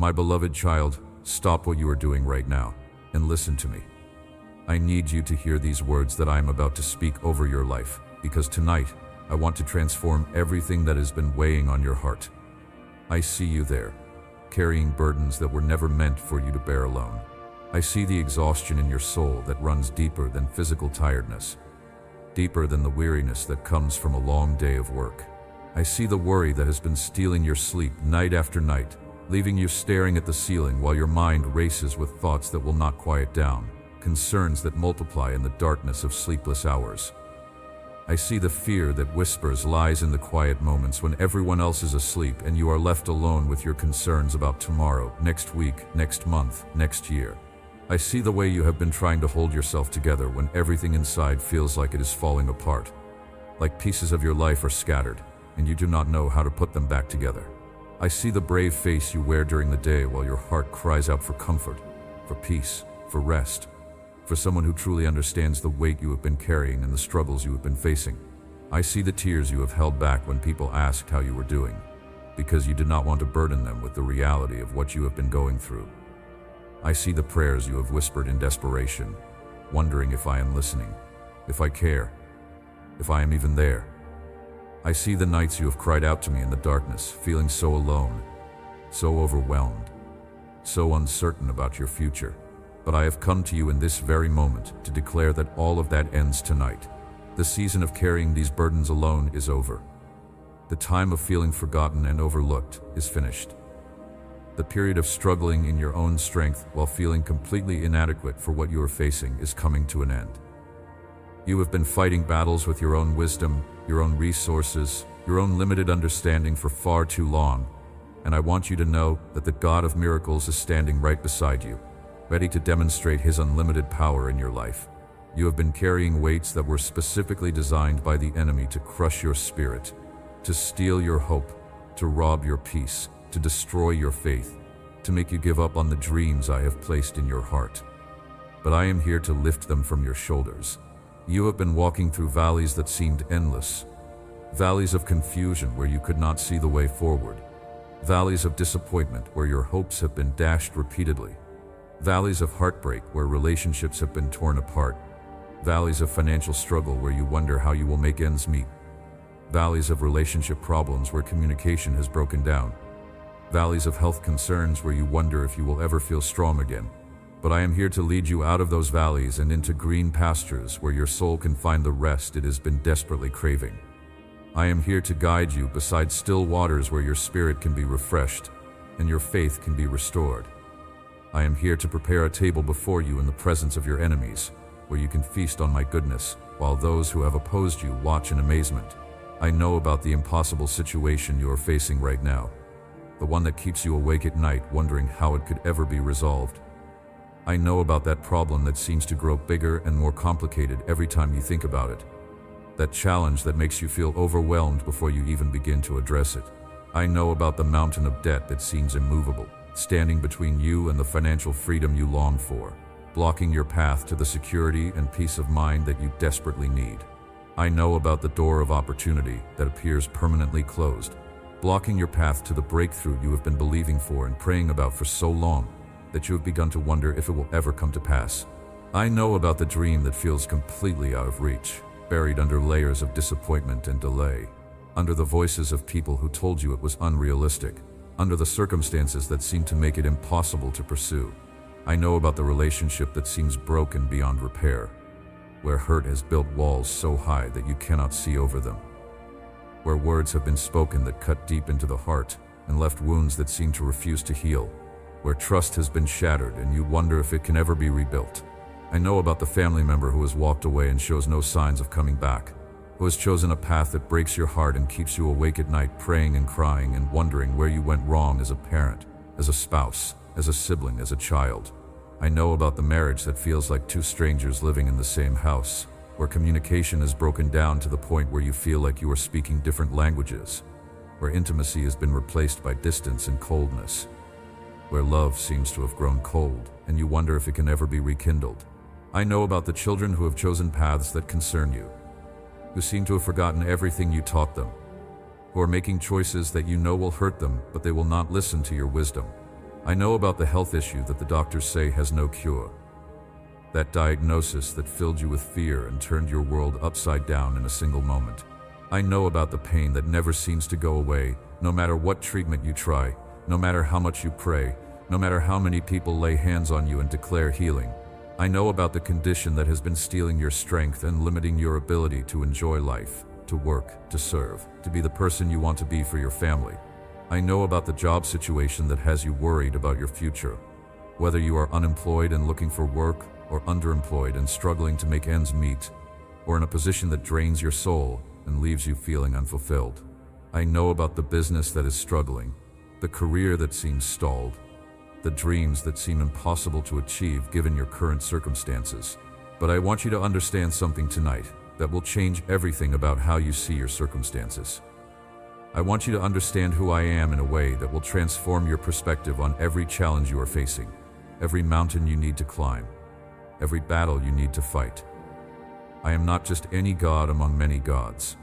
My beloved child, stop what you are doing right now and listen to me. I need you to hear these words that I am about to speak over your life, because tonight I want to transform everything that has been weighing on your heart. I see you there, carrying burdens that were never meant for you to bear alone. I see the exhaustion in your soul that runs deeper than physical tiredness, deeper than the weariness that comes from a long day of work. I see the worry that has been stealing your sleep night after night, leaving you staring at the ceiling while your mind races with thoughts that will not quiet down, concerns that multiply in the darkness of sleepless hours. I see the fear that whispers lies in the quiet moments when everyone else is asleep and you are left alone with your concerns about tomorrow, next week, next month, next year. I see the way you have been trying to hold yourself together when everything inside feels like it is falling apart, like pieces of your life are scattered and you do not know how to put them back together. I see the brave face you wear during the day while your heart cries out for comfort, for peace, for rest, for someone who truly understands the weight you have been carrying and the struggles you have been facing. I see the tears you have held back when people asked how you were doing, because you did not want to burden them with the reality of what you have been going through. I see the prayers you have whispered in desperation, wondering if I am listening, if I care, if I am even there. I see the nights you have cried out to me in the darkness, feeling so alone, so overwhelmed, so uncertain about your future. But I have come to you in this very moment to declare that all of that ends tonight. The season of carrying these burdens alone is over. The time of feeling forgotten and overlooked is finished. The period of struggling in your own strength while feeling completely inadequate for what you are facing is coming to an end. You have been fighting battles with your own wisdom, your own resources, your own limited understanding for far too long, and I want you to know that the God of miracles is standing right beside you, ready to demonstrate His unlimited power in your life. You have been carrying weights that were specifically designed by the enemy to crush your spirit, to steal your hope, to rob your peace, to destroy your faith, to make you give up on the dreams I have placed in your heart. But I am here to lift them from your shoulders. You have been walking through valleys that seemed endless, valleys of confusion where you could not see the way forward, valleys of disappointment where your hopes have been dashed repeatedly, valleys of heartbreak where relationships have been torn apart, valleys of financial struggle where you wonder how you will make ends meet, valleys of relationship problems where communication has broken down, valleys of health concerns where you wonder if you will ever feel strong again. But I am here to lead you out of those valleys and into green pastures where your soul can find the rest it has been desperately craving. I am here to guide you beside still waters where your spirit can be refreshed and your faith can be restored. I am here to prepare a table before you in the presence of your enemies, where you can feast on my goodness, while those who have opposed you watch in amazement. I know about the impossible situation you are facing right now, the one that keeps you awake at night wondering how it could ever be resolved. I know about that problem that seems to grow bigger and more complicated every time you think about it. That challenge that makes you feel overwhelmed before you even begin to address it. I know about the mountain of debt that seems immovable, standing between you and the financial freedom you long for, blocking your path to the security and peace of mind that you desperately need. I know about the door of opportunity that appears permanently closed, blocking your path to the breakthrough you have been believing for and praying about for so long that you have begun to wonder if it will ever come to pass. I know about the dream that feels completely out of reach, buried under layers of disappointment and delay, under the voices of people who told you it was unrealistic, under the circumstances that seem to make it impossible to pursue. I know about the relationship that seems broken beyond repair, where hurt has built walls so high that you cannot see over them, where words have been spoken that cut deep into the heart and left wounds that seem to refuse to heal, where trust has been shattered and you wonder if it can ever be rebuilt. I know about the family member who has walked away and shows no signs of coming back, who has chosen a path that breaks your heart and keeps you awake at night praying and crying and wondering where you went wrong as a parent, as a spouse, as a sibling, as a child. I know about the marriage that feels like two strangers living in the same house, where communication has broken down to the point where you feel like you are speaking different languages, where intimacy has been replaced by distance and coldness, where love seems to have grown cold and you wonder if it can ever be rekindled. I know about the children who have chosen paths that concern you, who seem to have forgotten everything you taught them, who are making choices that you know will hurt them, but they will not listen to your wisdom. I know about the health issue that the doctors say has no cure. That diagnosis that filled you with fear and turned your world upside down in a single moment. I know about the pain that never seems to go away, no matter what treatment you try, no matter how much you pray, no matter how many people lay hands on you and declare healing. I know about the condition that has been stealing your strength and limiting your ability to enjoy life, to work, to serve, to be the person you want to be for your family. I know about the job situation that has you worried about your future. Whether you are unemployed and looking for work, or underemployed and struggling to make ends meet, or in a position that drains your soul and leaves you feeling unfulfilled. I know about the business that is struggling, the career that seems stalled, the dreams that seem impossible to achieve given your current circumstances. But I want you to understand something tonight that will change everything about how you see your circumstances. I want you to understand who I am in a way that will transform your perspective on every challenge you are facing, every mountain you need to climb, every battle you need to fight. I am not just any god among many gods.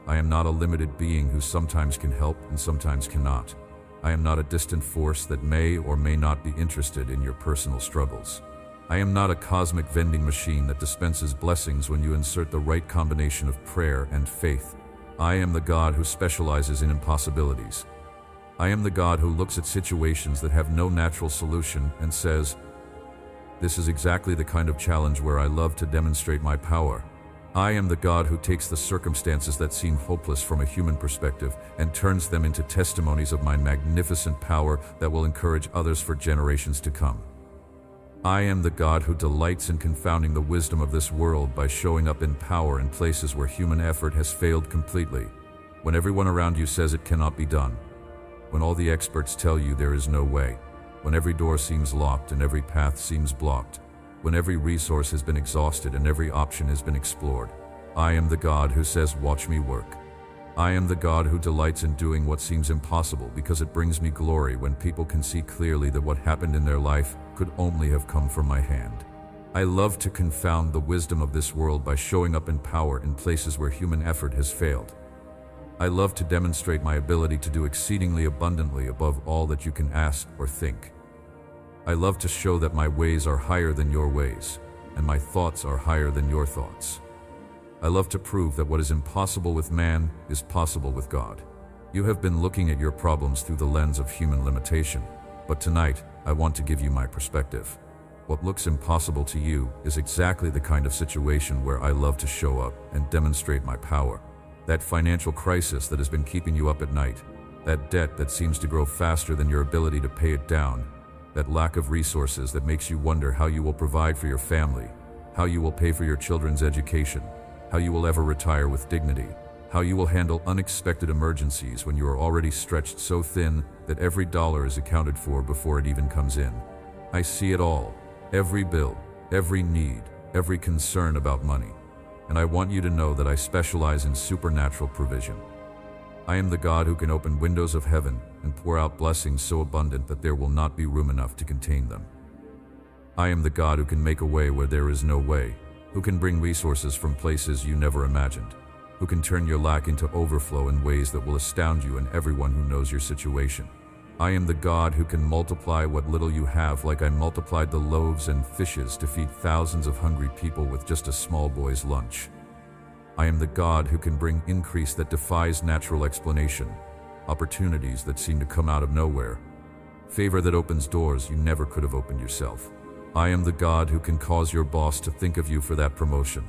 I am not a limited being who sometimes can help and sometimes cannot. I am not a distant force that may or may not be interested in your personal struggles. I am not a cosmic vending machine that dispenses blessings when you insert the right combination of prayer and faith. I am the God who specializes in impossibilities. I am the God who looks at situations that have no natural solution and says, "This is exactly the kind of challenge where I love to demonstrate my power." I am the God who takes the circumstances that seem hopeless from a human perspective and turns them into testimonies of my magnificent power that will encourage others for generations to come. I am the God who delights in confounding the wisdom of this world by showing up in power in places where human effort has failed completely, when everyone around you says it cannot be done, when all the experts tell you there is no way, when every door seems locked and every path seems blocked, when every resource has been exhausted and every option has been explored. I am the God who says, "Watch me work." I am the God who delights in doing what seems impossible because it brings me glory when people can see clearly that what happened in their life could only have come from my hand. I love to confound the wisdom of this world by showing up in power in places where human effort has failed. I love to demonstrate my ability to do exceedingly abundantly above all that you can ask or think. I love to show that my ways are higher than your ways, and my thoughts are higher than your thoughts. I love to prove that what is impossible with man is possible with God. You have been looking at your problems through the lens of human limitation, but tonight I want to give you my perspective. What looks impossible to you is exactly the kind of situation where I love to show up and demonstrate my power. That financial crisis that has been keeping you up at night, that debt that seems to grow faster than your ability to pay it down, that lack of resources that makes you wonder how you will provide for your family, how you will pay for your children's education, how you will ever retire with dignity, how you will handle unexpected emergencies when you are already stretched so thin that every dollar is accounted for before it even comes in. I see it all, every bill, every need, every concern about money, and I want you to know that I specialize in supernatural provision. I am the God who can open windows of heaven and pour out blessings so abundant that there will not be room enough to contain them. I am the God who can make a way where there is no way, who can bring resources from places you never imagined, who can turn your lack into overflow in ways that will astound you and everyone who knows your situation. I am the God who can multiply what little you have like I multiplied the loaves and fishes to feed thousands of hungry people with just a small boy's lunch. I am the God who can bring increase that defies natural explanation, opportunities that seem to come out of nowhere, favor that opens doors you never could have opened yourself. I am the God who can cause your boss to think of you for that promotion,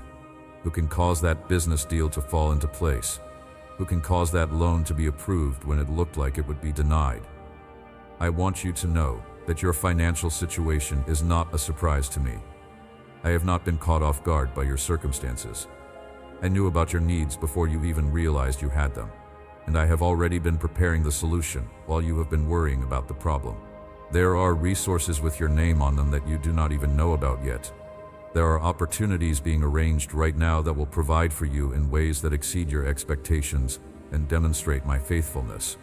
who can cause that business deal to fall into place, who can cause that loan to be approved when it looked like it would be denied. I want you to know that your financial situation is not a surprise to me. I have not been caught off guard by your circumstances. I knew about your needs before you even realized you had them, and I have already been preparing the solution while you have been worrying about the problem. There are resources with your name on them that you do not even know about yet. There are opportunities being arranged right now that will provide for you in ways that exceed your expectations and demonstrate my faithfulness.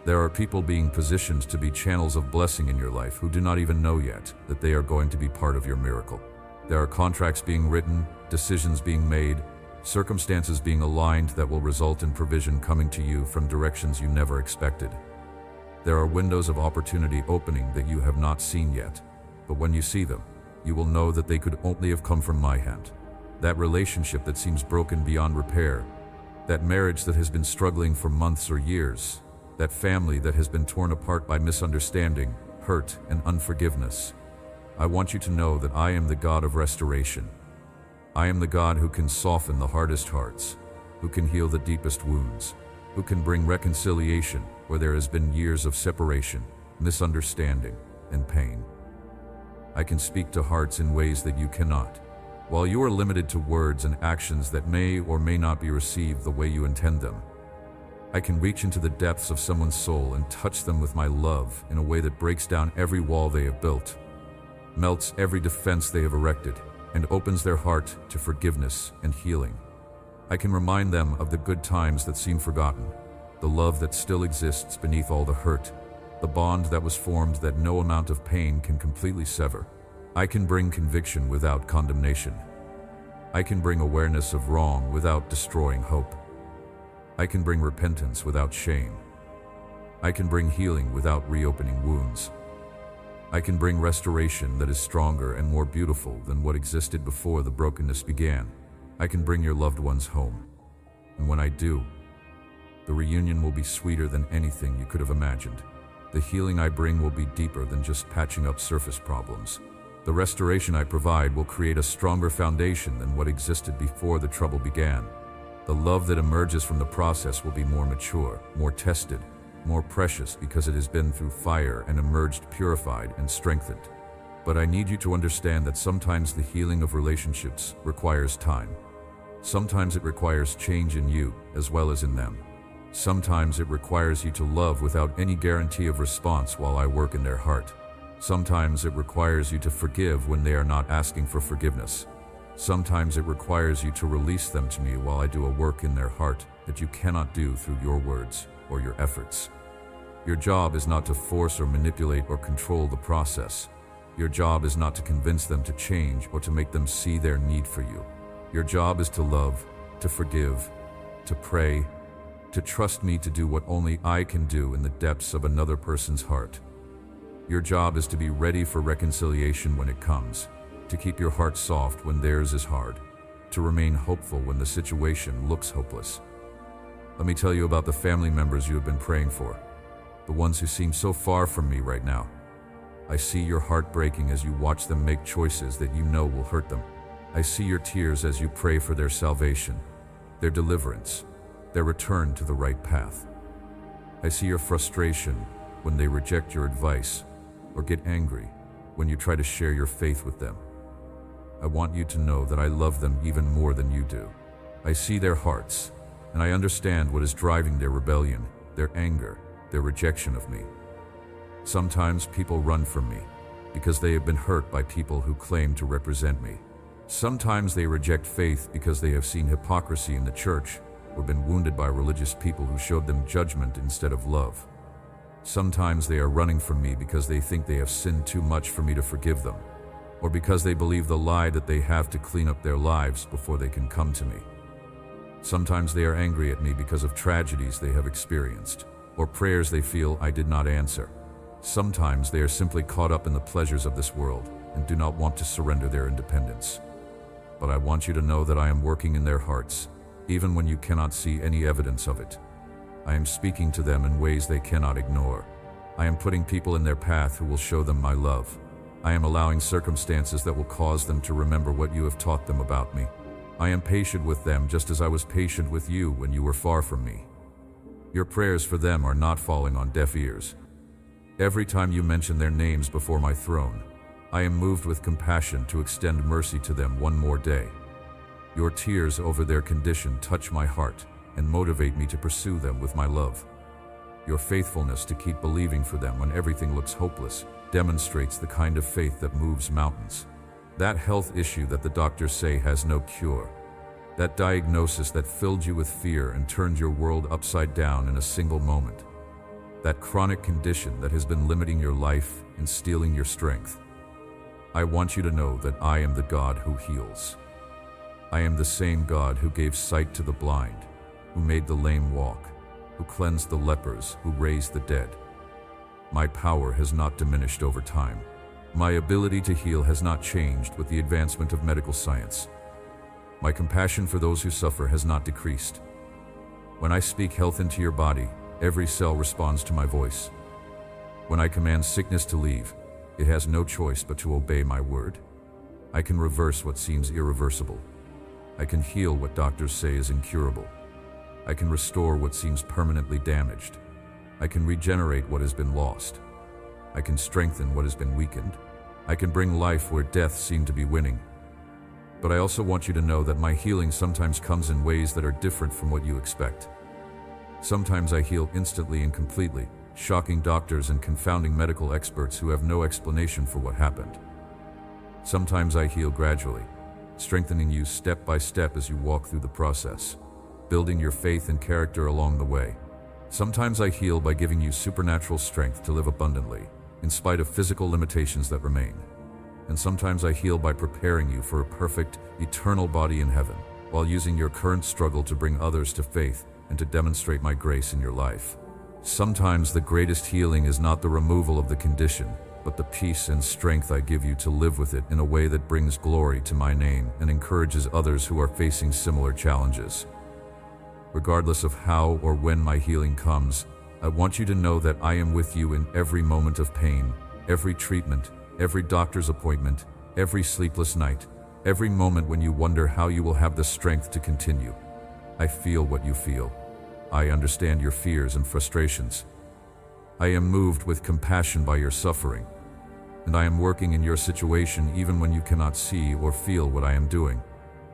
There are people being positioned to be channels of blessing in your life who do not even know yet that they are going to be part of your miracle. There are contracts being written, decisions being made, circumstances being aligned that will result in provision coming to you from directions you never expected. There are windows of opportunity opening that you have not seen yet, but when you see them, you will know that they could only have come from my hand. That relationship that seems broken beyond repair, that marriage that has been struggling for months or years, that family that has been torn apart by misunderstanding, hurt, and unforgiveness. I want you to know that I am the God of restoration. I am the God who can soften the hardest hearts, who can heal the deepest wounds, who can bring reconciliation where there has been years of separation, misunderstanding, and pain. I can speak to hearts in ways that you cannot. While you are limited to words and actions that may or may not be received the way you intend them, I can reach into the depths of someone's soul and touch them with my love in a way that breaks down every wall they have built, melts every defense they have erected, and opens their heart to forgiveness and healing. I can remind them of the good times that seem forgotten, the love that still exists beneath all the hurt, the bond that was formed that no amount of pain can completely sever. I can bring conviction without condemnation. I can bring awareness of wrong without destroying hope. I can bring repentance without shame. I can bring healing without reopening wounds. I can bring restoration that is stronger and more beautiful than what existed before the brokenness began. I can bring your loved ones home. And when I do, the reunion will be sweeter than anything you could have imagined. The healing I bring will be deeper than just patching up surface problems. The restoration I provide will create a stronger foundation than what existed before the trouble began. The love that emerges from the process will be more mature, more tested, more precious because it has been through fire and emerged purified and strengthened. But I need you to understand that sometimes the healing of relationships requires time. Sometimes it requires change in you as well as in them. Sometimes it requires you to love without any guarantee of response while I work in their heart. Sometimes it requires you to forgive when they are not asking for forgiveness. Sometimes it requires you to release them to me while I do a work in their heart that you cannot do through your words or your efforts. Your job is not to force or manipulate or control the process. Your job is not to convince them to change or to make them see their need for you. Your job is to love, to forgive, to pray, to trust me to do what only I can do in the depths of another person's heart. Your job is to be ready for reconciliation when it comes, to keep your heart soft when theirs is hard, to remain hopeful when the situation looks hopeless. Let me tell you about the family members you have been praying for, the ones who seem so far from me right now. I see your heart breaking as you watch them make choices that you know will hurt them. I see your tears as you pray for their salvation, their deliverance, their return to the right path. I see your frustration when they reject your advice or get angry when you try to share your faith with them. I want you to know that I love them even more than you do. I see their hearts, and I understand what is driving their rebellion, their anger, their rejection of me. Sometimes people run from me because they have been hurt by people who claim to represent me. Sometimes they reject faith because they have seen hypocrisy in the church or been wounded by religious people who showed them judgment instead of love. Sometimes they are running from me because they think they have sinned too much for me to forgive them, or because they believe the lie that they have to clean up their lives before they can come to me. Sometimes they are angry at me because of tragedies they have experienced, or prayers they feel I did not answer. Sometimes they are simply caught up in the pleasures of this world and do not want to surrender their independence. But I want you to know that I am working in their hearts, even when you cannot see any evidence of it. I am speaking to them in ways they cannot ignore. I am putting people in their path who will show them my love. I am allowing circumstances that will cause them to remember what you have taught them about me. I am patient with them just as I was patient with you when you were far from me. Your prayers for them are not falling on deaf ears. Every time you mention their names before my throne, I am moved with compassion to extend mercy to them one more day. Your tears over their condition touch my heart and motivate me to pursue them with my love. Your faithfulness to keep believing for them when everything looks hopeless demonstrates the kind of faith that moves mountains. That health issue that the doctors say has no cure. That diagnosis that filled you with fear and turned your world upside down in a single moment. That chronic condition that has been limiting your life and stealing your strength. I want you to know that I am the God who heals. I am the same God who gave sight to the blind, who made the lame walk, who cleansed the lepers, who raised the dead. My power has not diminished over time. My ability to heal has not changed with the advancement of medical science. My compassion for those who suffer has not decreased. When I speak health into your body, every cell responds to my voice. When I command sickness to leave, it has no choice but to obey my word. I can reverse what seems irreversible. I can heal what doctors say is incurable. I can restore what seems permanently damaged. I can regenerate what has been lost. I can strengthen what has been weakened. I can bring life where death seemed to be winning. But I also want you to know that my healing sometimes comes in ways that are different from what you expect. Sometimes I heal instantly and completely, shocking doctors and confounding medical experts who have no explanation for what happened. Sometimes I heal gradually, strengthening you step by step as you walk through the process, building your faith and character along the way. Sometimes I heal by giving you supernatural strength to live abundantly, in spite of physical limitations that remain. And sometimes I heal by preparing you for a perfect, eternal body in heaven, while using your current struggle to bring others to faith and to demonstrate my grace in your life. Sometimes the greatest healing is not the removal of the condition, but the peace and strength I give you to live with it in a way that brings glory to my name and encourages others who are facing similar challenges. Regardless of how or when my healing comes, I want you to know that I am with you in every moment of pain, every treatment, every doctor's appointment, every sleepless night, every moment when you wonder how you will have the strength to continue. I feel what you feel. I understand your fears and frustrations. I am moved with compassion by your suffering, and I am working in your situation even when you cannot see or feel what I am doing.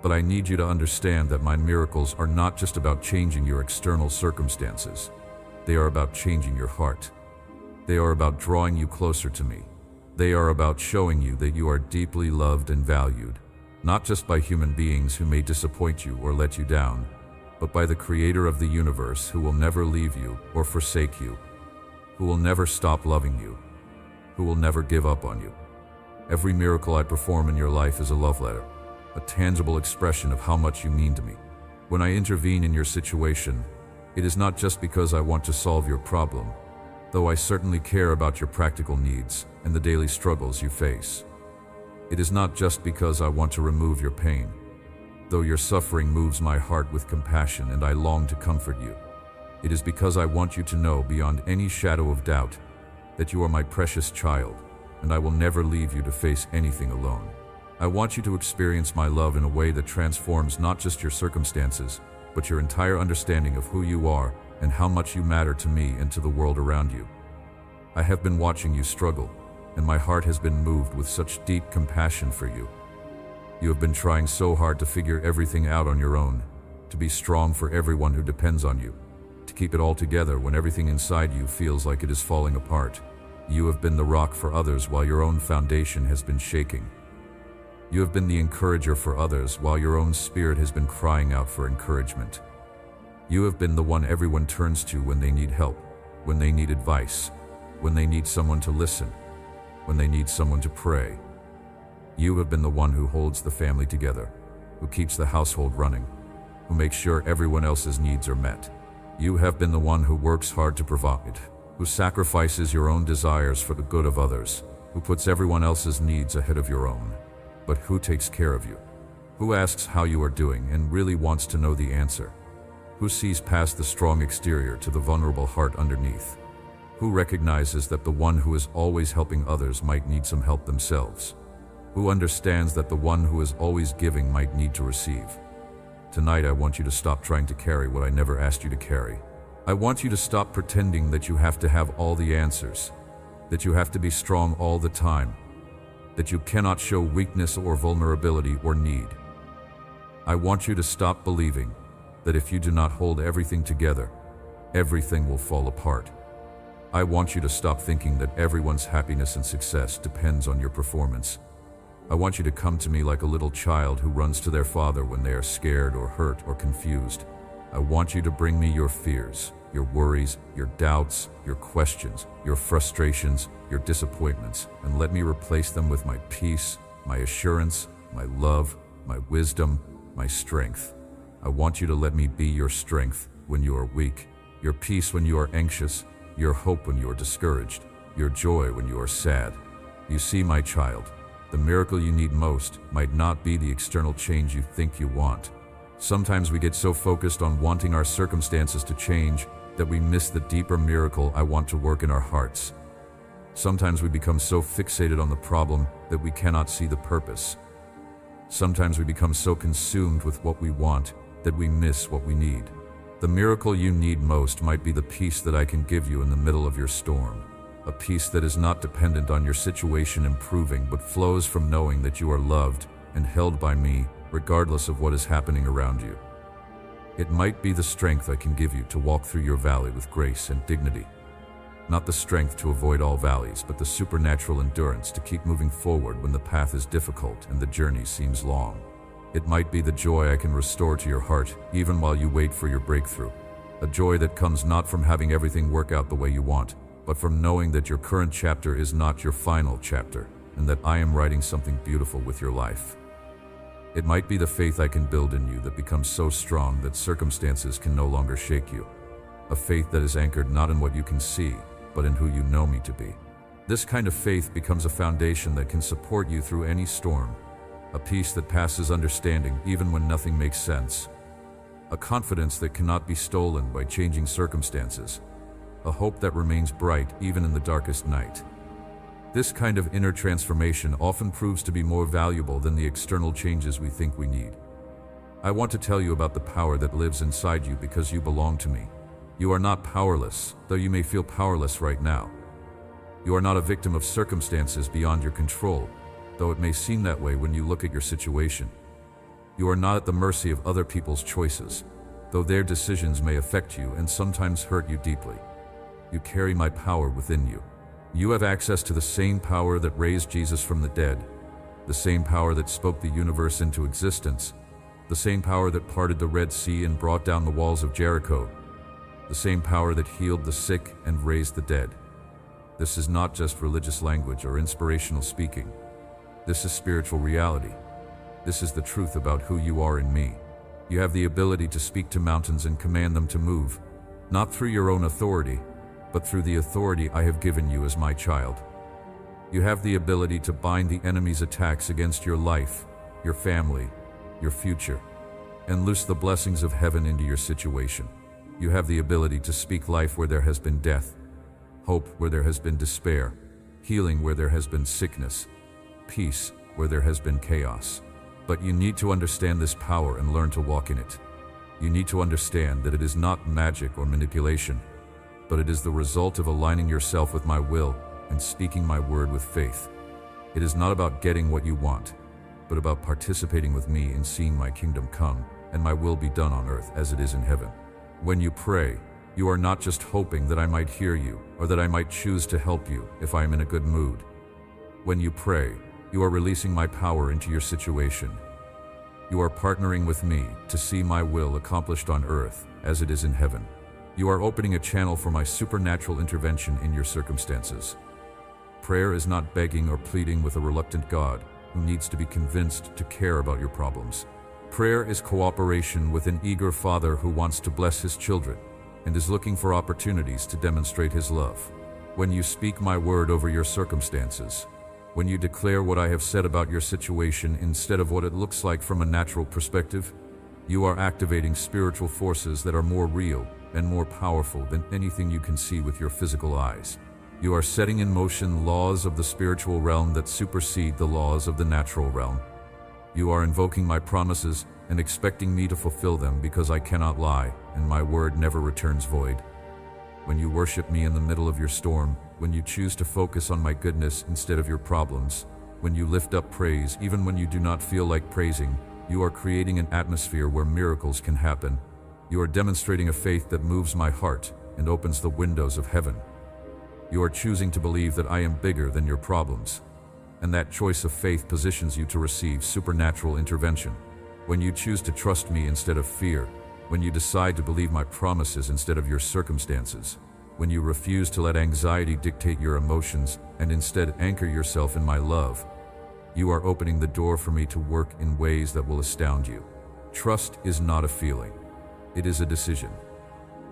But I need you to understand that my miracles are not just about changing your external circumstances. They are about changing your heart. They are about drawing you closer to me. They are about showing you that you are deeply loved and valued, not just by human beings who may disappoint you or let you down, but by the Creator of the universe who will never leave you or forsake you, who will never stop loving you, who will never give up on you. Every miracle I perform in your life is a love letter, a tangible expression of how much you mean to me. When I intervene in your situation, it is not just because I want to solve your problem, though I certainly care about your practical needs and the daily struggles you face. It is not just because I want to remove your pain, though your suffering moves my heart with compassion and I long to comfort you. It is because I want you to know beyond any shadow of doubt that you are my precious child, and I will never leave you to face anything alone. I want you to experience my love in a way that transforms not just your circumstances, but your entire understanding of who you are and how much you matter to me and to the world around you. I have been watching you struggle, and my heart has been moved with such deep compassion for you. You have been trying so hard to figure everything out on your own, to be strong for everyone who depends on you, to keep it all together when everything inside you feels like it is falling apart. You have been the rock for others while your own foundation has been shaking. You have been the encourager for others while your own spirit has been crying out for encouragement. You have been the one everyone turns to when they need help, when they need advice, when they need someone to listen, when they need someone to pray. You have been the one who holds the family together, who keeps the household running, who makes sure everyone else's needs are met. You have been the one who works hard to provide, who sacrifices your own desires for the good of others, who puts everyone else's needs ahead of your own. But who takes care of you? Who asks how you are doing and really wants to know the answer? Who sees past the strong exterior to the vulnerable heart underneath? Who recognizes that the one who is always helping others might need some help themselves? Who understands that the one who is always giving might need to receive? Tonight I want you to stop trying to carry what I never asked you to carry. I want you to stop pretending that you have to have all the answers, that you have to be strong all the time, that you cannot show weakness or vulnerability or need. I want you to stop believing that if you do not hold everything together, everything will fall apart. I want you to stop thinking that everyone's happiness and success depends on your performance. I want you to come to me like a little child who runs to their father when they are scared or hurt or confused. I want you to bring me your fears, your worries, your doubts, your questions, your frustrations, your disappointments, and let me replace them with my peace, my assurance, my love, my wisdom, my strength. I want you to let me be your strength when you are weak, your peace when you are anxious, your hope when you are discouraged, your joy when you are sad. You see, my child, the miracle you need most might not be the external change you think you want. Sometimes we get so focused on wanting our circumstances to change that we miss the deeper miracle I want to work in our hearts. Sometimes we become so fixated on the problem that we cannot see the purpose. Sometimes we become so consumed with what we want that we miss what we need. The miracle you need most might be the peace that I can give you in the middle of your storm. A peace that is not dependent on your situation improving, but flows from knowing that you are loved and held by me, regardless of what is happening around you. It might be the strength I can give you to walk through your valley with grace and dignity. Not the strength to avoid all valleys, but the supernatural endurance to keep moving forward when the path is difficult and the journey seems long. It might be the joy I can restore to your heart, even while you wait for your breakthrough. A joy that comes not from having everything work out the way you want, but from knowing that your current chapter is not your final chapter, and that I am writing something beautiful with your life. It might be the faith I can build in you that becomes so strong that circumstances can no longer shake you. A faith that is anchored not in what you can see, but in who you know me to be. This kind of faith becomes a foundation that can support you through any storm. A peace that passes understanding even when nothing makes sense. A confidence that cannot be stolen by changing circumstances. A hope that remains bright even in the darkest night. This kind of inner transformation often proves to be more valuable than the external changes we think we need. I want to tell you about the power that lives inside you because you belong to me. You are not powerless, though you may feel powerless right now. You are not a victim of circumstances beyond your control, though it may seem that way when you look at your situation. You are not at the mercy of other people's choices, though their decisions may affect you and sometimes hurt you deeply. You carry my power within you. You have access to the same power that raised Jesus from the dead, the same power that spoke the universe into existence, the same power that parted the Red Sea and brought down the walls of Jericho, the same power that healed the sick and raised the dead. This is not just religious language or inspirational speaking. This is spiritual reality. This is the truth about who you are in me. You have the ability to speak to mountains and command them to move, not through your own authority, but through the authority I have given you as my child. You have the ability to bind the enemy's attacks against your life, your family, your future, and loose the blessings of heaven into your situation. You have the ability to speak life where there has been death, hope where there has been despair, healing where there has been sickness, peace where there has been chaos. But you need to understand this power and learn to walk in it. You need to understand that it is not magic or manipulation, but it is the result of aligning yourself with my will and speaking my word with faith. It is not about getting what you want, but about participating with me in seeing my kingdom come and my will be done on earth as it is in heaven. When you pray, you are not just hoping that I might hear you or that I might choose to help you if I am in a good mood. When you pray, you are releasing my power into your situation. You are partnering with me to see my will accomplished on earth as it is in heaven. You are opening a channel for my supernatural intervention in your circumstances. Prayer is not begging or pleading with a reluctant God who needs to be convinced to care about your problems. Prayer is cooperation with an eager Father who wants to bless his children and is looking for opportunities to demonstrate his love. When you speak my word over your circumstances, when you declare what I have said about your situation instead of what it looks like from a natural perspective, you are activating spiritual forces that are more real and more powerful than anything you can see with your physical eyes. You are setting in motion laws of the spiritual realm that supersede the laws of the natural realm. You are invoking my promises and expecting me to fulfill them because I cannot lie and my word never returns void. When you worship me in the middle of your storm, when you choose to focus on my goodness instead of your problems, when you lift up praise even when you do not feel like praising, you are creating an atmosphere where miracles can happen. You are demonstrating a faith that moves my heart and opens the windows of heaven. You are choosing to believe that I am bigger than your problems, and that choice of faith positions you to receive supernatural intervention. When you choose to trust me instead of fear, when you decide to believe my promises instead of your circumstances, when you refuse to let anxiety dictate your emotions and instead anchor yourself in my love, you are opening the door for me to work in ways that will astound you. Trust is not a feeling. It is a decision.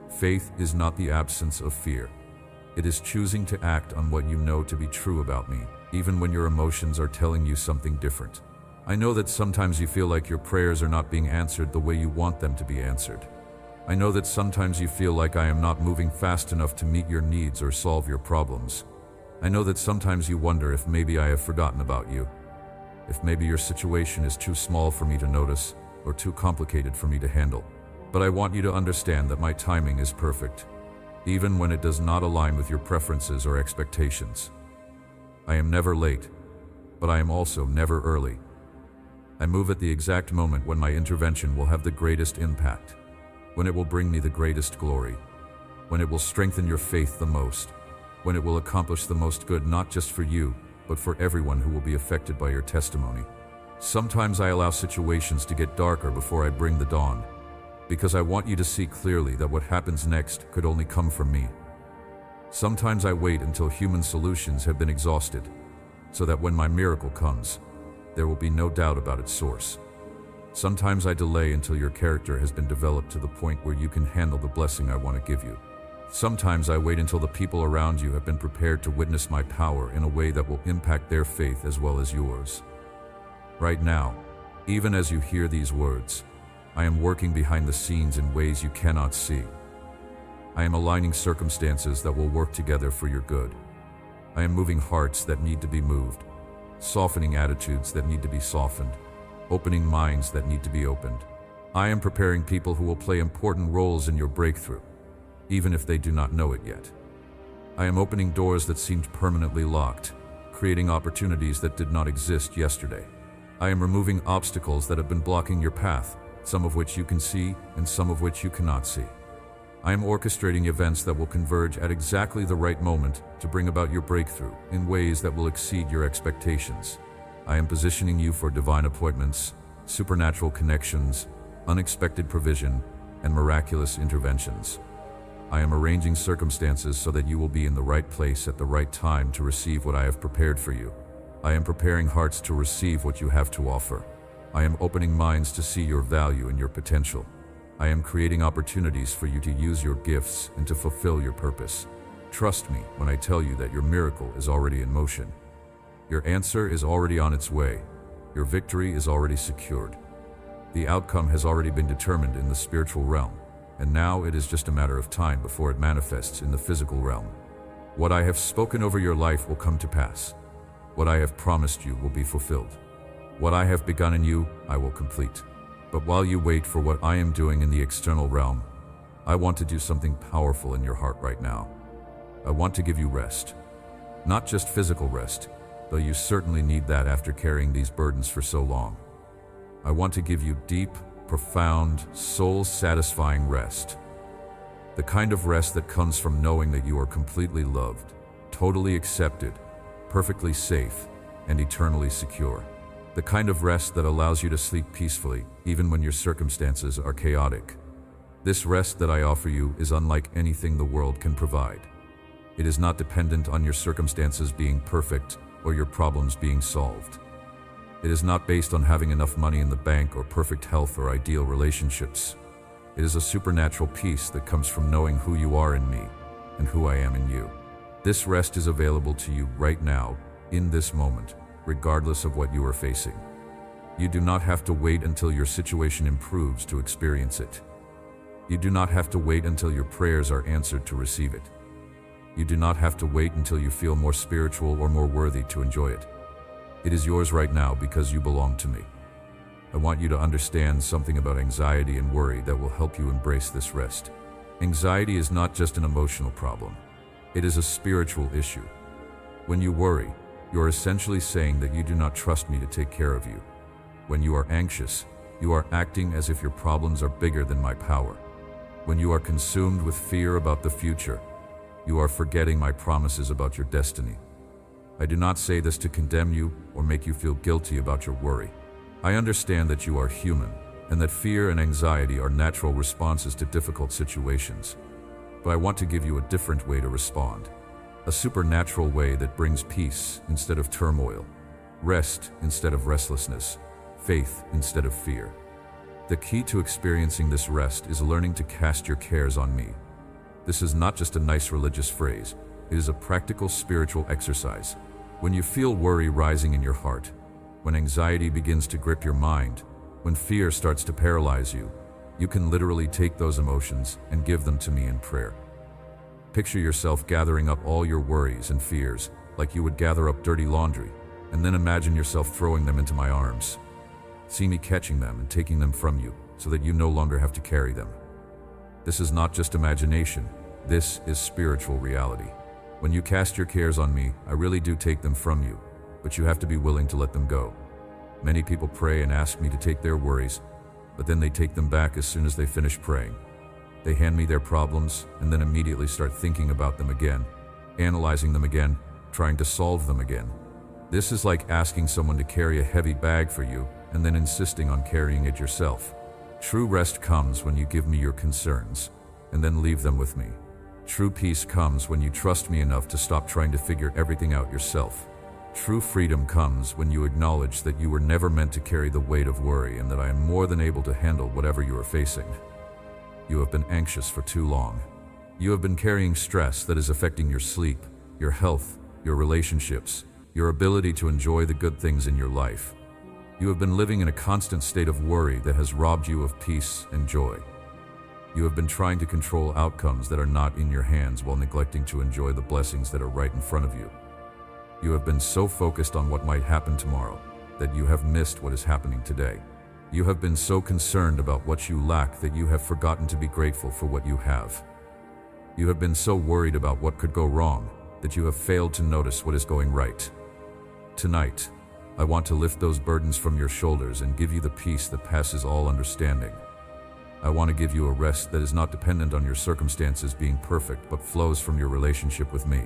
Faith is not the absence of fear. It is choosing to act on what you know to be true about me, even when your emotions are telling you something different. I know that sometimes you feel like your prayers are not being answered the way you want them to be answered. I know that sometimes you feel like I am not moving fast enough to meet your needs or solve your problems. I know that sometimes you wonder if maybe I have forgotten about you, if maybe your situation is too small for me to notice or too complicated for me to handle. But I want you to understand that my timing is perfect, even when it does not align with your preferences or expectations. I am never late, but I am also never early. I move at the exact moment when my intervention will have the greatest impact, when it will bring me the greatest glory, when it will strengthen your faith the most, when it will accomplish the most good not just for you, but for everyone who will be affected by your testimony. Sometimes I allow situations to get darker before I bring the dawn, because I want you to see clearly that what happens next could only come from me. Sometimes I wait until human solutions have been exhausted, so that when my miracle comes, there will be no doubt about its source. Sometimes I delay until your character has been developed to the point where you can handle the blessing I want to give you. Sometimes I wait until the people around you have been prepared to witness my power in a way that will impact their faith as well as yours. Right now, even as you hear these words, I am working behind the scenes in ways you cannot see. I am aligning circumstances that will work together for your good. I am moving hearts that need to be moved, softening attitudes that need to be softened, opening minds that need to be opened. I am preparing people who will play important roles in your breakthrough, even if they do not know it yet. I am opening doors that seemed permanently locked, creating opportunities that did not exist yesterday. I am removing obstacles that have been blocking your path, some of which you can see and some of which you cannot see. I am orchestrating events that will converge at exactly the right moment to bring about your breakthrough in ways that will exceed your expectations. I am positioning you for divine appointments, supernatural connections, unexpected provision, and miraculous interventions. I am arranging circumstances so that you will be in the right place at the right time to receive what I have prepared for you. I am preparing hearts to receive what you have to offer. I am opening minds to see your value and your potential. I am creating opportunities for you to use your gifts and to fulfill your purpose. Trust me when I tell you that your miracle is already in motion. Your answer is already on its way. Your victory is already secured. The outcome has already been determined in the spiritual realm, and now it is just a matter of time before it manifests in the physical realm. What I have spoken over your life will come to pass. What I have promised you will be fulfilled. What I have begun in you, I will complete. But while you wait for what I am doing in the external realm, I want to do something powerful in your heart right now. I want to give you rest. Not just physical rest, though you certainly need that after carrying these burdens for so long. I want to give you deep, profound, soul-satisfying rest. The kind of rest that comes from knowing that you are completely loved, totally accepted, perfectly safe, and eternally secure. The kind of rest that allows you to sleep peacefully, even when your circumstances are chaotic. This rest that I offer you is unlike anything the world can provide. It is not dependent on your circumstances being perfect or your problems being solved. It is not based on having enough money in the bank or perfect health or ideal relationships. It is a supernatural peace that comes from knowing who you are in me and who I am in you. This rest is available to you right now, in this moment, regardless of what you are facing. You do not have to wait until your situation improves to experience it. You do not have to wait until your prayers are answered to receive it. You do not have to wait until you feel more spiritual or more worthy to enjoy it. It is yours right now because you belong to me. I want you to understand something about anxiety and worry that will help you embrace this rest. Anxiety is not just an emotional problem. It is a spiritual issue. When you worry, you are essentially saying that you do not trust me to take care of you. When you are anxious, you are acting as if your problems are bigger than my power. When you are consumed with fear about the future, you are forgetting my promises about your destiny. I do not say this to condemn you or make you feel guilty about your worry. I understand that you are human and that fear and anxiety are natural responses to difficult situations. But I want to give you a different way to respond. A supernatural way that brings peace instead of turmoil, rest instead of restlessness, faith instead of fear. The key to experiencing this rest is learning to cast your cares on me. This is not just a nice religious phrase. It is a practical spiritual exercise. When you feel worry rising in your heart, when anxiety begins to grip your mind, when fear starts to paralyze you, you can literally take those emotions and give them to me in prayer. Picture yourself gathering up all your worries and fears like you would gather up dirty laundry, and then imagine yourself throwing them into my arms. See me catching them and taking them from you so that you no longer have to carry them. This is not just imagination, this is spiritual reality. When you cast your cares on me, I really do take them from you, but you have to be willing to let them go. Many people pray and ask me to take their worries, but then they take them back as soon as they finish praying. They hand me their problems and then immediately start thinking about them again, analyzing them again, trying to solve them again. This is like asking someone to carry a heavy bag for you and then insisting on carrying it yourself. True rest comes when you give me your concerns and then leave them with me. True peace comes when you trust me enough to stop trying to figure everything out yourself. True freedom comes when you acknowledge that you were never meant to carry the weight of worry and that I am more than able to handle whatever you are facing. You have been anxious for too long. You have been carrying stress that is affecting your sleep, your health, your relationships, your ability to enjoy the good things in your life. You have been living in a constant state of worry that has robbed you of peace and joy. You have been trying to control outcomes that are not in your hands while neglecting to enjoy the blessings that are right in front of you. You have been so focused on what might happen tomorrow that you have missed what is happening today. You have been so concerned about what you lack that you have forgotten to be grateful for what you have. You have been so worried about what could go wrong that you have failed to notice what is going right. Tonight, I want to lift those burdens from your shoulders and give you the peace that passes all understanding. I want to give you a rest that is not dependent on your circumstances being perfect but flows from your relationship with me.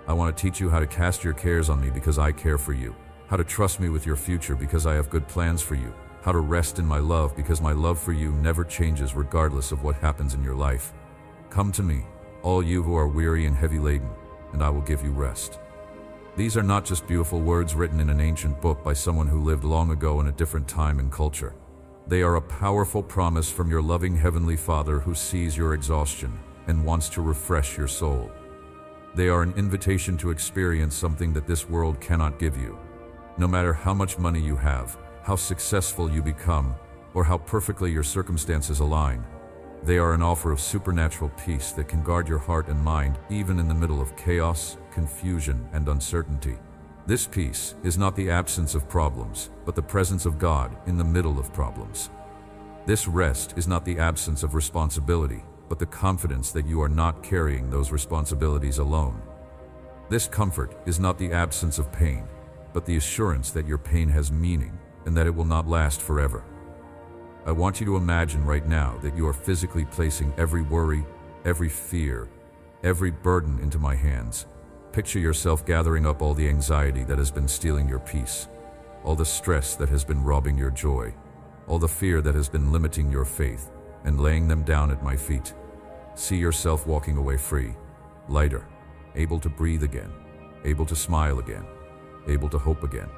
I want to teach you how to cast your cares on me because I care for you, how to trust me with your future because I have good plans for you, how to rest in my love because my love for you never changes regardless of what happens in your life. Come to me, all you who are weary and heavy laden, and I will give you rest. These are not just beautiful words written in an ancient book by someone who lived long ago in a different time and culture. They are a powerful promise from your loving Heavenly Father who sees your exhaustion and wants to refresh your soul. They are an invitation to experience something that this world cannot give you. No matter how much money you have, how successful you become, or how perfectly your circumstances align, they are an offer of supernatural peace that can guard your heart and mind even in the middle of chaos, confusion, and uncertainty. This peace is not the absence of problems, but the presence of God in the middle of problems. This rest is not the absence of responsibility, but the confidence that you are not carrying those responsibilities alone. This comfort is not the absence of pain, but the assurance that your pain has meaning and that it will not last forever. I want you to imagine right now that you are physically placing every worry, every fear, every burden into my hands. Picture yourself gathering up all the anxiety that has been stealing your peace, all the stress that has been robbing your joy, all the fear that has been limiting your faith, and laying them down at my feet. See yourself walking away free, lighter, able to breathe again, able to smile again, able to hope again.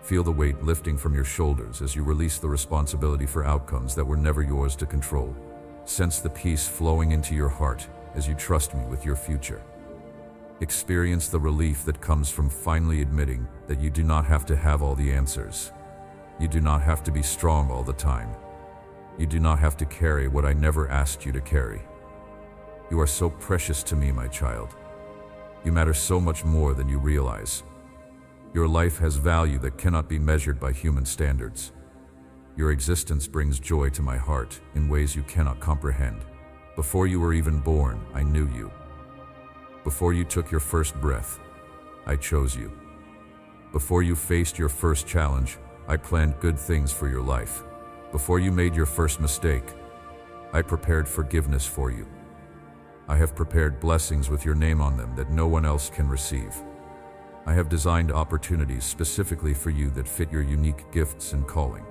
Feel the weight lifting from your shoulders as you release the responsibility for outcomes that were never yours to control. Sense the peace flowing into your heart as you trust me with your future. Experience the relief that comes from finally admitting that you do not have to have all the answers. You do not have to be strong all the time. You do not have to carry what I never asked you to carry. You are so precious to me, my child. You matter so much more than you realize. Your life has value that cannot be measured by human standards. Your existence brings joy to my heart in ways you cannot comprehend. Before you were even born, I knew you. Before you took your first breath, I chose you. Before you faced your first challenge, I planned good things for your life. Before you made your first mistake, I prepared forgiveness for you. I have prepared blessings with your name on them that no one else can receive. I have designed opportunities specifically for you that fit your unique gifts and calling.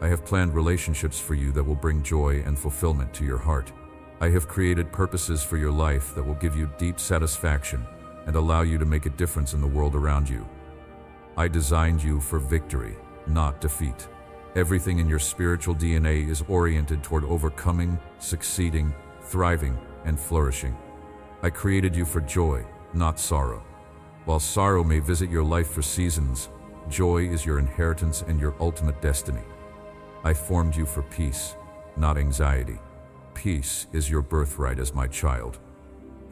I have planned relationships for you that will bring joy and fulfillment to your heart. I have created purposes for your life that will give you deep satisfaction and allow you to make a difference in the world around you. I designed you for victory, not defeat. Everything in your spiritual DNA is oriented toward overcoming, succeeding, thriving, and flourishing. I created you for joy, not sorrow. While sorrow may visit your life for seasons, joy is your inheritance and your ultimate destiny. I formed you for peace, not anxiety. Peace is your birthright as my child,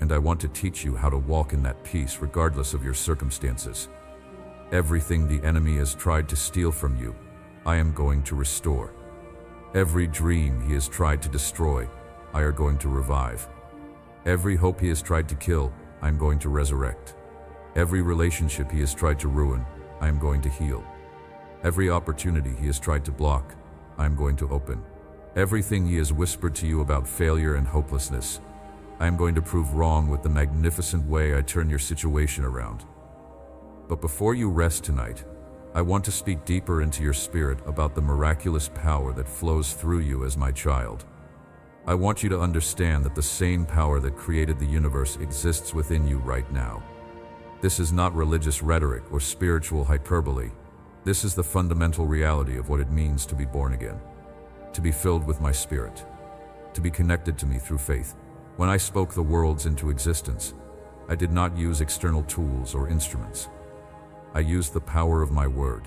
and I want to teach you how to walk in that peace regardless of your circumstances. Everything the enemy has tried to steal from you, I am going to restore. Every dream he has tried to destroy, I are going to revive. Every hope he has tried to kill, I am going to resurrect. Every relationship he has tried to ruin, I am going to heal. Every opportunity he has tried to block, I am going to open. Everything he has whispered to you about failure and hopelessness, I am going to prove wrong with the magnificent way I turn your situation around. But before you rest tonight, I want to speak deeper into your spirit about the miraculous power that flows through you as my child. I want you to understand that the same power that created the universe exists within you right now. This is not religious rhetoric or spiritual hyperbole. This is the fundamental reality of what it means to be born again, to be filled with my spirit, to be connected to me through faith. When I spoke the worlds into existence, I did not use external tools or instruments. I used the power of my word.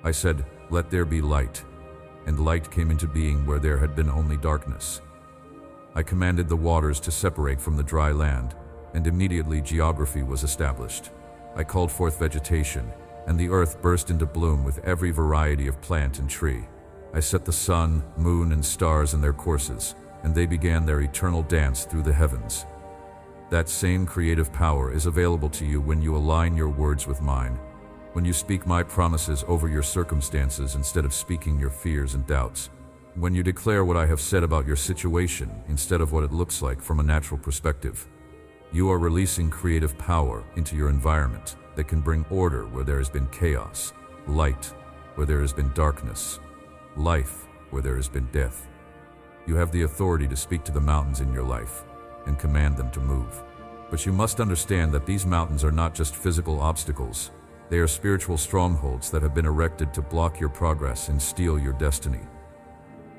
I said, "Let there be light," and light came into being where there had been only darkness. I commanded the waters to separate from the dry land, and immediately geography was established. I called forth vegetation, and the earth burst into bloom with every variety of plant and tree. I set the sun, moon, and stars in their courses, and they began their eternal dance through the heavens. That same creative power is available to you when you align your words with mine, when you speak my promises over your circumstances instead of speaking your fears and doubts, when you declare what I have said about your situation instead of what it looks like from a natural perspective. You are releasing creative power into your environment that can bring order where there has been chaos, light where there has been darkness, life where there has been death. You have the authority to speak to the mountains in your life and command them to move. But you must understand that these mountains are not just physical obstacles. They are spiritual strongholds that have been erected to block your progress and steal your destiny.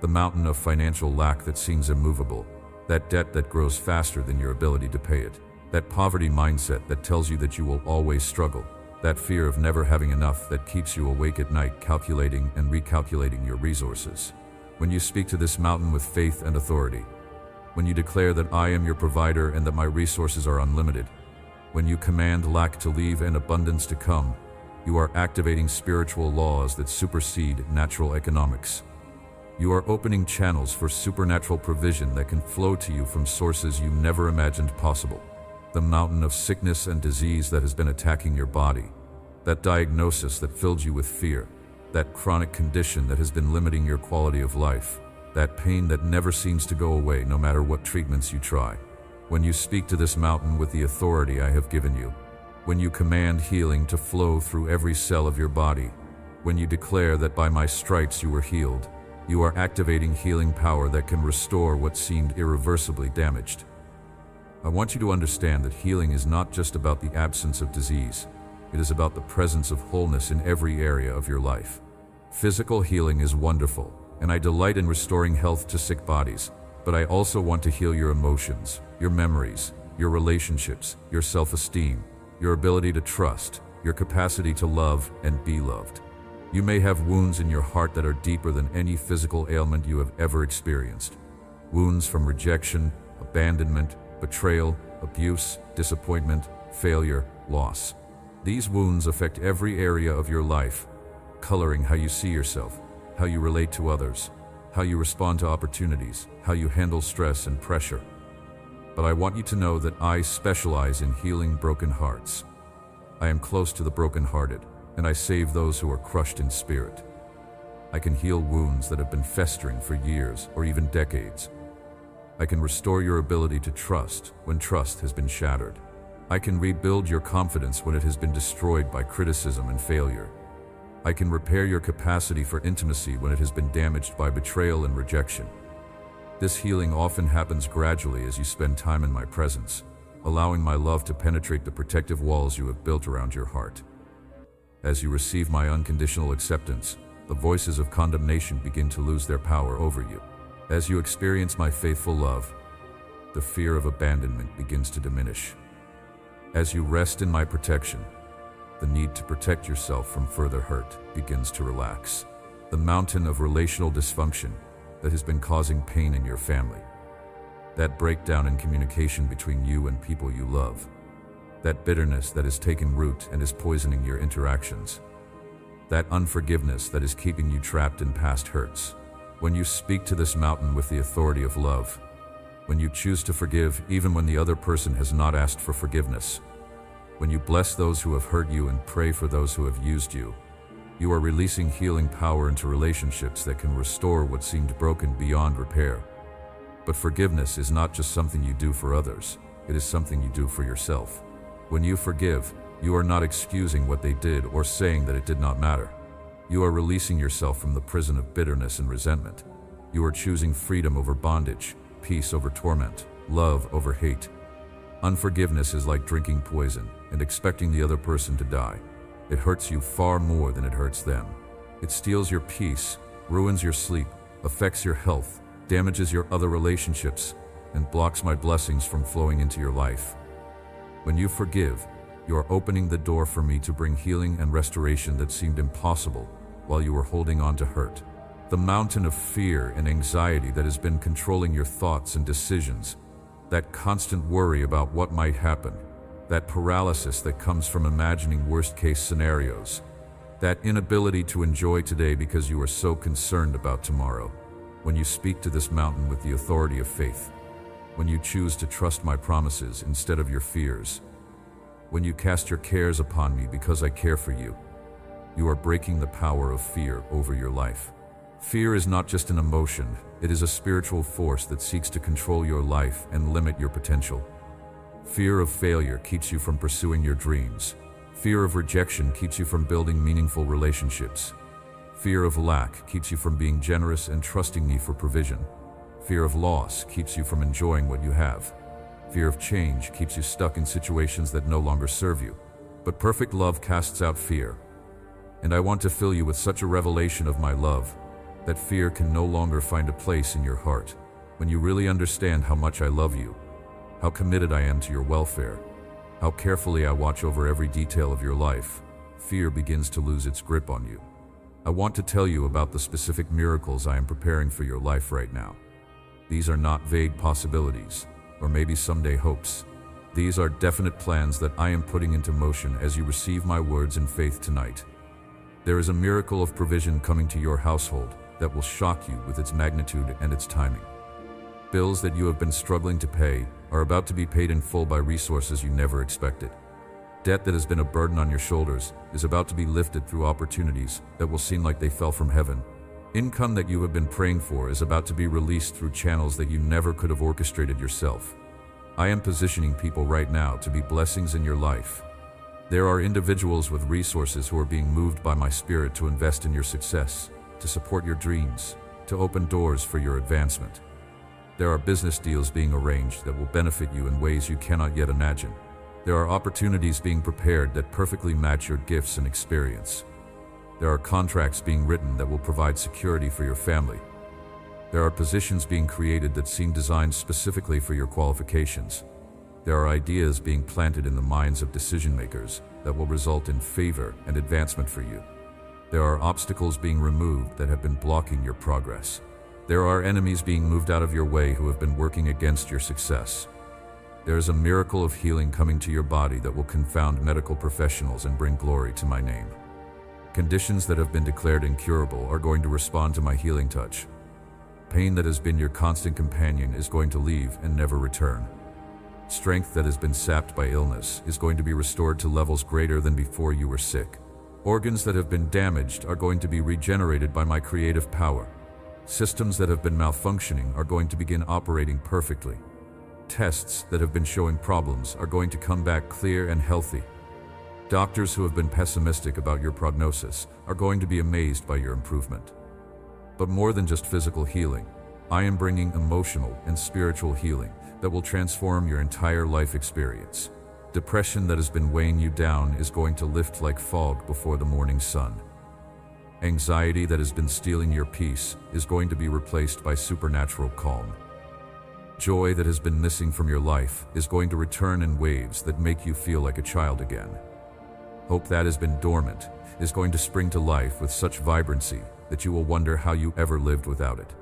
The mountain of financial lack that seems immovable, that debt that grows faster than your ability to pay it, that poverty mindset that tells you that you will always struggle, that fear of never having enough that keeps you awake at night calculating and recalculating your resources. When you speak to this mountain with faith and authority, when you declare that I am your provider and that my resources are unlimited, when you command lack to leave and abundance to come, you are activating spiritual laws that supersede natural economics. You are opening channels for supernatural provision that can flow to you from sources you never imagined possible. The mountain of sickness and disease that has been attacking your body, that diagnosis that filled you with fear, that chronic condition that has been limiting your quality of life, that pain that never seems to go away no matter what treatments you try. When you speak to this mountain with the authority I have given you, when you command healing to flow through every cell of your body, when you declare that by my stripes you were healed, you are activating healing power that can restore what seemed irreversibly damaged. I want you to understand that healing is not just about the absence of disease. It is about the presence of wholeness in every area of your life. Physical healing is wonderful, and I delight in restoring health to sick bodies, but I also want to heal your emotions, your memories, your relationships, your self-esteem, your ability to trust, your capacity to love and be loved. You may have wounds in your heart that are deeper than any physical ailment you have ever experienced. Wounds from rejection, abandonment, betrayal, abuse, disappointment, failure, loss. These wounds affect every area of your life, coloring how you see yourself, how you relate to others, how you respond to opportunities, how you handle stress and pressure. But I want you to know that I specialize in healing broken hearts. I am close to the brokenhearted, and I save those who are crushed in spirit. I can heal wounds that have been festering for years or even decades. I can restore your ability to trust when trust has been shattered. I can rebuild your confidence when it has been destroyed by criticism and failure. I can repair your capacity for intimacy when it has been damaged by betrayal and rejection. This healing often happens gradually as you spend time in my presence, allowing my love to penetrate the protective walls you have built around your heart. As you receive my unconditional acceptance, the voices of condemnation begin to lose their power over you. As you experience my faithful love, the fear of abandonment begins to diminish. As you rest in my protection, the need to protect yourself from further hurt begins to relax. The mountain of relational dysfunction that has been causing pain in your family, that breakdown in communication between you and people you love, that bitterness that has taken root and is poisoning your interactions, that unforgiveness that is keeping you trapped in past hurts. When you speak to this mountain with the authority of love, when you choose to forgive even when the other person has not asked for forgiveness, when you bless those who have hurt you and pray for those who have used you, you are releasing healing power into relationships that can restore what seemed broken beyond repair. But forgiveness is not just something you do for others, it is something you do for yourself. When you forgive, you are not excusing what they did or saying that it did not matter. You are releasing yourself from the prison of bitterness and resentment. You are choosing freedom over bondage, peace over torment, love over hate. Unforgiveness is like drinking poison and expecting the other person to die. It hurts you far more than it hurts them. It steals your peace, ruins your sleep, affects your health, damages your other relationships, and blocks my blessings from flowing into your life. When you forgive, you are opening the door for me to bring healing and restoration that seemed impossible while you were holding on to hurt. The mountain of fear and anxiety that has been controlling your thoughts and decisions, that constant worry about what might happen, that paralysis that comes from imagining worst-case scenarios, that inability to enjoy today because you are so concerned about tomorrow. When you speak to this mountain with the authority of faith, when you choose to trust my promises instead of your fears, when you cast your cares upon me because I care for you, you are breaking the power of fear over your life. Fear is not just an emotion, it is a spiritual force that seeks to control your life and limit your potential. Fear of failure keeps you from pursuing your dreams. Fear of rejection keeps you from building meaningful relationships. Fear of lack keeps you from being generous and trusting me for provision. Fear of loss keeps you from enjoying what you have. Fear of change keeps you stuck in situations that no longer serve you. But perfect love casts out fear. And I want to fill you with such a revelation of my love that fear can no longer find a place in your heart. When you really understand how much I love you, how committed I am to your welfare, how carefully I watch over every detail of your life, fear begins to lose its grip on you. I want to tell you about the specific miracles I am preparing for your life right now. These are not vague possibilities, or maybe someday hopes. These are definite plans that I am putting into motion as you receive my words in faith tonight. There is a miracle of provision coming to your household that will shock you with its magnitude and its timing. Bills that you have been struggling to pay are about to be paid in full by resources you never expected. Debt that has been a burden on your shoulders is about to be lifted through opportunities that will seem like they fell from heaven. Income that you have been praying for is about to be released through channels that you never could have orchestrated yourself. I am positioning people right now to be blessings in your life. There are individuals with resources who are being moved by my spirit to invest in your success, to support your dreams, to open doors for your advancement. There are business deals being arranged that will benefit you in ways you cannot yet imagine. There are opportunities being prepared that perfectly match your gifts and experience. There are contracts being written that will provide security for your family. There are positions being created that seem designed specifically for your qualifications. There are ideas being planted in the minds of decision makers that will result in favor and advancement for you. There are obstacles being removed that have been blocking your progress. There are enemies being moved out of your way who have been working against your success. There is a miracle of healing coming to your body that will confound medical professionals and bring glory to my name. Conditions that have been declared incurable are going to respond to my healing touch. Pain that has been your constant companion is going to leave and never return. Strength that has been sapped by illness is going to be restored to levels greater than before you were sick. Organs that have been damaged are going to be regenerated by my creative power. Systems that have been malfunctioning are going to begin operating perfectly. Tests that have been showing problems are going to come back clear and healthy. Doctors who have been pessimistic about your prognosis are going to be amazed by your improvement. But more than just physical healing, I am bringing emotional and spiritual healing that will transform your entire life experience. Depression that has been weighing you down is going to lift like fog before the morning sun. Anxiety that has been stealing your peace is going to be replaced by supernatural calm. Joy that has been missing from your life is going to return in waves that make you feel like a child again. Hope that has been dormant is going to spring to life with such vibrancy that you will wonder how you ever lived without it.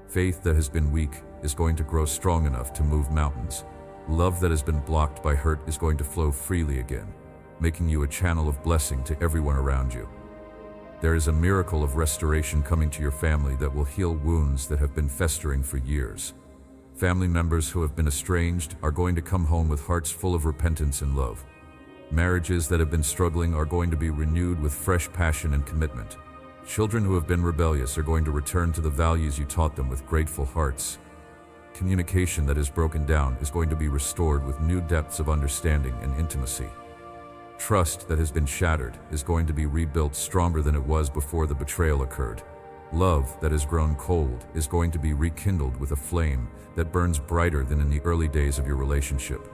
Faith that has been weak is going to grow strong enough to move mountains. Love that has been blocked by hurt is going to flow freely again, making you a channel of blessing to everyone around you. There is a miracle of restoration coming to your family that will heal wounds that have been festering for years. Family members who have been estranged are going to come home with hearts full of repentance and love. Marriages that have been struggling are going to be renewed with fresh passion and commitment. Children who have been rebellious are going to return to the values you taught them with grateful hearts. Communication that is broken down is going to be restored with new depths of understanding and intimacy. Trust that has been shattered is going to be rebuilt stronger than it was before the betrayal occurred. Love that has grown cold is going to be rekindled with a flame that burns brighter than in the early days of your relationship.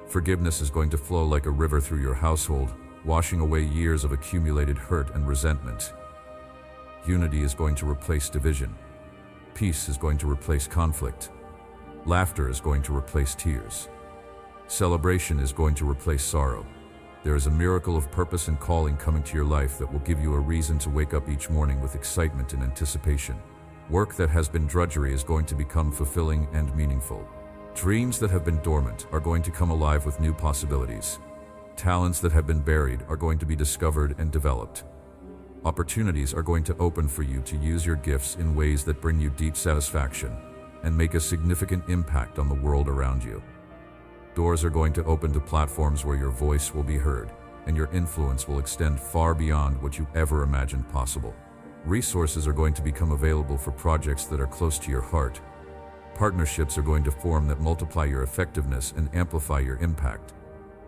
Forgiveness is going to flow like a river through your household, washing away years of accumulated hurt and resentment. Unity is going to replace division. Peace is going to replace conflict. Laughter is going to replace tears. Celebration is going to replace sorrow. There is a miracle of purpose and calling coming to your life that will give you a reason to wake up each morning with excitement and anticipation. Work that has been drudgery is going to become fulfilling and meaningful. Dreams that have been dormant are going to come alive with new possibilities. Talents that have been buried are going to be discovered and developed. Opportunities are going to open for you to use your gifts in ways that bring you deep satisfaction and make a significant impact on the world around you. Doors are going to open to platforms where your voice will be heard, and your influence will extend far beyond what you ever imagined possible. Resources are going to become available for projects that are close to your heart. Partnerships are going to form that multiply your effectiveness and amplify your impact.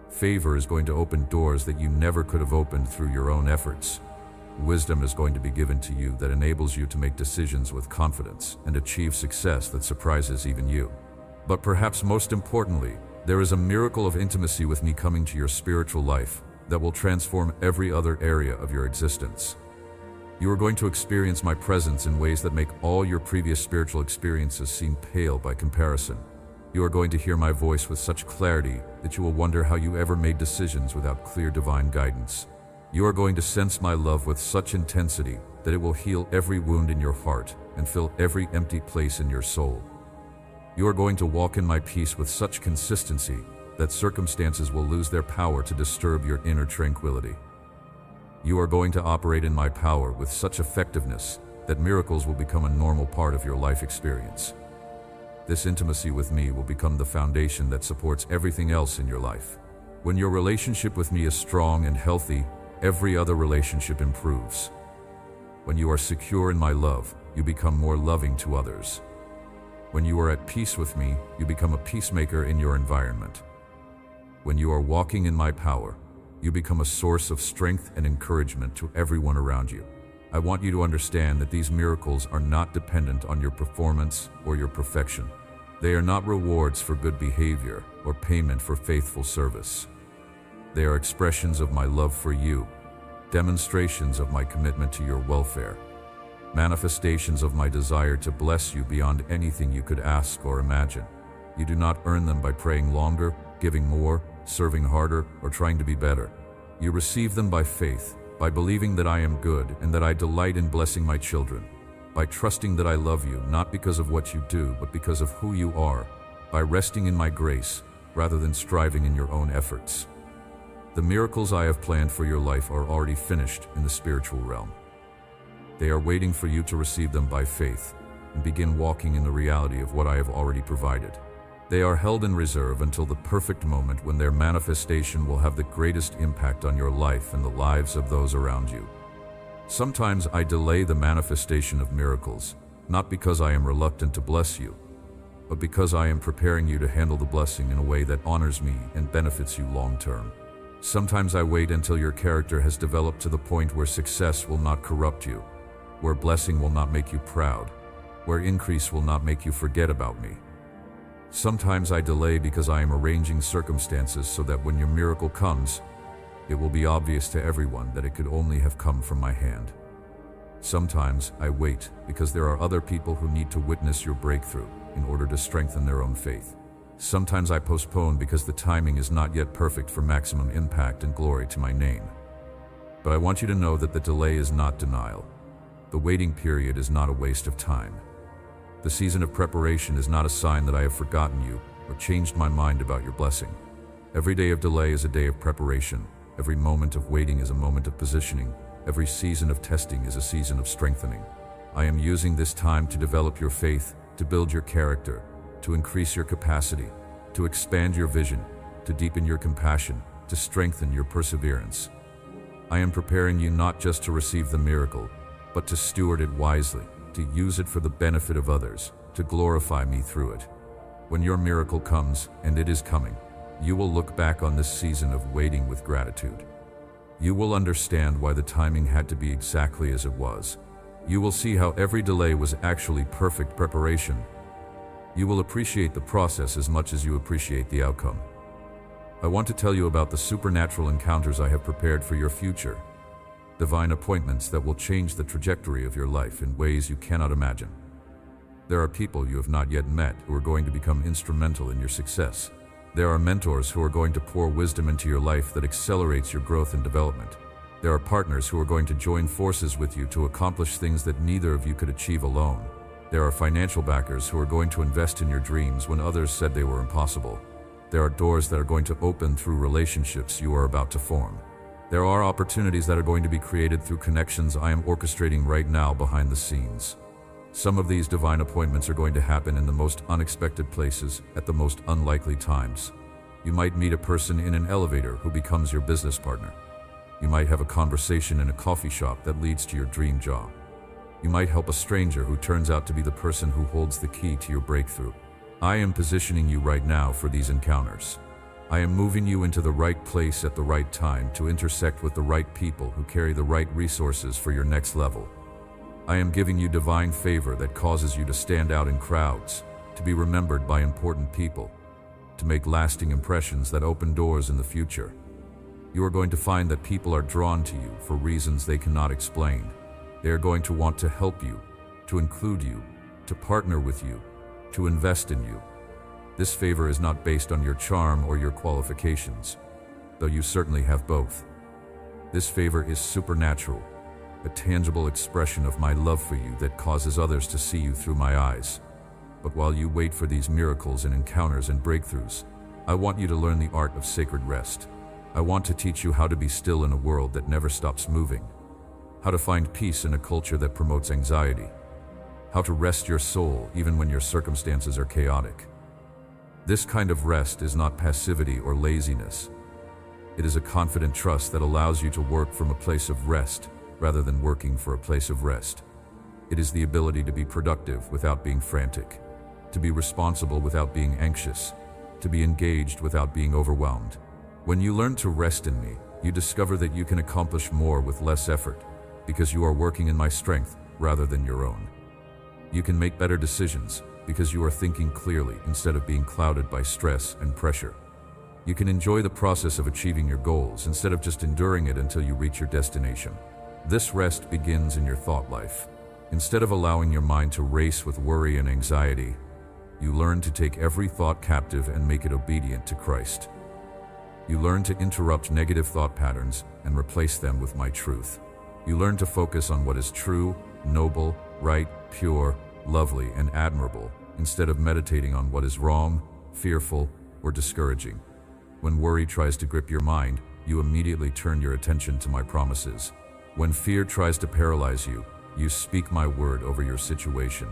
Favor is going to open doors that you never could have opened through your own efforts. Wisdom is going to be given to you that enables you to make decisions with confidence and achieve success that surprises even you. But perhaps most importantly, there is a miracle of intimacy with me coming to your spiritual life that will transform every other area of your existence. You are going to experience my presence in ways that make all your previous spiritual experiences seem pale by comparison. You are going to hear my voice with such clarity that you will wonder how you ever made decisions without clear divine guidance. You are going to sense my love with such intensity that it will heal every wound in your heart and fill every empty place in your soul. You are going to walk in my peace with such consistency that circumstances will lose their power to disturb your inner tranquility. You are going to operate in my power with such effectiveness that miracles will become a normal part of your life experience. This intimacy with me will become the foundation that supports everything else in your life. When your relationship with me is strong and healthy, every other relationship improves. When you are secure in my love, you become more loving to others. When you are at peace with me, you become a peacemaker in your environment. When you are walking in my power, you become a source of strength and encouragement to everyone around you. I want you to understand that these miracles are not dependent on your performance or your perfection. They are not rewards for good behavior or payment for faithful service. They are expressions of my love for you, demonstrations of my commitment to your welfare, manifestations of my desire to bless you beyond anything you could ask or imagine. You do not earn them by praying longer, giving more, serving harder, or trying to be better. You receive them by faith, by believing that I am good and that I delight in blessing my children, by trusting that I love you not because of what you do but because of who you are, by resting in my grace rather than striving in your own efforts. The miracles I have planned for your life are already finished in the spiritual realm. They are waiting for you to receive them by faith and begin walking in the reality of what I have already provided. They are held in reserve until the perfect moment when their manifestation will have the greatest impact on your life and the lives of those around you. Sometimes I delay the manifestation of miracles, not because I am reluctant to bless you, but because I am preparing you to handle the blessing in a way that honors me and benefits you long term. Sometimes I wait until your character has developed to the point where success will not corrupt you, where blessing will not make you proud, where increase will not make you forget about me. Sometimes I delay because I am arranging circumstances so that when your miracle comes, it will be obvious to everyone that it could only have come from my hand. Sometimes I wait because there are other people who need to witness your breakthrough in order to strengthen their own faith. Sometimes I postpone because the timing is not yet perfect for maximum impact and glory to my name. But I want you to know that the delay is not denial. The waiting period is not a waste of time. The season of preparation is not a sign that I have forgotten you or changed my mind about your blessing. Every day of delay is a day of preparation. Every moment of waiting is a moment of positioning. Every season of testing is a season of strengthening. I am using this time to develop your faith, to build your character, to increase your capacity, to expand your vision, to deepen your compassion, to strengthen your perseverance. I am preparing you not just to receive the miracle, but to steward it wisely, to use it for the benefit of others, to glorify me through it. When your miracle comes, and it is coming, you will look back on this season of waiting with gratitude. You will understand why the timing had to be exactly as it was. You will see how every delay was actually perfect preparation. You will appreciate the process as much as you appreciate the outcome. I want to tell you about the supernatural encounters I have prepared for your future. Divine appointments that will change the trajectory of your life in ways you cannot imagine. There are people you have not yet met who are going to become instrumental in your success. There are mentors who are going to pour wisdom into your life that accelerates your growth and development. There are partners who are going to join forces with you to accomplish things that neither of you could achieve alone. There are financial backers who are going to invest in your dreams when others said they were impossible. There are doors that are going to open through relationships you are about to form. There are opportunities that are going to be created through connections I am orchestrating right now behind the scenes. Some of these divine appointments are going to happen in the most unexpected places at the most unlikely times. You might meet a person in an elevator who becomes your business partner. You might have a conversation in a coffee shop that leads to your dream job. You might help a stranger who turns out to be the person who holds the key to your breakthrough. I am positioning you right now for these encounters. I am moving you into the right place at the right time to intersect with the right people who carry the right resources for your next level. I am giving you divine favor that causes you to stand out in crowds, to be remembered by important people, to make lasting impressions that open doors in the future. You are going to find that people are drawn to you for reasons they cannot explain. They are going to want to help you, to include you, to partner with you, to invest in you. This favor is not based on your charm or your qualifications, though you certainly have both. This favor is supernatural, a tangible expression of my love for you that causes others to see you through my eyes. But while you wait for these miracles and encounters and breakthroughs, I want you to learn the art of sacred rest. I want to teach you how to be still in a world that never stops moving, how to find peace in a culture that promotes anxiety, how to rest your soul even when your circumstances are chaotic. This kind of rest is not passivity or laziness. It is a confident trust that allows you to work from a place of rest rather than working for a place of rest. It is the ability to be productive without being frantic, to be responsible without being anxious, to be engaged without being overwhelmed. When you learn to rest in me, you discover that you can accomplish more with less effort, because you are working in my strength rather than your own. You can make better decisions because you are thinking clearly instead of being clouded by stress and pressure. You can enjoy the process of achieving your goals instead of just enduring it until you reach your destination. This rest begins in your thought life. Instead of allowing your mind to race with worry and anxiety, you learn to take every thought captive and make it obedient to Christ. You learn to interrupt negative thought patterns and replace them with my truth. You learn to focus on what is true, noble, right, pure, lovely, and admirable, instead of meditating on what is wrong, fearful, or discouraging. When worry tries to grip your mind, you immediately turn your attention to my promises. When fear tries to paralyze you, you speak my word over your situation.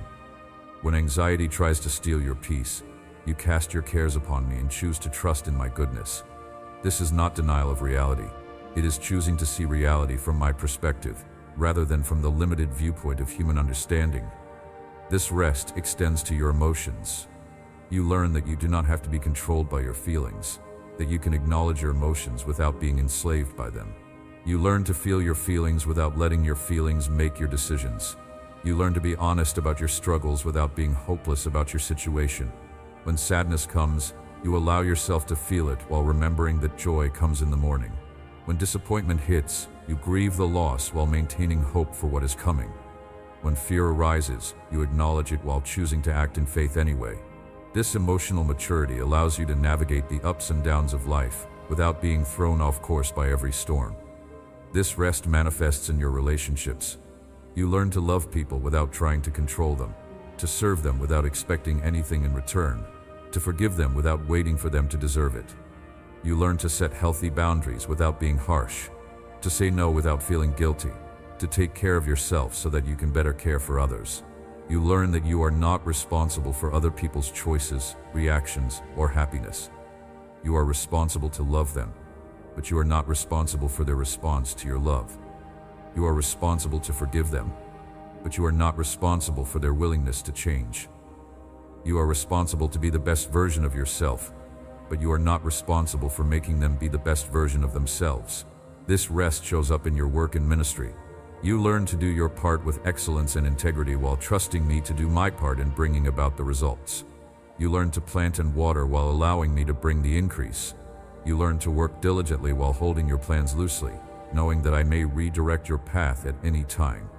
When anxiety tries to steal your peace, you cast your cares upon me and choose to trust in my goodness. This is not denial of reality. It is choosing to see reality from my perspective, rather than from the limited viewpoint of human understanding. This rest extends to your emotions. You learn that you do not have to be controlled by your feelings, that you can acknowledge your emotions without being enslaved by them. You learn to feel your feelings without letting your feelings make your decisions. You learn to be honest about your struggles without being hopeless about your situation. When sadness comes, you allow yourself to feel it while remembering that joy comes in the morning. When disappointment hits, you grieve the loss while maintaining hope for what is coming. When fear arises, you acknowledge it while choosing to act in faith anyway. This emotional maturity allows you to navigate the ups and downs of life without being thrown off course by every storm. This rest manifests in your relationships. You learn to love people without trying to control them, to serve them without expecting anything in return, to forgive them without waiting for them to deserve it. You learn to set healthy boundaries without being harsh, to say no without feeling guilty, to take care of yourself so that you can better care for others. You learn that you are not responsible for other people's choices, reactions, or happiness. You are responsible to love them, but you are not responsible for their response to your love. You are responsible to forgive them, but you are not responsible for their willingness to change. You are responsible to be the best version of yourself, but you are not responsible for making them be the best version of themselves. This rest shows up in your work and ministry. You learn to do your part with excellence and integrity while trusting me to do my part in bringing about the results. You learn to plant and water while allowing me to bring the increase. You learn to work diligently while holding your plans loosely, knowing that I may redirect your path at any time.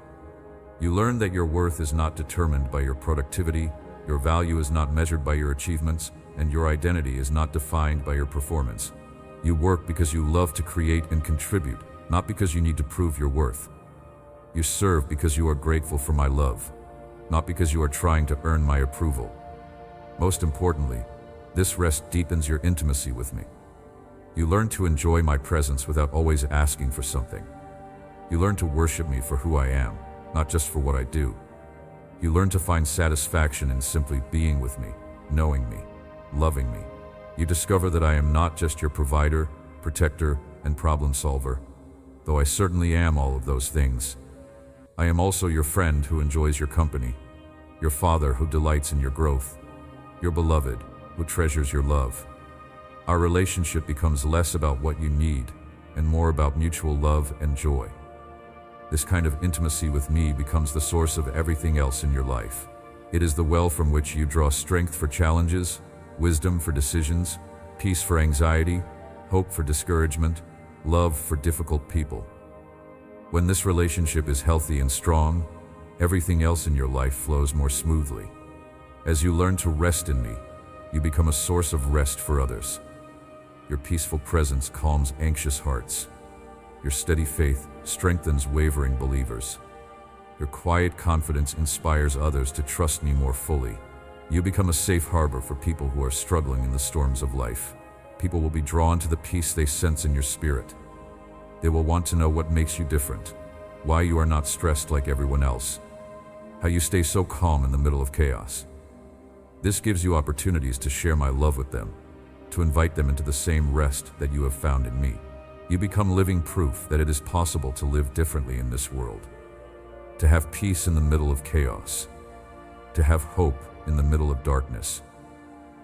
You learn that your worth is not determined by your productivity, your value is not measured by your achievements, and your identity is not defined by your performance. You work because you love to create and contribute, not because you need to prove your worth. You serve because you are grateful for my love, not because you are trying to earn my approval. Most importantly, this rest deepens your intimacy with me. You learn to enjoy my presence without always asking for something. You learn to worship me for who I am, not just for what I do. You learn to find satisfaction in simply being with me, knowing me, loving me. You discover that I am not just your provider, protector, and problem solver, though I certainly am all of those things. I am also your friend who enjoys your company, your father who delights in your growth, your beloved who treasures your love. Our relationship becomes less about what you need and more about mutual love and joy. This kind of intimacy with me becomes the source of everything else in your life. It is the well from which you draw strength for challenges, wisdom for decisions, peace for anxiety, hope for discouragement, love for difficult people. When this relationship is healthy and strong, everything else in your life flows more smoothly. As you learn to rest in me, you become a source of rest for others. Your peaceful presence calms anxious hearts. Your steady faith strengthens wavering believers. Your quiet confidence inspires others to trust me more fully. You become a safe harbor for people who are struggling in the storms of life. People will be drawn to the peace they sense in your spirit. They will want to know what makes you different, why you are not stressed like everyone else, how you stay so calm in the middle of chaos. This gives you opportunities to share my love with them, to invite them into the same rest that you have found in me. You become living proof that it is possible to live differently in this world, to have peace in the middle of chaos, to have hope in the middle of darkness,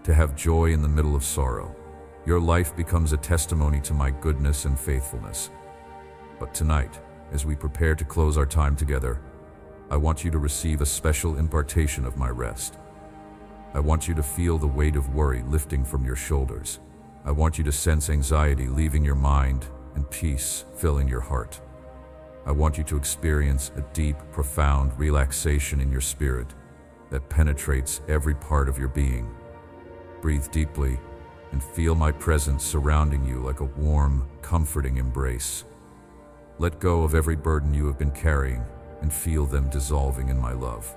to have joy in the middle of sorrow. Your life becomes a testimony to my goodness and faithfulness. But tonight, as we prepare to close our time together, I want you to receive a special impartation of my rest. I want you to feel the weight of worry lifting from your shoulders. I want you to sense anxiety leaving your mind and peace filling your heart. I want you to experience a deep, profound relaxation in your spirit that penetrates every part of your being. Breathe deeply and feel my presence surrounding you like a warm, comforting embrace. Let go of every burden you have been carrying and feel them dissolving in my love.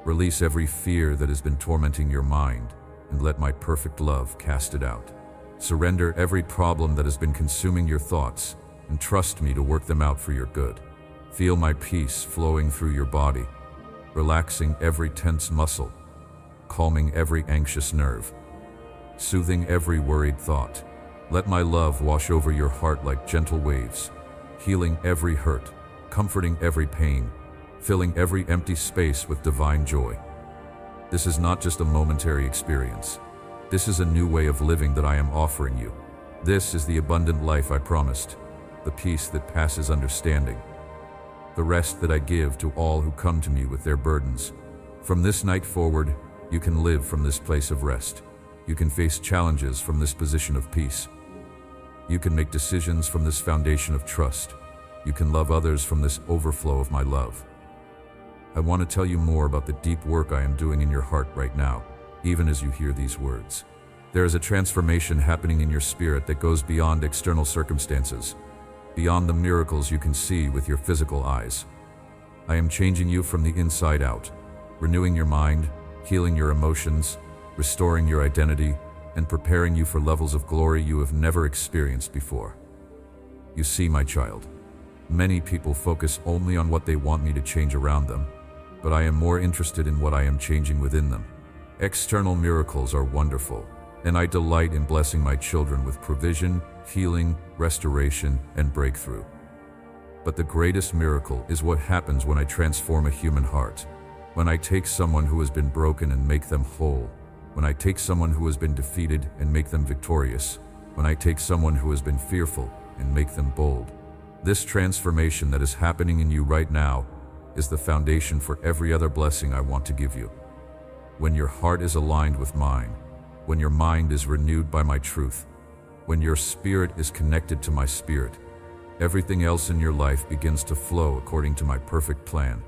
Release every fear that has been tormenting your mind and let my perfect love cast it out. Surrender every problem that has been consuming your thoughts and trust me to work them out for your good. Feel my peace flowing through your body, relaxing every tense muscle, calming every anxious nerve, soothing every worried thought. Let my love wash over your heart like gentle waves, healing every hurt, comforting every pain, filling every empty space with divine joy. This is not just a momentary experience. This is a new way of living that I am offering you. This is the abundant life I promised, the peace that passes understanding, the rest that I give to all who come to me with their burdens. From this night forward, you can live from this place of rest. You can face challenges from this position of peace. You can make decisions from this foundation of trust. You can love others from this overflow of my love. I want to tell you more about the deep work I am doing in your heart right now, even as you hear these words. There is a transformation happening in your spirit that goes beyond external circumstances, beyond the miracles you can see with your physical eyes. I am changing you from the inside out, renewing your mind, healing your emotions, restoring your identity, and preparing you for levels of glory you have never experienced before. You see, my child, many people focus only on what they want me to change around them, but I am more interested in what I am changing within them. External miracles are wonderful, and I delight in blessing my children with provision, healing, restoration, and breakthrough. But the greatest miracle is what happens when I transform a human heart. When I take someone who has been broken and make them whole. When I take someone who has been defeated and make them victorious. When I take someone who has been fearful and make them bold. This transformation that is happening in you right now is the foundation for every other blessing I want to give you. When your heart is aligned with mine, when your mind is renewed by my truth, when your spirit is connected to my spirit, everything else in your life begins to flow according to my perfect plan.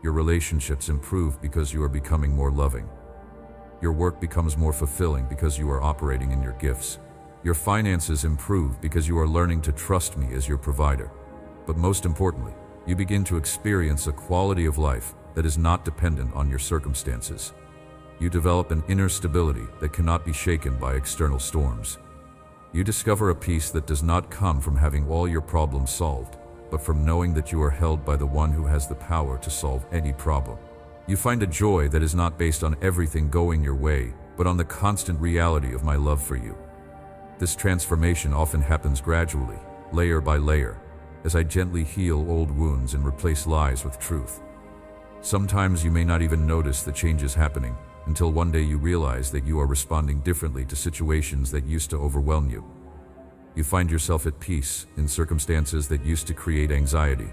Your relationships improve because you are becoming more loving. Your work becomes more fulfilling because you are operating in your gifts. Your finances improve because you are learning to trust me as your provider. But most importantly, you begin to experience a quality of life that is not dependent on your circumstances. You develop an inner stability that cannot be shaken by external storms. You discover a peace that does not come from having all your problems solved, but from knowing that you are held by the one who has the power to solve any problem. You find a joy that is not based on everything going your way, but on the constant reality of my love for you. This transformation often happens gradually, layer by layer, as I gently heal old wounds and replace lies with truth. Sometimes you may not even notice the changes happening until one day you realize that you are responding differently to situations that used to overwhelm you. You find yourself at peace in circumstances that used to create anxiety.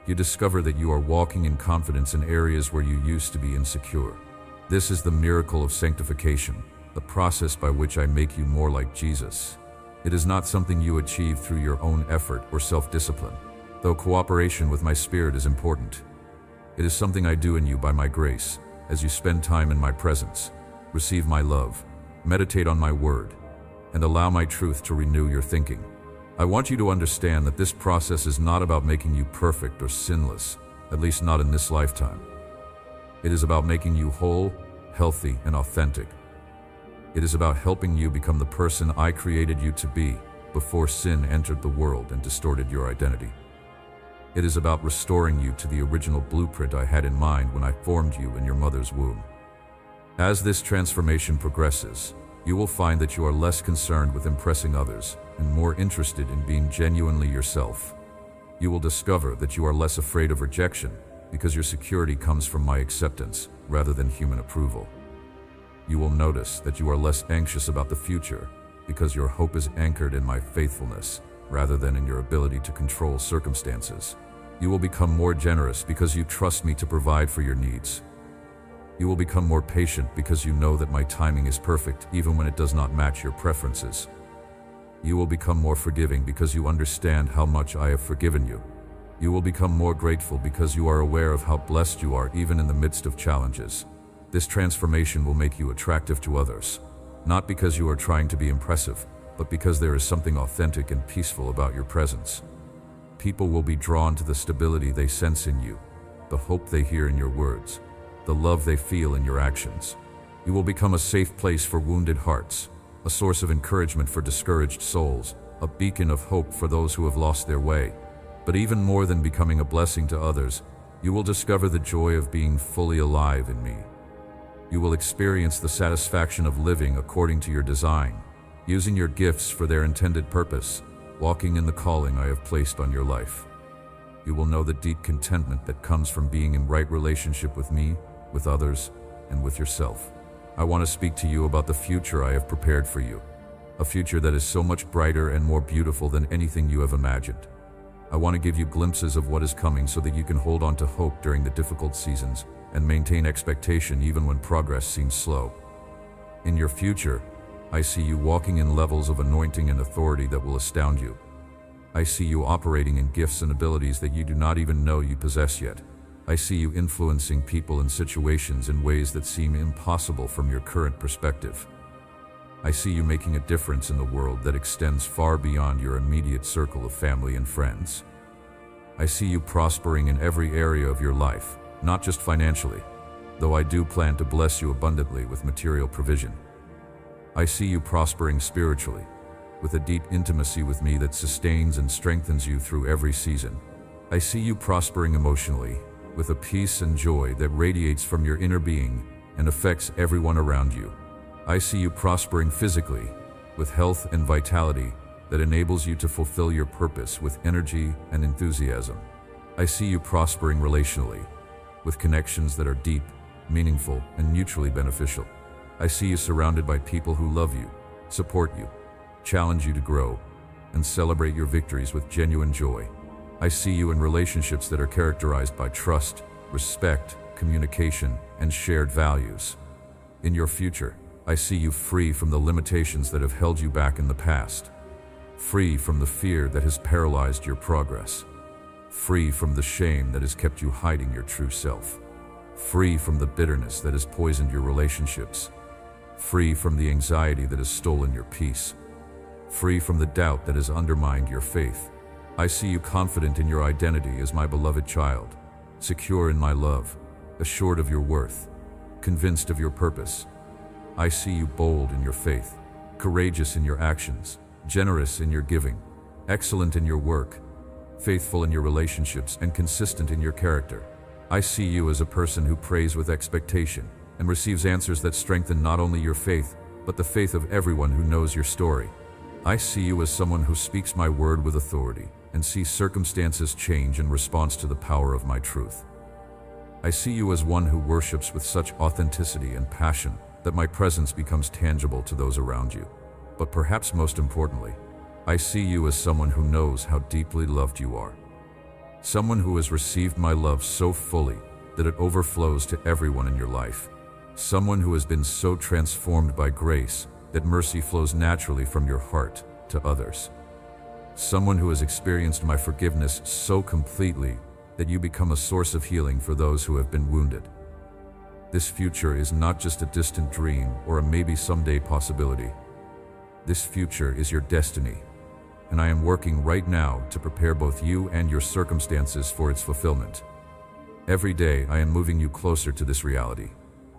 You discover that you are walking in confidence in areas where you used to be insecure. This is the miracle of sanctification, the process by which I make you more like Jesus. It is not something you achieve through your own effort or self-discipline, though cooperation with my spirit is important. It is something I do in you by my grace, as you spend time in my presence, receive my love, meditate on my word, and allow my truth to renew your thinking. I want you to understand that this process is not about making you perfect or sinless, at least not in this lifetime. It is about making you whole, healthy, and authentic. It is about helping you become the person I created you to be before sin entered the world and distorted your identity. It is about restoring you to the original blueprint I had in mind when I formed you in your mother's womb. As this transformation progresses, you will find that you are less concerned with impressing others and more interested in being genuinely yourself. You will discover that you are less afraid of rejection because your security comes from my acceptance rather than human approval. You will notice that you are less anxious about the future because your hope is anchored in my faithfulness rather than in your ability to control circumstances. You will become more generous because you trust me to provide for your needs. You will become more patient because you know that my timing is perfect even when it does not match your preferences. You will become more forgiving because you understand how much I have forgiven you. You will become more grateful because you are aware of how blessed you are even in the midst of challenges. This transformation will make you attractive to others, not because you are trying to be impressive, but because there is something authentic and peaceful about your presence. People will be drawn to the stability they sense in you, the hope they hear in your words, the love they feel in your actions. You will become a safe place for wounded hearts, a source of encouragement for discouraged souls, a beacon of hope for those who have lost their way. But even more than becoming a blessing to others, you will discover the joy of being fully alive in me. You will experience the satisfaction of living according to your design, using your gifts for their intended purpose, walking in the calling I have placed on your life. You will know the deep contentment that comes from being in right relationship with me, with others, and with yourself. I want to speak to you about the future I have prepared for you, a future that is so much brighter and more beautiful than anything you have imagined. I want to give you glimpses of what is coming so that you can hold on to hope during the difficult seasons and maintain expectation even when progress seems slow. In your future, I see you walking in levels of anointing and authority that will astound you. I see you operating in gifts and abilities that you do not even know you possess yet. I see you influencing people and situations in ways that seem impossible from your current perspective. I see you making a difference in the world that extends far beyond your immediate circle of family and friends. I see you prospering in every area of your life, not just financially, though I do plan to bless you abundantly with material provision. I see you prospering spiritually, with a deep intimacy with me that sustains and strengthens you through every season. I see you prospering emotionally, with a peace and joy that radiates from your inner being and affects everyone around you. I see you prospering physically, with health and vitality that enables you to fulfill your purpose with energy and enthusiasm. I see you prospering relationally, with connections that are deep, meaningful, and mutually beneficial. I see you surrounded by people who love you, support you, challenge you to grow, and celebrate your victories with genuine joy. I see you in relationships that are characterized by trust, respect, communication, and shared values. In your future, I see you free from the limitations that have held you back in the past, free from the fear that has paralyzed your progress, free from the shame that has kept you hiding your true self, free from the bitterness that has poisoned your relationships, free from the anxiety that has stolen your peace, free from the doubt that has undermined your faith. I see you confident in your identity as my beloved child, secure in my love, assured of your worth, convinced of your purpose. I see you bold in your faith, courageous in your actions, generous in your giving, excellent in your work, faithful in your relationships, and consistent in your character. I see you as a person who prays with expectation and receives answers that strengthen not only your faith, but the faith of everyone who knows your story. I see you as someone who speaks my word with authority and sees circumstances change in response to the power of my truth. I see you as one who worships with such authenticity and passion that my presence becomes tangible to those around you. But perhaps most importantly, I see you as someone who knows how deeply loved you are. Someone who has received my love so fully that it overflows to everyone in your life. Someone who has been so transformed by grace that mercy flows naturally from your heart to others. Someone who has experienced my forgiveness so completely that you become a source of healing for those who have been wounded. This future is not just a distant dream or a maybe someday possibility. This future is your destiny, and I am working right now to prepare both you and your circumstances for its fulfillment. Every day I am moving you closer to this reality.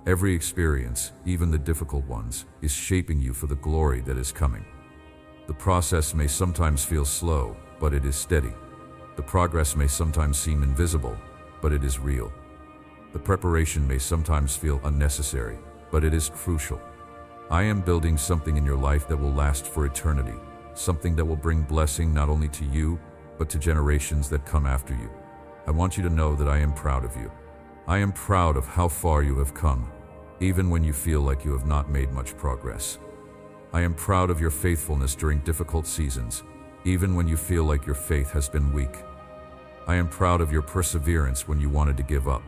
Every experience, even the difficult ones, is shaping you for the glory that is coming. The process may sometimes feel slow, but it is steady. The progress may sometimes seem invisible, but it is real. The preparation may sometimes feel unnecessary, but it is crucial. I am building something in your life that will last for eternity, something that will bring blessing not only to you, but to generations that come after you. I want you to know that I am proud of you. I am proud of how far you have come, even when you feel like you have not made much progress. I am proud of your faithfulness during difficult seasons, even when you feel like your faith has been weak. I am proud of your perseverance when you wanted to give up,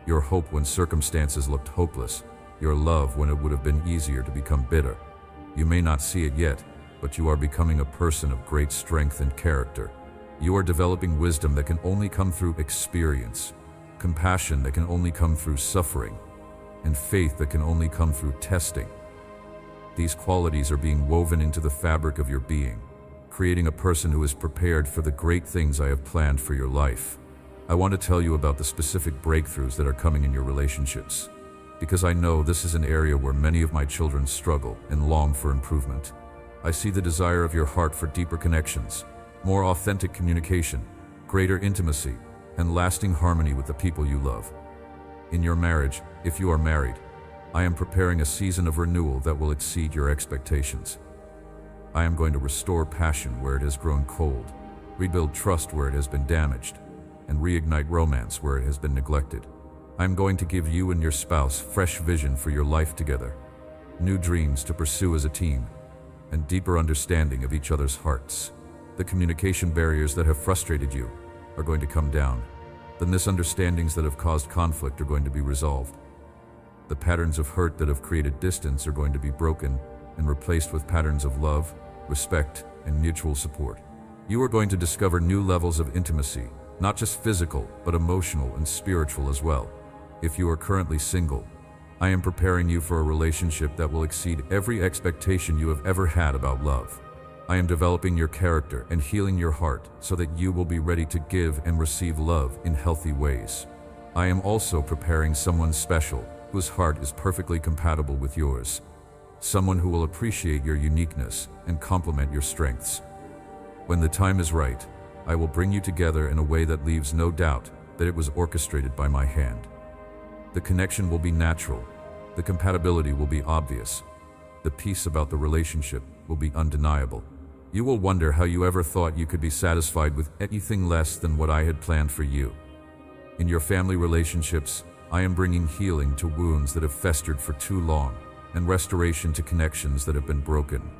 your hope when circumstances looked hopeless, your love when it would have been easier to become bitter. You may not see it yet, but you are becoming a person of great strength and character. You are developing wisdom that can only come through experience, compassion that can only come through suffering, and faith that can only come through testing. These qualities are being woven into the fabric of your being, creating a person who is prepared for the great things I have planned for your life. I want to tell you about the specific breakthroughs that are coming in your relationships, because I know this is an area where many of my children struggle and long for improvement. I see the desire of your heart for deeper connections, more authentic communication, greater intimacy, and lasting harmony with the people you love. In your marriage, if you are married, I am preparing a season of renewal that will exceed your expectations. I am going to restore passion where it has grown cold, rebuild trust where it has been damaged, and reignite romance where it has been neglected. I am going to give you and your spouse fresh vision for your life together, new dreams to pursue as a team, and deeper understanding of each other's hearts. The communication barriers that have frustrated you are going to come down. The misunderstandings that have caused conflict are going to be resolved. The patterns of hurt that have created distance are going to be broken, and replaced with patterns of love, respect, and mutual support. You are going to discover new levels of intimacy, not just physical, but emotional and spiritual as well. If you are currently single, I am preparing you for a relationship that will exceed every expectation you have ever had about love. I am developing your character and healing your heart so that you will be ready to give and receive love in healthy ways. I am also preparing someone special whose heart is perfectly compatible with yours. Someone who will appreciate your uniqueness and complement your strengths. When the time is right, I will bring you together in a way that leaves no doubt that it was orchestrated by my hand. The connection will be natural. The compatibility will be obvious. The peace about the relationship will be undeniable. You will wonder how you ever thought you could be satisfied with anything less than what I had planned for you. In your family relationships, I am bringing healing to wounds that have festered for too long, and restoration to connections that have been broken.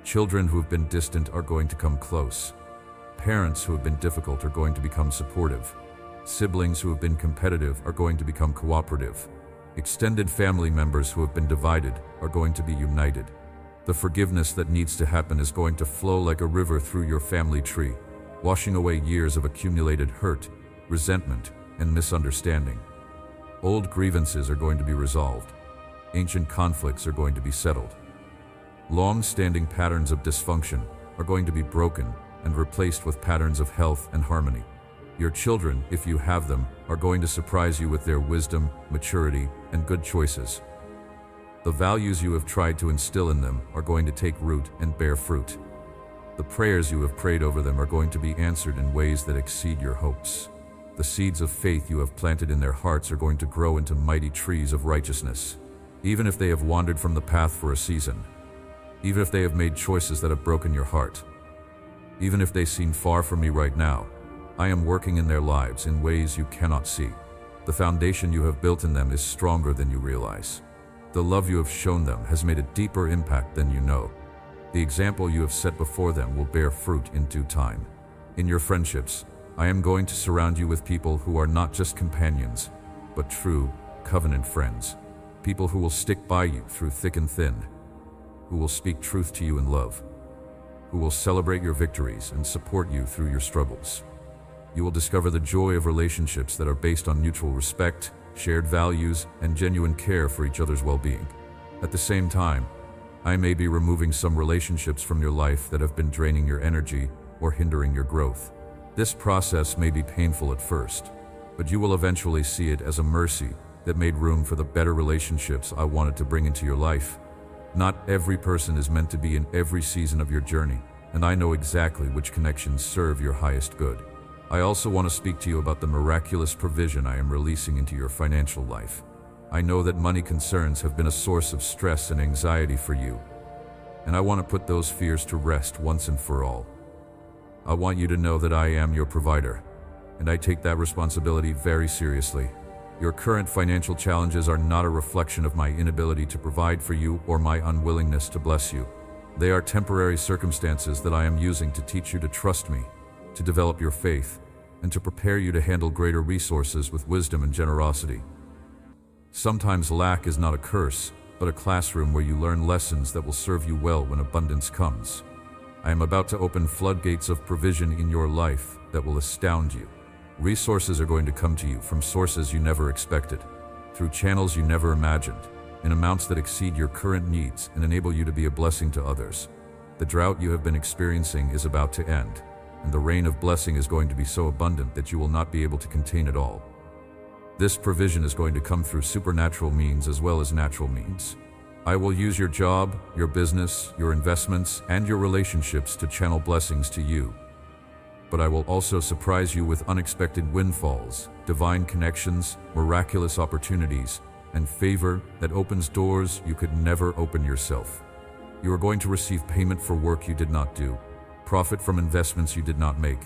Children who have been distant are going to come close. Parents who have been difficult are going to become supportive. Siblings who have been competitive are going to become cooperative. Extended family members who have been divided are going to be united. The forgiveness that needs to happen is going to flow like a river through your family tree, washing away years of accumulated hurt, resentment, and misunderstanding. Old grievances are going to be resolved. Ancient conflicts are going to be settled. Long-standing patterns of dysfunction are going to be broken and replaced with patterns of health and harmony. Your children, if you have them, are going to surprise you with their wisdom, maturity, and good choices. The values you have tried to instill in them are going to take root and bear fruit. The prayers you have prayed over them are going to be answered in ways that exceed your hopes. The seeds of faith you have planted in their hearts are going to grow into mighty trees of righteousness. Even if they have wandered from the path for a season, even if they have made choices that have broken your heart, even if they seem far from me right now, I am working in their lives in ways you cannot see. The foundation you have built in them is stronger than you realize. The love you have shown them has made a deeper impact than you know. The example you have set before them will bear fruit in due time. In your friendships, I am going to surround you with people who are not just companions, but true, covenant friends. People who will stick by you through thick and thin, who will speak truth to you in love, who will celebrate your victories and support you through your struggles. You will discover the joy of relationships that are based on mutual respect, shared values, and genuine care for each other's well-being. At the same time, I may be removing some relationships from your life that have been draining your energy or hindering your growth. This process may be painful at first, but you will eventually see it as a mercy that made room for the better relationships I wanted to bring into your life. Not every person is meant to be in every season of your journey, and I know exactly which connections serve your highest good. I also want to speak to you about the miraculous provision I am releasing into your financial life. I know that money concerns have been a source of stress and anxiety for you, and I want to put those fears to rest once and for all. I want you to know that I am your provider, and I take that responsibility very seriously. Your current financial challenges are not a reflection of my inability to provide for you or my unwillingness to bless you. They are temporary circumstances that I am using to teach you to trust me, to develop your faith, and to prepare you to handle greater resources with wisdom and generosity. Sometimes lack is not a curse, but a classroom where you learn lessons that will serve you well when abundance comes. I am about to open floodgates of provision in your life that will astound you. Resources are going to come to you from sources you never expected, through channels you never imagined, in amounts that exceed your current needs and enable you to be a blessing to others. The drought you have been experiencing is about to end, and the rain of blessing is going to be so abundant that you will not be able to contain it all. This provision is going to come through supernatural means as well as natural means. I will use your job, your business, your investments, and your relationships to channel blessings to you. But I will also surprise you with unexpected windfalls, divine connections, miraculous opportunities, and favor that opens doors you could never open yourself. You are going to receive payment for work you did not do, profit from investments you did not make,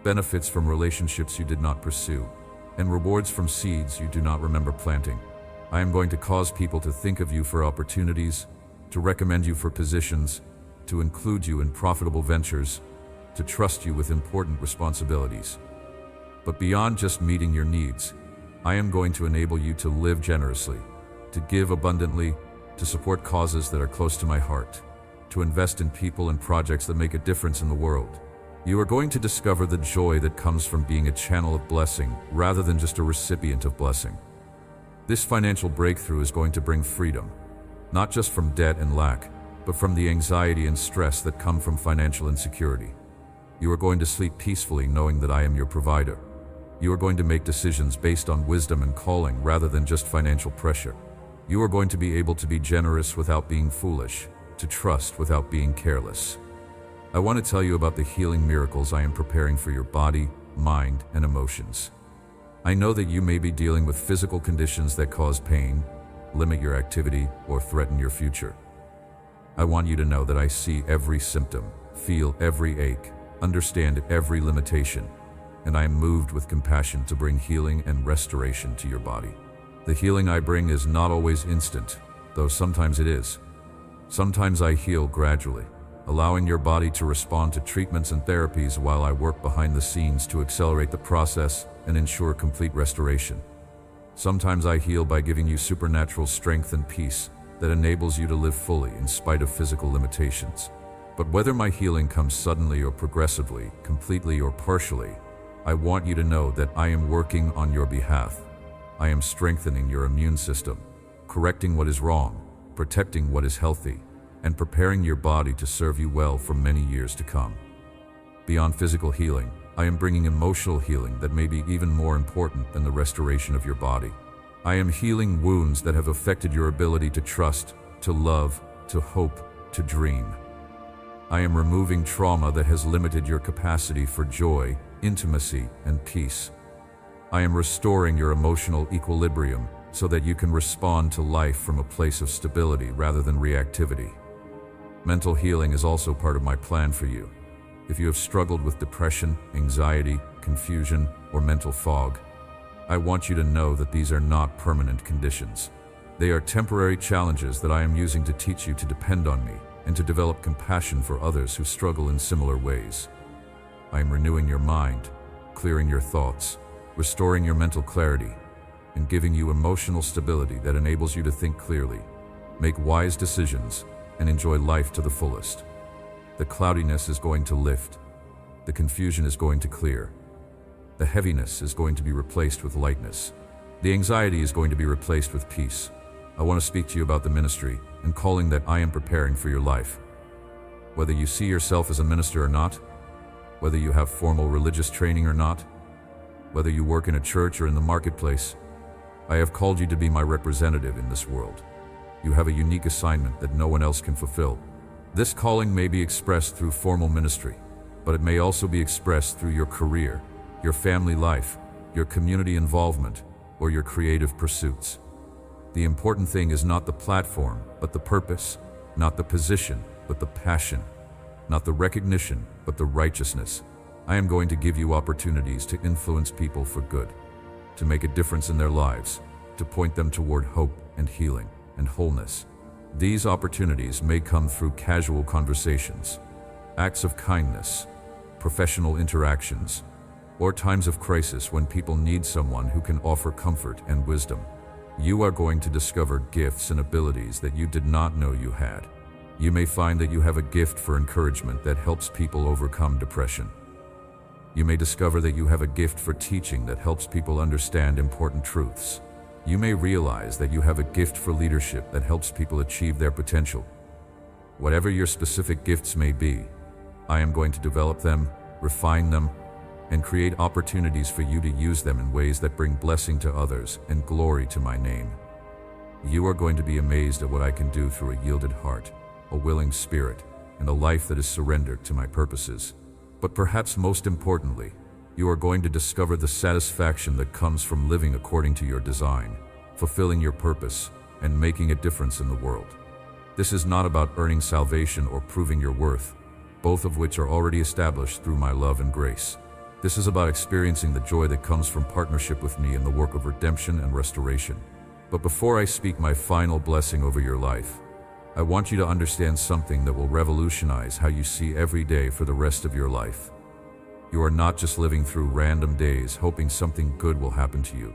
benefits from relationships you did not pursue, and rewards from seeds you do not remember planting. I am going to cause people to think of you for opportunities, to recommend you for positions, to include you in profitable ventures, to trust you with important responsibilities. But beyond just meeting your needs, I am going to enable you to live generously, to give abundantly, to support causes that are close to my heart. to invest in people and projects that make a difference in the world. You are going to discover the joy that comes from being a channel of blessing rather than just a recipient of blessing. This financial breakthrough is going to bring freedom, not just from debt and lack, but from the anxiety and stress that come from financial insecurity. You are going to sleep peacefully knowing that I am your provider. You are going to make decisions based on wisdom and calling rather than just financial pressure. You are going to be able to be generous without being foolish, to trust without being careless. I want to tell you about the healing miracles I am preparing for your body, mind, and emotions. I know that you may be dealing with physical conditions that cause pain, limit your activity, or threaten your future. I want you to know that I see every symptom, feel every ache, understand every limitation, and I am moved with compassion to bring healing and restoration to your body. The healing I bring is not always instant, though sometimes it is. Sometimes I heal gradually, allowing your body to respond to treatments and therapies while I work behind the scenes to accelerate the process and ensure complete restoration. Sometimes I heal by giving you supernatural strength and peace that enables you to live fully in spite of physical limitations. But whether my healing comes suddenly or progressively, completely or partially, I want you to know that I am working on your behalf. I am strengthening your immune system, correcting what is wrong, protecting what is healthy, and preparing your body to serve you well for many years to come. Beyond physical healing, I am bringing emotional healing that may be even more important than the restoration of your body. I am healing wounds that have affected your ability to trust, to love, to hope, to dream. I am removing trauma that has limited your capacity for joy, intimacy, and peace. I am restoring your emotional equilibrium so that you can respond to life from a place of stability rather than reactivity. Mental healing is also part of my plan for you. If you have struggled with depression, anxiety, confusion, or mental fog, I want you to know that these are not permanent conditions. They are temporary challenges that I am using to teach you to depend on me and to develop compassion for others who struggle in similar ways. I am renewing your mind, clearing your thoughts, restoring your mental clarity, and giving you emotional stability that enables you to think clearly, make wise decisions, and enjoy life to the fullest. The cloudiness is going to lift. The confusion is going to clear. The heaviness is going to be replaced with lightness. The anxiety is going to be replaced with peace. I want to speak to you about the ministry and calling that I am preparing for your life. Whether you see yourself as a minister or not, whether you have formal religious training or not, whether you work in a church or in the marketplace, I have called you to be my representative in this world. You have a unique assignment that no one else can fulfill. This calling may be expressed through formal ministry, but it may also be expressed through your career, your family life, your community involvement, or your creative pursuits. The important thing is not the platform, but the purpose, not the position, but the passion, not the recognition, but the righteousness. I am going to give you opportunities to influence people for good, to make a difference in their lives, to point them toward hope and healing and wholeness. These opportunities may come through casual conversations, acts of kindness, professional interactions, or times of crisis when people need someone who can offer comfort and wisdom. You are going to discover gifts and abilities that you did not know you had. You may find that you have a gift for encouragement that helps people overcome depression. You may discover that you have a gift for teaching that helps people understand important truths. You may realize that you have a gift for leadership that helps people achieve their potential. Whatever your specific gifts may be, I am going to develop them, refine them, and create opportunities for you to use them in ways that bring blessing to others and glory to my name. You are going to be amazed at what I can do through a yielded heart, a willing spirit, and a life that is surrendered to my purposes. But perhaps most importantly, you are going to discover the satisfaction that comes from living according to your design, fulfilling your purpose, and making a difference in the world. This is not about earning salvation or proving your worth, both of which are already established through my love and grace. This is about experiencing the joy that comes from partnership with me in the work of redemption and restoration. But before I speak my final blessing over your life, I want you to understand something that will revolutionize how you see every day for the rest of your life. You are not just living through random days hoping something good will happen to you.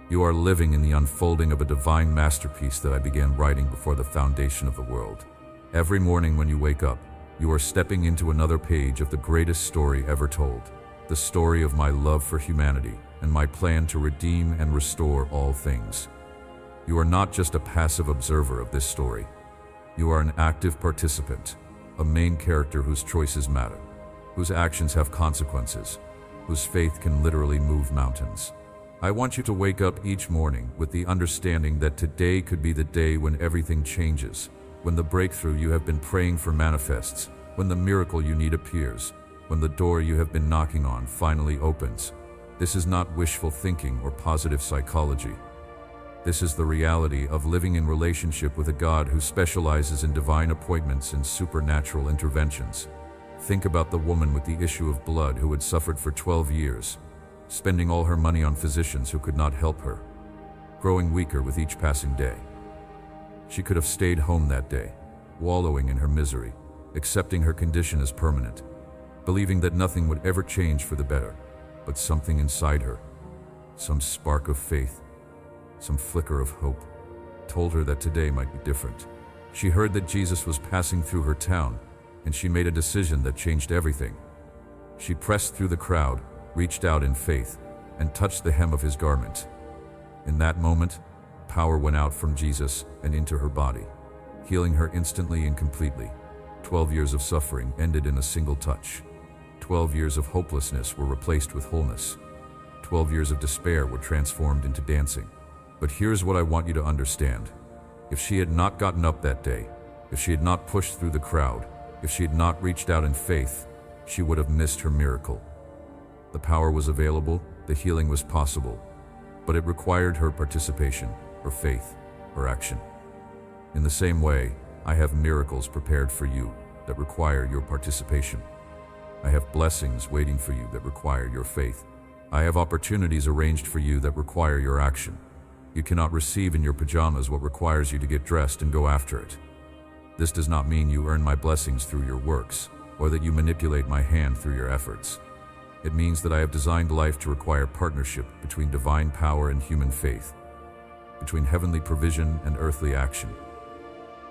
You are living in the unfolding of a divine masterpiece that I began writing before the foundation of the world. Every morning when you wake up, you are stepping into another page of the greatest story ever told, the story of my love for humanity and my plan to redeem and restore all things. You are not just a passive observer of this story. You are an active participant, a main character whose choices matter, whose actions have consequences, whose faith can literally move mountains. I want you to wake up each morning with the understanding that today could be the day when everything changes, when the breakthrough you have been praying for manifests, when the miracle you need appears, when the door you have been knocking on finally opens. This is not wishful thinking or positive psychology. This is the reality of living in relationship with a God who specializes in divine appointments and supernatural interventions. Think about the woman with the issue of blood who had suffered for 12 years, spending all her money on physicians who could not help her, growing weaker with each passing day. She could have stayed home that day, wallowing in her misery, accepting her condition as permanent, believing that nothing would ever change for the better. But something inside her, some spark of faith, some flicker of hope, told her that today might be different. She heard that Jesus was passing through her town, and she made a decision that changed everything. She pressed through the crowd, reached out in faith, and touched the hem of his garment. In that moment, power went out from Jesus and into her body, healing her instantly and completely. 12 years of suffering ended in a single touch. 12 years of hopelessness were replaced with wholeness. 12 years of despair were transformed into dancing. But here's what I want you to understand. If she had not gotten up that day, if she had not pushed through the crowd, if she had not reached out in faith, she would have missed her miracle. The power was available, the healing was possible, but it required her participation, her faith, her action. In the same way, I have miracles prepared for you that require your participation. I have blessings waiting for you that require your faith. I have opportunities arranged for you that require your action. You cannot receive in your pajamas what requires you to get dressed and go after it. This does not mean you earn my blessings through your works, or that you manipulate my hand through your efforts. It means that I have designed life to require partnership between divine power and human faith, between heavenly provision and earthly action,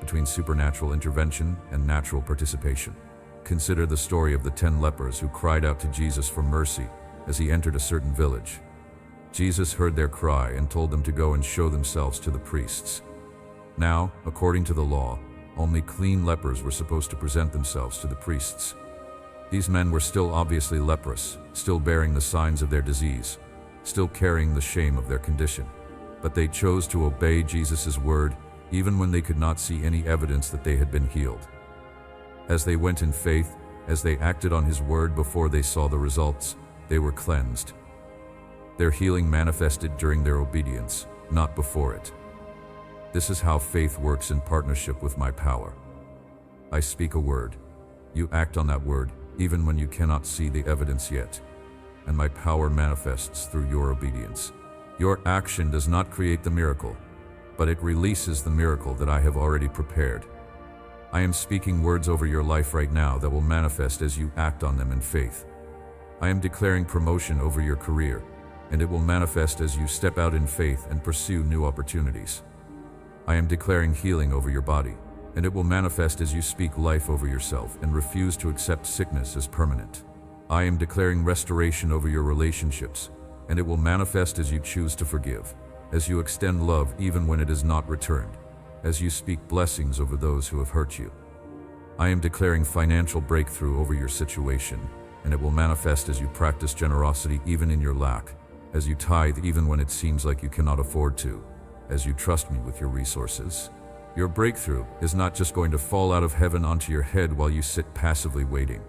between supernatural intervention and natural participation. Consider the story of the 10 lepers who cried out to Jesus for mercy as he entered a certain village. Jesus heard their cry and told them to go and show themselves to the priests. Now, according to the law, only clean lepers were supposed to present themselves to the priests. These men were still obviously leprous, still bearing the signs of their disease, still carrying the shame of their condition. But they chose to obey Jesus' word, even when they could not see any evidence that they had been healed. As they went in faith, as they acted on his word before they saw the results, they were cleansed. Their healing manifested during their obedience, not before it. This is how faith works in partnership with my power. I speak a word. You act on that word, even when you cannot see the evidence yet. And my power manifests through your obedience. Your action does not create the miracle, but it releases the miracle that I have already prepared. I am speaking words over your life right now that will manifest as you act on them in faith. I am declaring promotion over your career, and it will manifest as you step out in faith and pursue new opportunities. I am declaring healing over your body, and it will manifest as you speak life over yourself and refuse to accept sickness as permanent. I am declaring restoration over your relationships, and it will manifest as you choose to forgive, as you extend love even when it is not returned, as you speak blessings over those who have hurt you. I am declaring financial breakthrough over your situation, and it will manifest as you practice generosity even in your lack, as you tithe even when it seems like you cannot afford to, as you trust me with your resources. Your breakthrough is not just going to fall out of heaven onto your head while you sit passively waiting.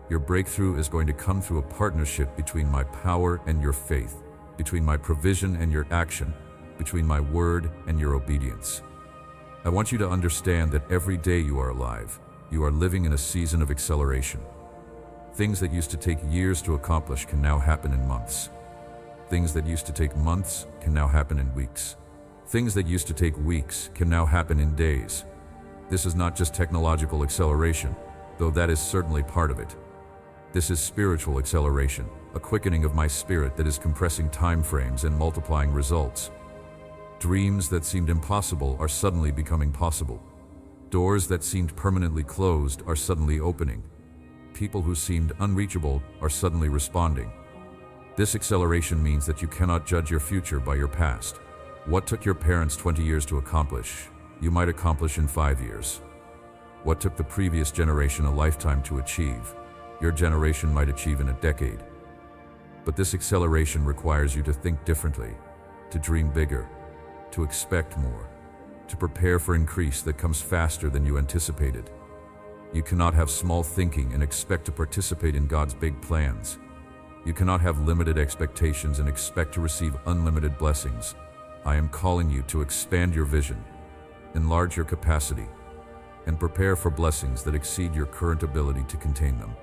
Your breakthrough is going to come through a partnership between my power and your faith, between my provision and your action, between my word and your obedience. I want you to understand that every day you are alive, you are living in a season of acceleration. Things that used to take years to accomplish can now happen in months. Things that used to take months can now happen in weeks. Things that used to take weeks can now happen in days. This is not just technological acceleration, though that is certainly part of it. This is spiritual acceleration, a quickening of my spirit that is compressing time frames and multiplying results. Dreams that seemed impossible are suddenly becoming possible. Doors that seemed permanently closed are suddenly opening. People who seemed unreachable are suddenly responding. This acceleration means that you cannot judge your future by your past. What took your parents 20 years to accomplish, you might accomplish in 5 years. What took the previous generation a lifetime to achieve, your generation might achieve in a decade. But this acceleration requires you to think differently, to dream bigger, to expect more, to prepare for increase that comes faster than you anticipated. You cannot have small thinking and expect to participate in God's big plans. You cannot have limited expectations and expect to receive unlimited blessings. I am calling you to expand your vision, enlarge your capacity, and prepare for blessings that exceed your current ability to contain them.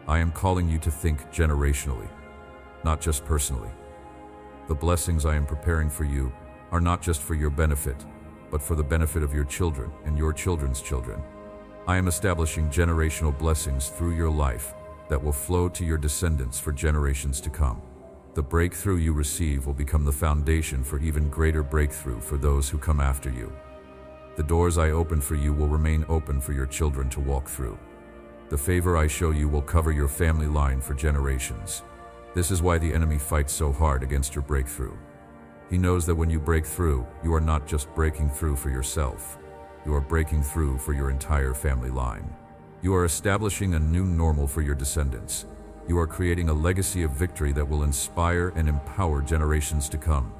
I am calling you to think generationally, not just personally. The blessings I am preparing for you are not just for your benefit, but for the benefit of your children and your children's children. I am establishing generational blessings through your life that will flow to your descendants for generations to come. The breakthrough you receive will become the foundation for even greater breakthrough for those who come after you. The doors I open for you will remain open for your children to walk through. The favor I show you will cover your family line for generations. This is why the enemy fights so hard against your breakthrough. He knows that when you break through, you are not just breaking through for yourself. You are breaking through for your entire family line. You are establishing a new normal for your descendants. You are creating a legacy of victory that will inspire and empower generations to come.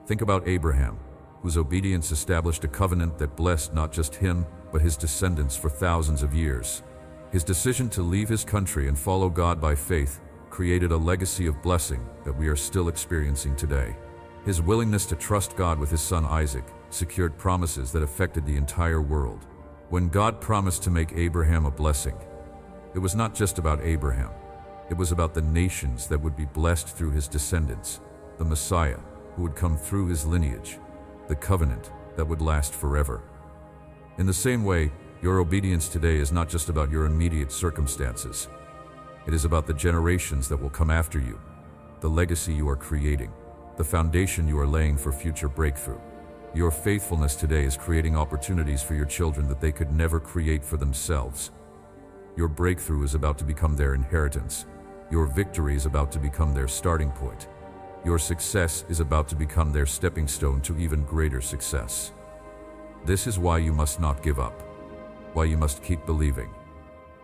Think about Abraham, whose obedience established a covenant that blessed not just him, but his descendants for thousands of years. His decision to leave his country and follow God by faith created a legacy of blessing that we are still experiencing today. His willingness to trust God with his son Isaac secured promises that affected the entire world. When God promised to make Abraham a blessing, it was not just about Abraham. It was about the nations that would be blessed through his descendants, the Messiah who would come through his lineage, the covenant that would last forever. In the same way, your obedience today is not just about your immediate circumstances. It is about the generations that will come after you, the legacy you are creating, the foundation you are laying for future breakthrough. Your faithfulness today is creating opportunities for your children that they could never create for themselves. Your breakthrough is about to become their inheritance. Your victory is about to become their starting point. Your success is about to become their stepping stone to even greater success. This is why you must not give up, why you must keep believing,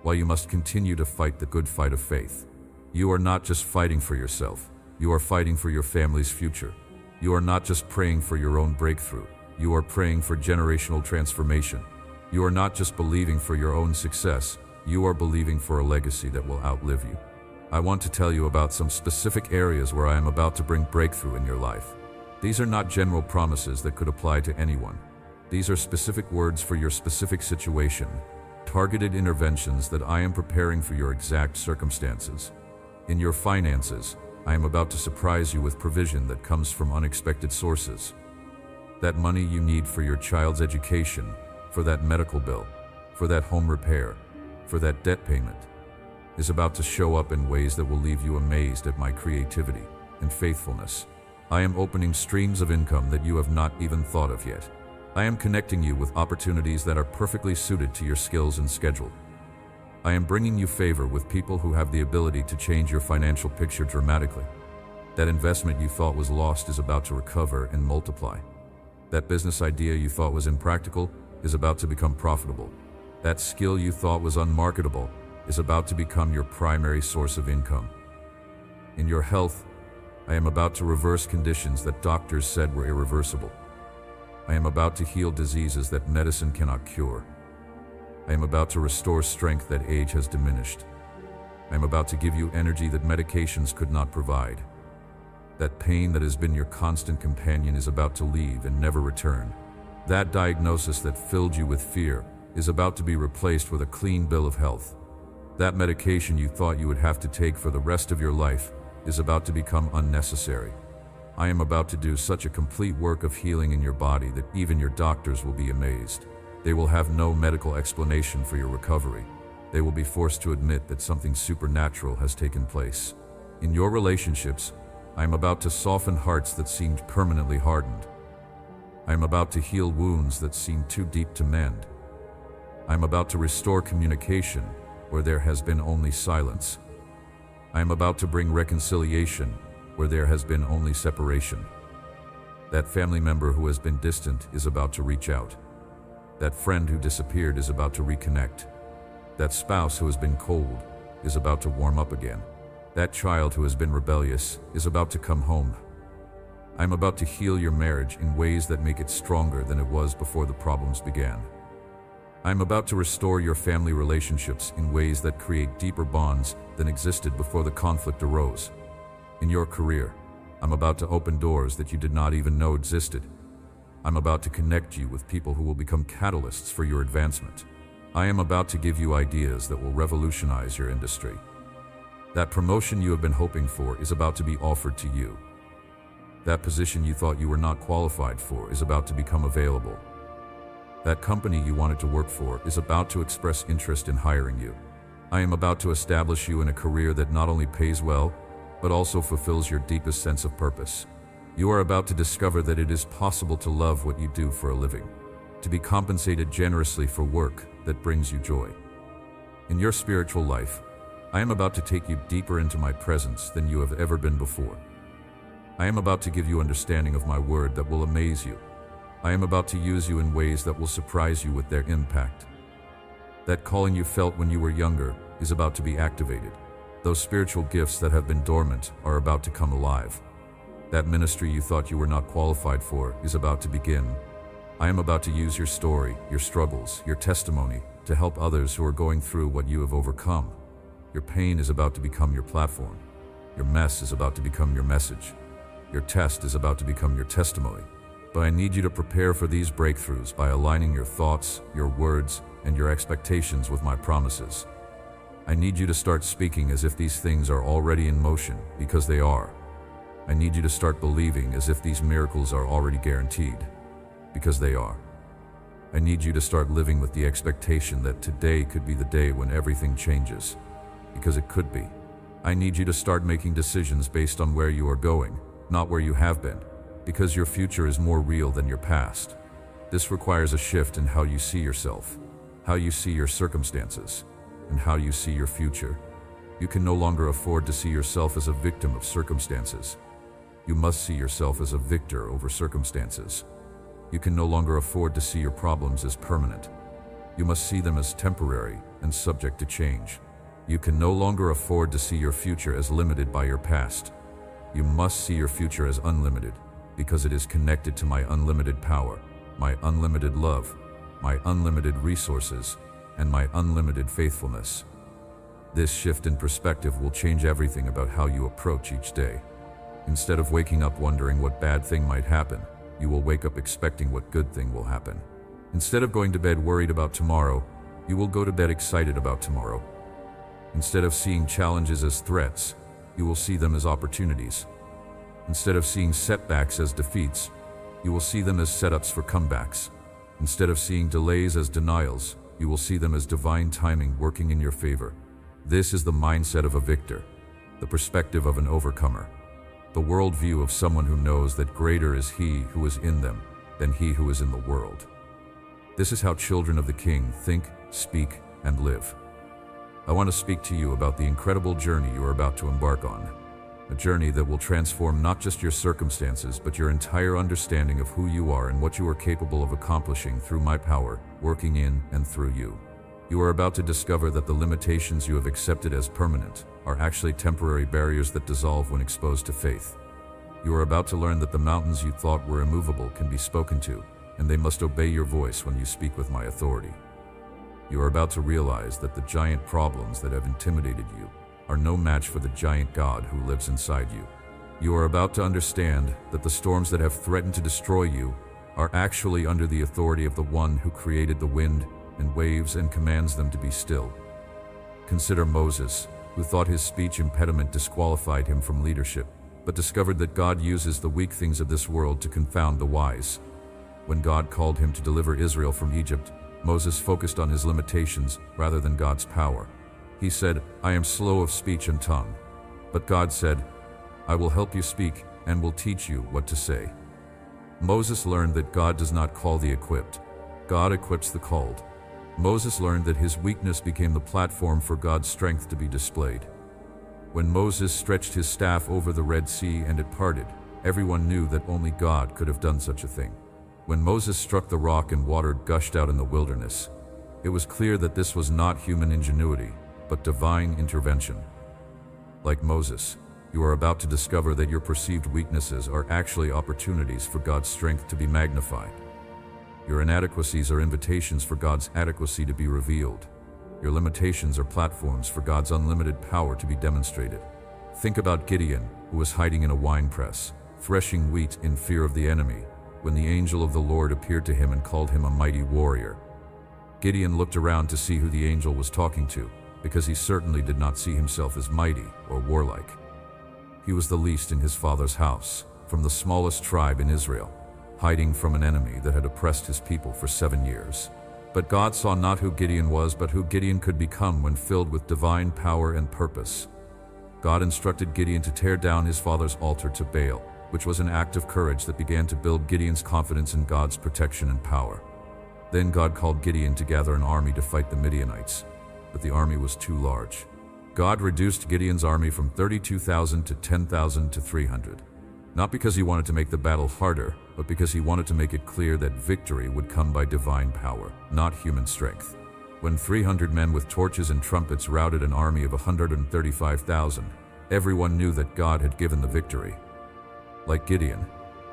why you must continue to fight the good fight of faith. You are not just fighting for yourself, you are fighting for your family's future. You are not just praying for your own breakthrough, you are praying for generational transformation. You are not just believing for your own success, you are believing for a legacy that will outlive you. I want to tell you about some specific areas where I am about to bring breakthrough in your life. These are not general promises that could apply to anyone. These are specific words for your specific situation, targeted interventions that I am preparing for your exact circumstances. In your finances, I am about to surprise you with provision that comes from unexpected sources. That money you need for your child's education, for that medical bill, for that home repair, for that debt payment, is about to show up in ways that will leave you amazed at my creativity and faithfulness. I am opening streams of income that you have not even thought of yet. I am connecting you with opportunities that are perfectly suited to your skills and schedule. I am bringing you favor with people who have the ability to change your financial picture dramatically. That investment you thought was lost is about to recover and multiply. That business idea you thought was impractical is about to become profitable. That skill you thought was unmarketable is about to become your primary source of income. In your health, I am about to reverse conditions that doctors said were irreversible. I am about to heal diseases that medicine cannot cure. I am about to restore strength that age has diminished. I am about to give you energy that medications could not provide. That pain that has been your constant companion is about to leave and never return. That diagnosis that filled you with fear is about to be replaced with a clean bill of health. That medication you thought you would have to take for the rest of your life is about to become unnecessary. I am about to do such a complete work of healing in your body that even your doctors will be amazed. They will have no medical explanation for your recovery. They will be forced to admit that something supernatural has taken place. In your relationships, I am about to soften hearts that seemed permanently hardened. I am about to heal wounds that seemed too deep to mend. I am about to restore communication where there has been only silence. I am about to bring reconciliation where there has been only separation. That family member who has been distant is about to reach out. That friend who disappeared is about to reconnect. That spouse who has been cold is about to warm up again. That child who has been rebellious is about to come home. I am about to heal your marriage in ways that make it stronger than it was before the problems began. I am about to restore your family relationships in ways that create deeper bonds than existed before the conflict arose. In your career, I'm about to open doors that you did not even know existed. I'm about to connect you with people who will become catalysts for your advancement. I am about to give you ideas that will revolutionize your industry. That promotion you have been hoping for is about to be offered to you. That position you thought you were not qualified for is about to become available. That company you wanted to work for is about to express interest in hiring you. I am about to establish you in a career that not only pays well, but also fulfills your deepest sense of purpose. You are about to discover that it is possible to love what you do for a living, to be compensated generously for work that brings you joy. In your spiritual life, I am about to take you deeper into my presence than you have ever been before. I am about to give you understanding of my word that will amaze you. I am about to use you in ways that will surprise you with their impact. That calling you felt when you were younger is about to be activated. Those spiritual gifts that have been dormant are about to come alive. That ministry you thought you were not qualified for is about to begin. I am about to use your story, your struggles, your testimony to help others who are going through what you have overcome. Your pain is about to become your platform. Your mess is about to become your message. Your test is about to become your testimony. But I need you to prepare for these breakthroughs by aligning your thoughts, your words, and your expectations with my promises. I need you to start speaking as if these things are already in motion, because they are. I need you to start believing as if these miracles are already guaranteed, because they are. I need you to start living with the expectation that today could be the day when everything changes, because it could be. I need you to start making decisions based on where you are going, not where you have been, because your future is more real than your past. This requires a shift in how you see yourself, how you see your circumstances, and how you see your future. You can no longer afford to see yourself as a victim of circumstances. You must see yourself as a victor over circumstances. You can no longer afford to see your problems as permanent. You must see them as temporary and subject to change. You can no longer afford to see your future as limited by your past. You must see your future as unlimited, because it is connected to my unlimited power, my unlimited love, my unlimited resources, and my unlimited faithfulness. This shift in perspective will change everything about how you approach each day. Instead of waking up wondering what bad thing might happen, you will wake up expecting what good thing will happen. Instead of going to bed worried about tomorrow, you will go to bed excited about tomorrow. Instead of seeing challenges as threats, you will see them as opportunities. Instead of seeing setbacks as defeats, you will see them as setups for comebacks. Instead of seeing delays as denials, you will see them as divine timing working in your favor. This is the mindset of a victor, the perspective of an overcomer, the worldview of someone who knows that greater is he who is in them than he who is in the world. This is how children of the King think, speak, and live. I want to speak to you about the incredible journey you are about to embark on. A journey that will transform not just your circumstances, but your entire understanding of who you are and what you are capable of accomplishing through my power, working in and through you. You are about to discover that the limitations you have accepted as permanent are actually temporary barriers that dissolve when exposed to faith. You are about to learn that the mountains you thought were immovable can be spoken to, and they must obey your voice when you speak with my authority. You are about to realize that the giant problems that have intimidated you are no match for the giant God who lives inside you. You are about to understand that the storms that have threatened to destroy you are actually under the authority of the one who created the wind and waves and commands them to be still. Consider Moses, who thought his speech impediment disqualified him from leadership, but discovered that God uses the weak things of this world to confound the wise. When God called him to deliver Israel from Egypt, Moses focused on his limitations rather than God's power. He said, "I am slow of speech and tongue." But God said, "I will help you speak and will teach you what to say." Moses learned that God does not call the equipped. God equips the called. Moses learned that his weakness became the platform for God's strength to be displayed. When Moses stretched his staff over the Red Sea and it parted, everyone knew that only God could have done such a thing. When Moses struck the rock and water gushed out in the wilderness, it was clear that this was not human ingenuity, but divine intervention. Like Moses, you are about to discover that your perceived weaknesses are actually opportunities for God's strength to be magnified. Your inadequacies are invitations for God's adequacy to be revealed. Your limitations are platforms for God's unlimited power to be demonstrated. Think about Gideon, who was hiding in a winepress, threshing wheat in fear of the enemy, when the angel of the Lord appeared to him and called him a mighty warrior. Gideon looked around to see who the angel was talking to, because he certainly did not see himself as mighty or warlike. He was the least in his father's house, from the smallest tribe in Israel, hiding from an enemy that had oppressed his people for 7 years. But God saw not who Gideon was, but who Gideon could become when filled with divine power and purpose. God instructed Gideon to tear down his father's altar to Baal, which was an act of courage that began to build Gideon's confidence in God's protection and power. Then God called Gideon to gather an army to fight the Midianites, but the army was too large. God reduced Gideon's army from 32,000 to 10,000 to 300. Not because he wanted to make the battle harder, but because he wanted to make it clear that victory would come by divine power, not human strength. When 300 men with torches and trumpets routed an army of 135,000, everyone knew that God had given the victory. Like Gideon,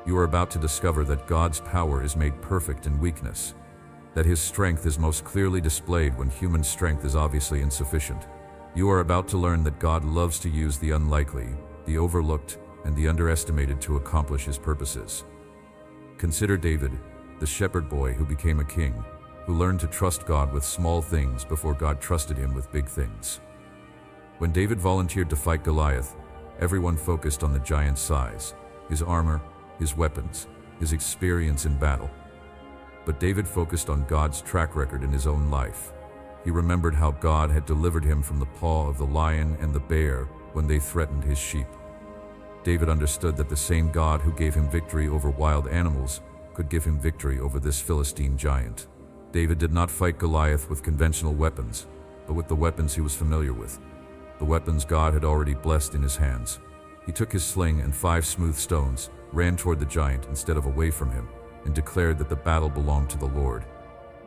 you are about to discover that God's power is made perfect in weakness, that his strength is most clearly displayed when human strength is obviously insufficient. You are about to learn that God loves to use the unlikely, the overlooked, and the underestimated to accomplish his purposes. Consider David, the shepherd boy who became a king, who learned to trust God with small things before God trusted him with big things. When David volunteered to fight Goliath, everyone focused on the giant's size, his armor, his weapons, his experience in battle. But David focused on God's track record in his own life. He remembered how God had delivered him from the paw of the lion and the bear when they threatened his sheep. David understood that the same God who gave him victory over wild animals could give him victory over this Philistine giant. David did not fight Goliath with conventional weapons, but with the weapons he was familiar with, the weapons God had already blessed in his hands. He took his sling and 5 smooth stones, ran toward the giant instead of away from him, and declared that the battle belonged to the Lord.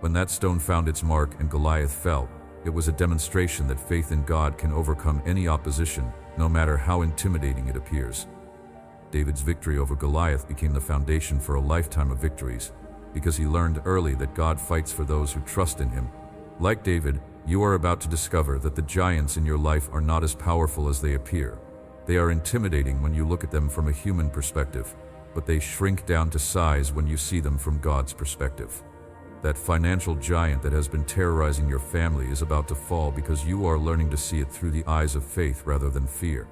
When that stone found its mark and Goliath fell, it was a demonstration that faith in God can overcome any opposition, no matter how intimidating it appears. David's victory over Goliath became the foundation for a lifetime of victories, because he learned early that God fights for those who trust in him. Like David, you are about to discover that the giants in your life are not as powerful as they appear. They are intimidating when you look at them from a human perspective, but they shrink down to size when you see them from God's perspective. That financial giant that has been terrorizing your family is about to fall because you are learning to see it through the eyes of faith rather than fear.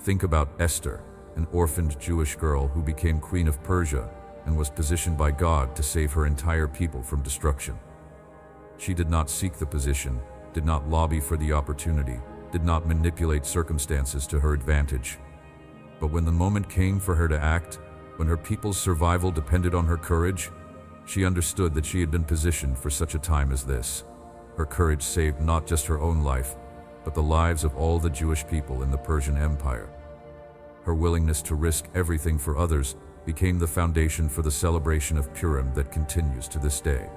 Think about Esther, an orphaned Jewish girl who became queen of Persia and was positioned by God to save her entire people from destruction. She did not seek the position, did not lobby for the opportunity, did not manipulate circumstances to her advantage. But when the moment came for her to act, when her people's survival depended on her courage, she understood that she had been positioned for such a time as this. Her courage saved not just her own life, but the lives of all the Jewish people in the Persian Empire. Her willingness to risk everything for others became the foundation for the celebration of Purim that continues to this day.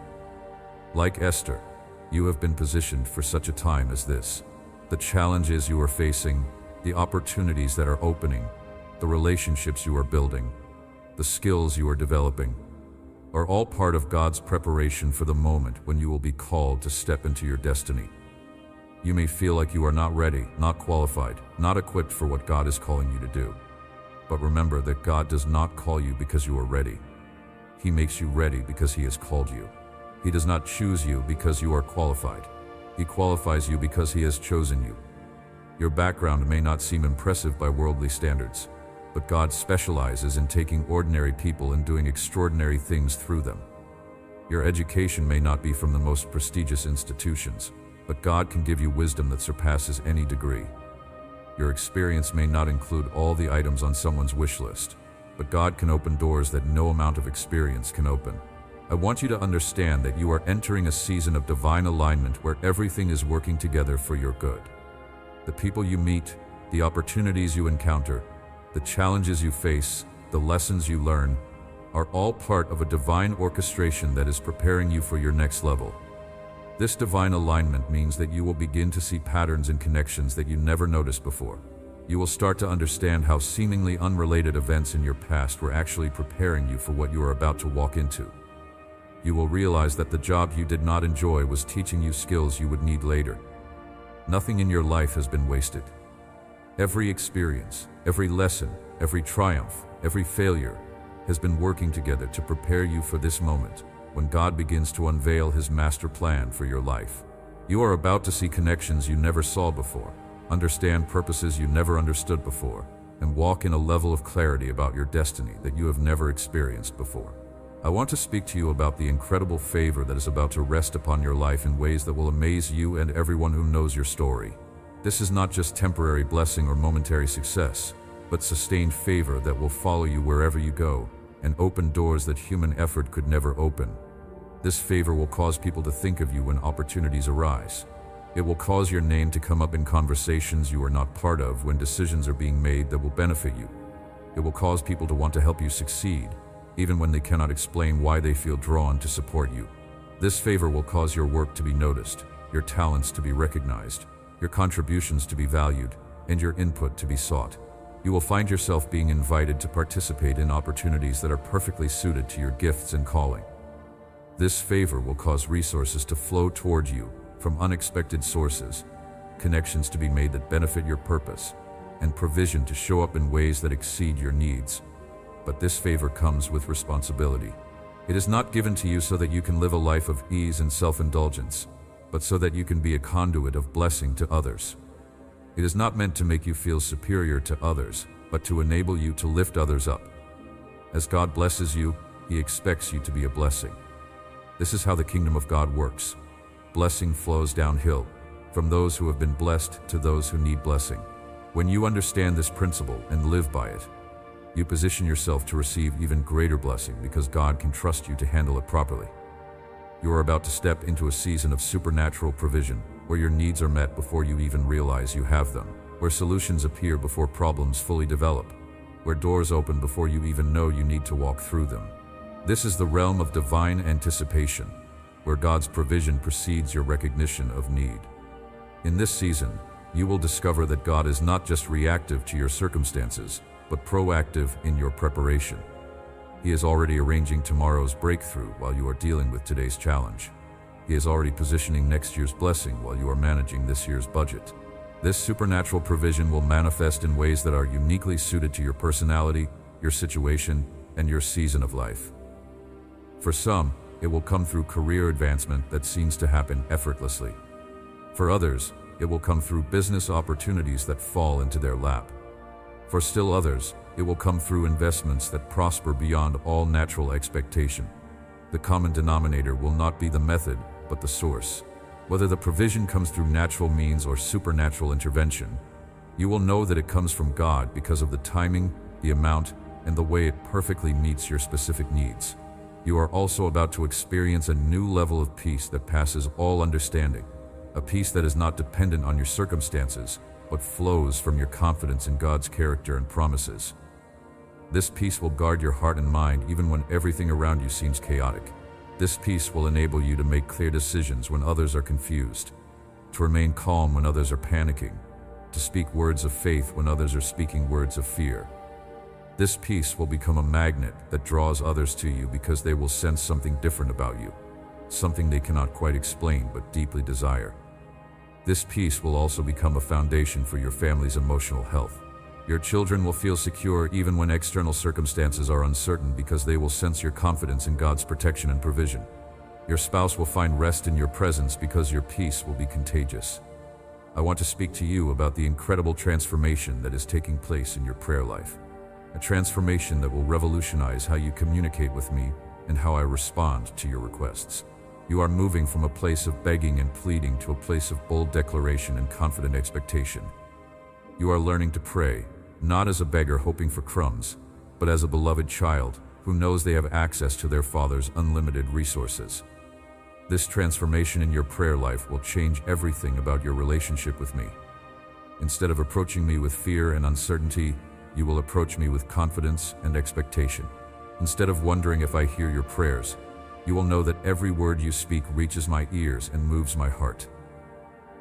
Like Esther, you have been positioned for such a time as this. The challenges you are facing, the opportunities that are opening, the relationships you are building, the skills you are developing, are all part of God's preparation for the moment when you will be called to step into your destiny. You may feel like you are not ready, not qualified, not equipped for what God is calling you to do. But remember that God does not call you because you are ready. He makes you ready because He has called you. He does not choose you because you are qualified. He qualifies you because He has chosen you. Your background may not seem impressive by worldly standards, but God specializes in taking ordinary people and doing extraordinary things through them. Your education may not be from the most prestigious institutions, but God can give you wisdom that surpasses any degree. Your experience may not include all the items on someone's wish list, but God can open doors that no amount of experience can open. I want you to understand that you are entering a season of divine alignment where everything is working together for your good. The people you meet, the opportunities you encounter, the challenges you face, the lessons you learn, are all part of a divine orchestration that is preparing you for your next level. This divine alignment means that you will begin to see patterns and connections that you never noticed before. You will start to understand how seemingly unrelated events in your past were actually preparing you for what you are about to walk into. You will realize that the job you did not enjoy was teaching you skills you would need later. Nothing in your life has been wasted. Every experience, every lesson, every triumph, every failure has been working together to prepare you for this moment when God begins to unveil His master plan for your life. You are about to see connections you never saw before, understand purposes you never understood before, and walk in a level of clarity about your destiny that you have never experienced before. I want to speak to you about the incredible favor that is about to rest upon your life in ways that will amaze you and everyone who knows your story. This is not just temporary blessing or momentary success, but sustained favor that will follow you wherever you go and open doors that human effort could never open. This favor will cause people to think of you when opportunities arise. It will cause your name to come up in conversations you are not part of when decisions are being made that will benefit you. It will cause people to want to help you succeed, even when they cannot explain why they feel drawn to support you. This favor will cause your work to be noticed, your talents to be recognized, your contributions to be valued, and your input to be sought. You will find yourself being invited to participate in opportunities that are perfectly suited to your gifts and calling. This favor will cause resources to flow toward you from unexpected sources, connections to be made that benefit your purpose, and provision to show up in ways that exceed your needs. But this favor comes with responsibility. It is not given to you so that you can live a life of ease and self-indulgence, but so that you can be a conduit of blessing to others. It is not meant to make you feel superior to others, but to enable you to lift others up. As God blesses you, He expects you to be a blessing. This is how the kingdom of God works. Blessing flows downhill, from those who have been blessed to those who need blessing. When you understand this principle and live by it, you position yourself to receive even greater blessing because God can trust you to handle it properly. You are about to step into a season of supernatural provision, where your needs are met before you even realize you have them, where solutions appear before problems fully develop, where doors open before you even know you need to walk through them. This is the realm of divine anticipation, where God's provision precedes your recognition of need. In this season, you will discover that God is not just reactive to your circumstances, but proactive in your preparation. He is already arranging tomorrow's breakthrough while you are dealing with today's challenge. He is already positioning next year's blessing while you are managing this year's budget. This supernatural provision will manifest in ways that are uniquely suited to your personality, your situation, and your season of life. For some, it will come through career advancement that seems to happen effortlessly. For others, it will come through business opportunities that fall into their lap. For still others, it will come through investments that prosper beyond all natural expectation. The common denominator will not be the method, but the source. Whether the provision comes through natural means or supernatural intervention, you will know that it comes from God because of the timing, the amount, and the way it perfectly meets your specific needs. You are also about to experience a new level of peace that passes all understanding, a peace that is not dependent on your circumstances, but flows from your confidence in God's character and promises. This peace will guard your heart and mind even when everything around you seems chaotic. This peace will enable you to make clear decisions when others are confused, to remain calm when others are panicking, to speak words of faith when others are speaking words of fear. This peace will become a magnet that draws others to you because they will sense something different about you, something they cannot quite explain but deeply desire. This peace will also become a foundation for your family's emotional health. Your children will feel secure even when external circumstances are uncertain because they will sense your confidence in God's protection and provision. Your spouse will find rest in your presence because your peace will be contagious. I want to speak to you about the incredible transformation that is taking place in your prayer life. A transformation that will revolutionize how you communicate with me and how I respond to your requests. You are moving from a place of begging and pleading to a place of bold declaration and confident expectation. You are learning to pray, not as a beggar hoping for crumbs, but as a beloved child, who knows they have access to their Father's unlimited resources. This transformation in your prayer life will change everything about your relationship with me. Instead of approaching me with fear and uncertainty, you will approach me with confidence and expectation. Instead of wondering if I hear your prayers, you will know that every word you speak reaches my ears and moves my heart.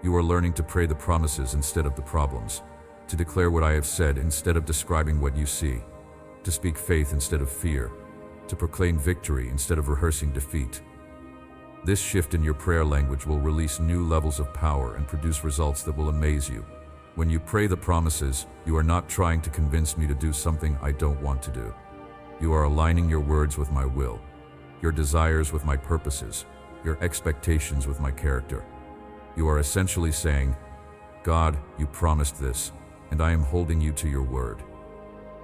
You are learning to pray the promises instead of the problems, to declare what I have said instead of describing what you see, to speak faith instead of fear, to proclaim victory instead of rehearsing defeat. This shift in your prayer language will release new levels of power and produce results that will amaze you. When you pray the promises, you are not trying to convince me to do something I don't want to do. You are aligning your words with my will, your desires with my purposes, your expectations with my character. You are essentially saying, God, you promised this, and I am holding you to your word.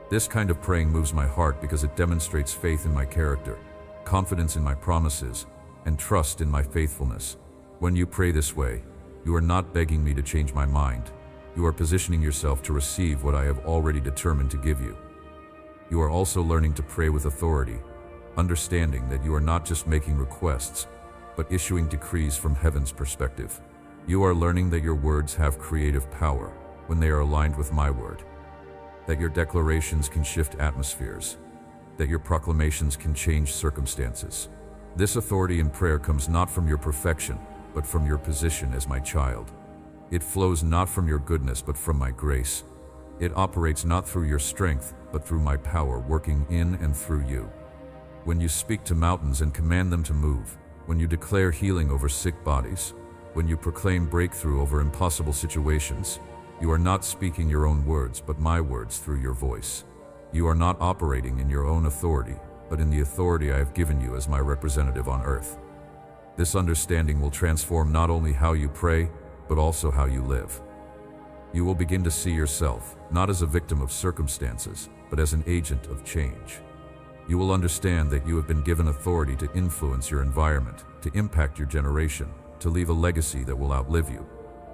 This kind of praying moves my heart because it demonstrates faith in my character, confidence in my promises, and trust in my faithfulness. When you pray this way, you are not begging me to change my mind. You are positioning yourself to receive what I have already determined to give you. You are also learning to pray with authority, understanding that you are not just making requests, but issuing decrees from heaven's perspective. You are learning that your words have creative power when they are aligned with my word, that your declarations can shift atmospheres, that your proclamations can change circumstances. This authority in prayer comes not from your perfection, but from your position as my child. It flows not from your goodness, but from my grace. It operates not through your strength, but through my power working in and through you. When you speak to mountains and command them to move, when you declare healing over sick bodies, when you proclaim breakthrough over impossible situations, you are not speaking your own words, but my words through your voice. You are not operating in your own authority, but in the authority I have given you as my representative on earth. This understanding will transform not only how you pray, but also how you live. You will begin to see yourself, not as a victim of circumstances, but as an agent of change. You will understand that you have been given authority to influence your environment, to impact your generation, to leave a legacy that will outlive you.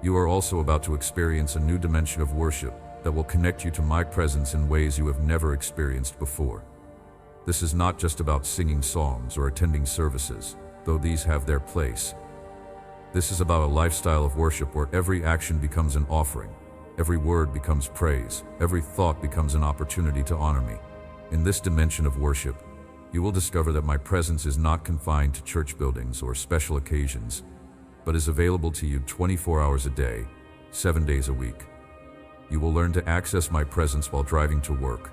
You are also about to experience a new dimension of worship that will connect you to my presence in ways you have never experienced before. This is not just about singing songs or attending services, though these have their place. This is about a lifestyle of worship where every action becomes an offering, every word becomes praise, every thought becomes an opportunity to honor me. In this dimension of worship, you will discover that my presence is not confined to church buildings or special occasions, but is available to you 24 hours a day, 7 days a week. You will learn to access my presence while driving to work,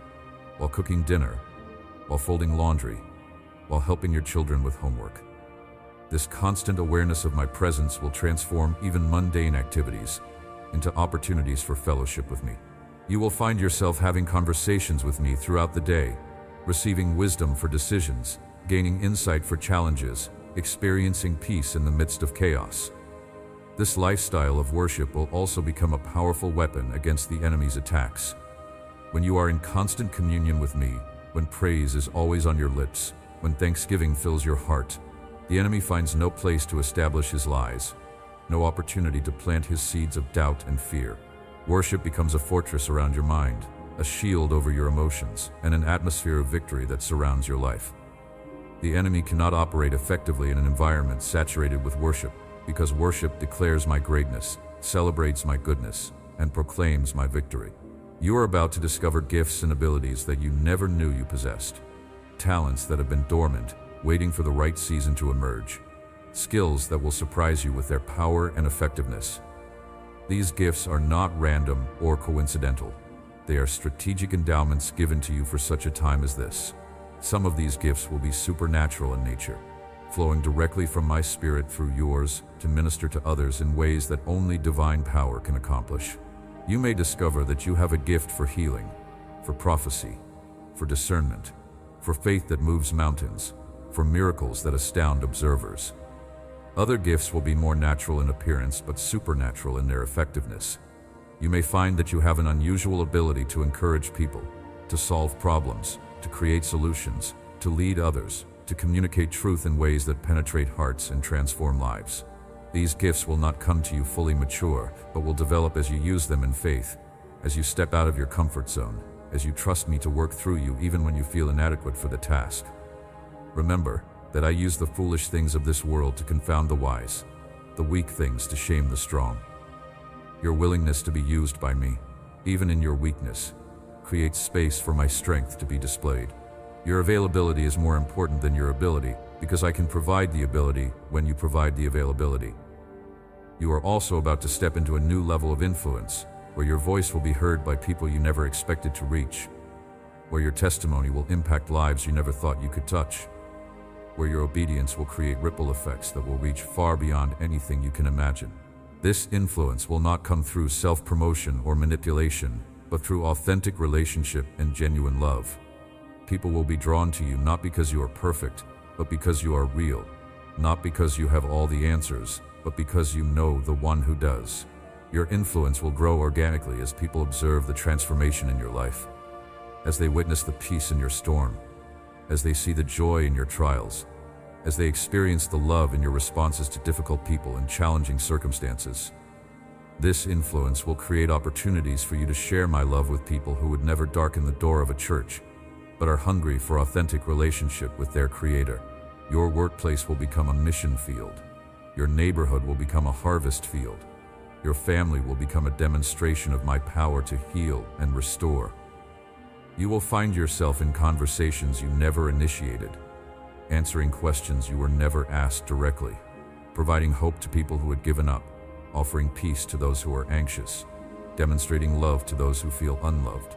while cooking dinner, while folding laundry, while helping your children with homework. This constant awareness of my presence will transform even mundane activities into opportunities for fellowship with me. You will find yourself having conversations with me throughout the day, receiving wisdom for decisions, gaining insight for challenges, experiencing peace in the midst of chaos. This lifestyle of worship will also become a powerful weapon against the enemy's attacks. When you are in constant communion with me, when praise is always on your lips, when thanksgiving fills your heart, the enemy finds no place to establish his lies, no opportunity to plant his seeds of doubt and fear. Worship becomes a fortress around your mind, a shield over your emotions, and an atmosphere of victory that surrounds your life. The enemy cannot operate effectively in an environment saturated with worship, because worship declares my greatness, celebrates my goodness, and proclaims my victory. You are about to discover gifts and abilities that you never knew you possessed, talents that have been dormant, waiting for the right season to emerge, skills that will surprise you with their power and effectiveness. These gifts are not random or coincidental. They are strategic endowments given to you for such a time as this. Some of these gifts will be supernatural in nature, flowing directly from my spirit through yours to minister to others in ways that only divine power can accomplish. You may discover that you have a gift for healing, for prophecy, for discernment, for faith that moves mountains, for miracles that astound observers. Other gifts will be more natural in appearance but supernatural in their effectiveness. You may find that you have an unusual ability to encourage people, to solve problems, to create solutions, to lead others, to communicate truth in ways that penetrate hearts and transform lives. These gifts will not come to you fully mature, but will develop as you use them in faith, as you step out of your comfort zone, as you trust me to work through you even when you feel inadequate for the task. Remember that I use the foolish things of this world to confound the wise, the weak things to shame the strong. Your willingness to be used by me, even in your weakness, creates space for my strength to be displayed. Your availability is more important than your ability, because I can provide the ability when you provide the availability. You are also about to step into a new level of influence, where your voice will be heard by people you never expected to reach, where your testimony will impact lives you never thought you could touch, where your obedience will create ripple effects that will reach far beyond anything you can imagine. This influence will not come through self-promotion or manipulation, but through authentic relationship and genuine love. People will be drawn to you not because you are perfect, but because you are real, not because you have all the answers, but because you know the one who does. Your influence will grow organically as people observe the transformation in your life, as they witness the peace in your storm, as they see the joy in your trials, as they experience the love in your responses to difficult people and challenging circumstances. This influence will create opportunities for you to share my love with people who would never darken the door of a church, but are hungry for authentic relationship with their Creator. Your workplace will become a mission field. Your neighborhood will become a harvest field. Your family will become a demonstration of my power to heal and restore. You will find yourself in conversations you never initiated, answering questions you were never asked directly, providing hope to people who had given up, offering peace to those who are anxious, demonstrating love to those who feel unloved.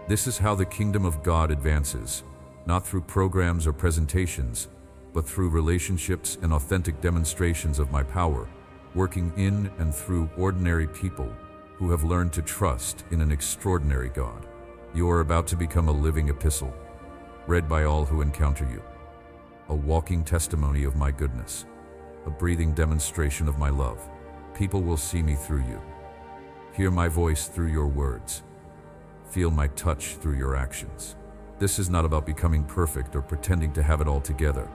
This is how the kingdom of God advances, not through programs or presentations, but through relationships and authentic demonstrations of my power, working in and through ordinary people who have learned to trust in an extraordinary God. You are about to become a living epistle, read by all who encounter you, a walking testimony of my goodness, a breathing demonstration of my love. People will see me through you, hear my voice through your words, feel my touch through your actions. This is not about becoming perfect or pretending to have it all together.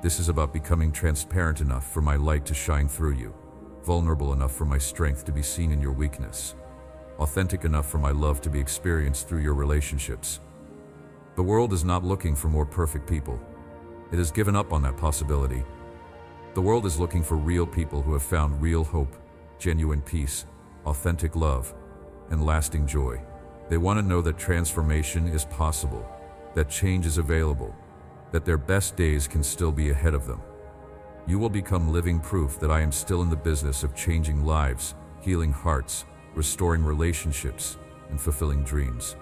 This is about becoming transparent enough for my light to shine through you, vulnerable enough for my strength to be seen in your weakness, authentic enough for my love to be experienced through your relationships. The world is not looking for more perfect people. It has given up on that possibility. The world is looking for real people who have found real hope, genuine peace, authentic love, and lasting joy. They want to know that transformation is possible, that change is available, that their best days can still be ahead of them. You will become living proof that I am still in the business of changing lives, healing hearts, restoring relationships, and fulfilling dreams.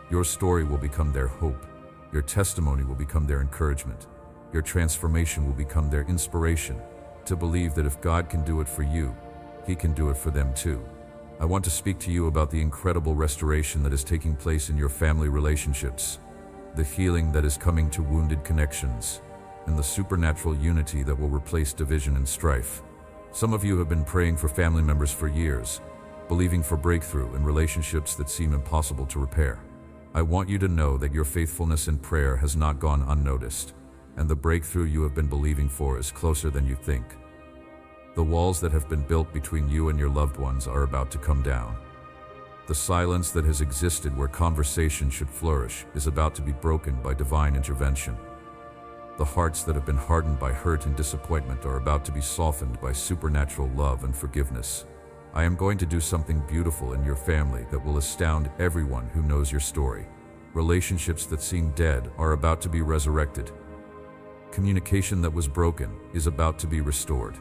Your story will become their hope. Your testimony will become their encouragement. Your transformation will become their inspiration to believe that if God can do it for you, He can do it for them too. I want to speak to you about the incredible restoration that is taking place in your family relationships, the healing that is coming to wounded connections, and the supernatural unity that will replace division and strife. Some of you have been praying for family members for years, believing for breakthrough in relationships that seem impossible to repair. I want you to know that your faithfulness in prayer has not gone unnoticed, and the breakthrough you have been believing for is closer than you think. The walls that have been built between you and your loved ones are about to come down. The silence that has existed where conversation should flourish is about to be broken by divine intervention. The hearts that have been hardened by hurt and disappointment are about to be softened by supernatural love and forgiveness. I am going to do something beautiful in your family that will astound everyone who knows your story. Relationships that seem dead are about to be resurrected. Communication that was broken is about to be restored.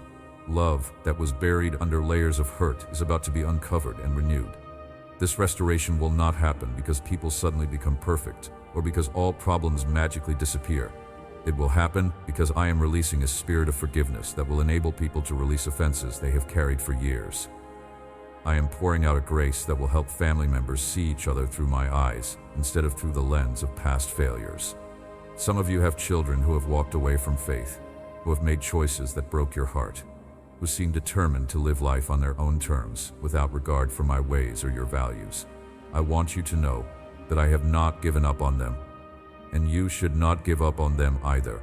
Love that was buried under layers of hurt is about to be uncovered and renewed. This restoration will not happen because people suddenly become perfect or because all problems magically disappear. It will happen because I am releasing a spirit of forgiveness that will enable people to release offenses they have carried for years. I am pouring out a grace that will help family members see each other through my eyes instead of through the lens of past failures. Some of you have children who have walked away from faith, who have made choices that broke your heart, who seem determined to live life on their own terms without regard for my ways or your values. I want you to know that I have not given up on them, and you should not give up on them either.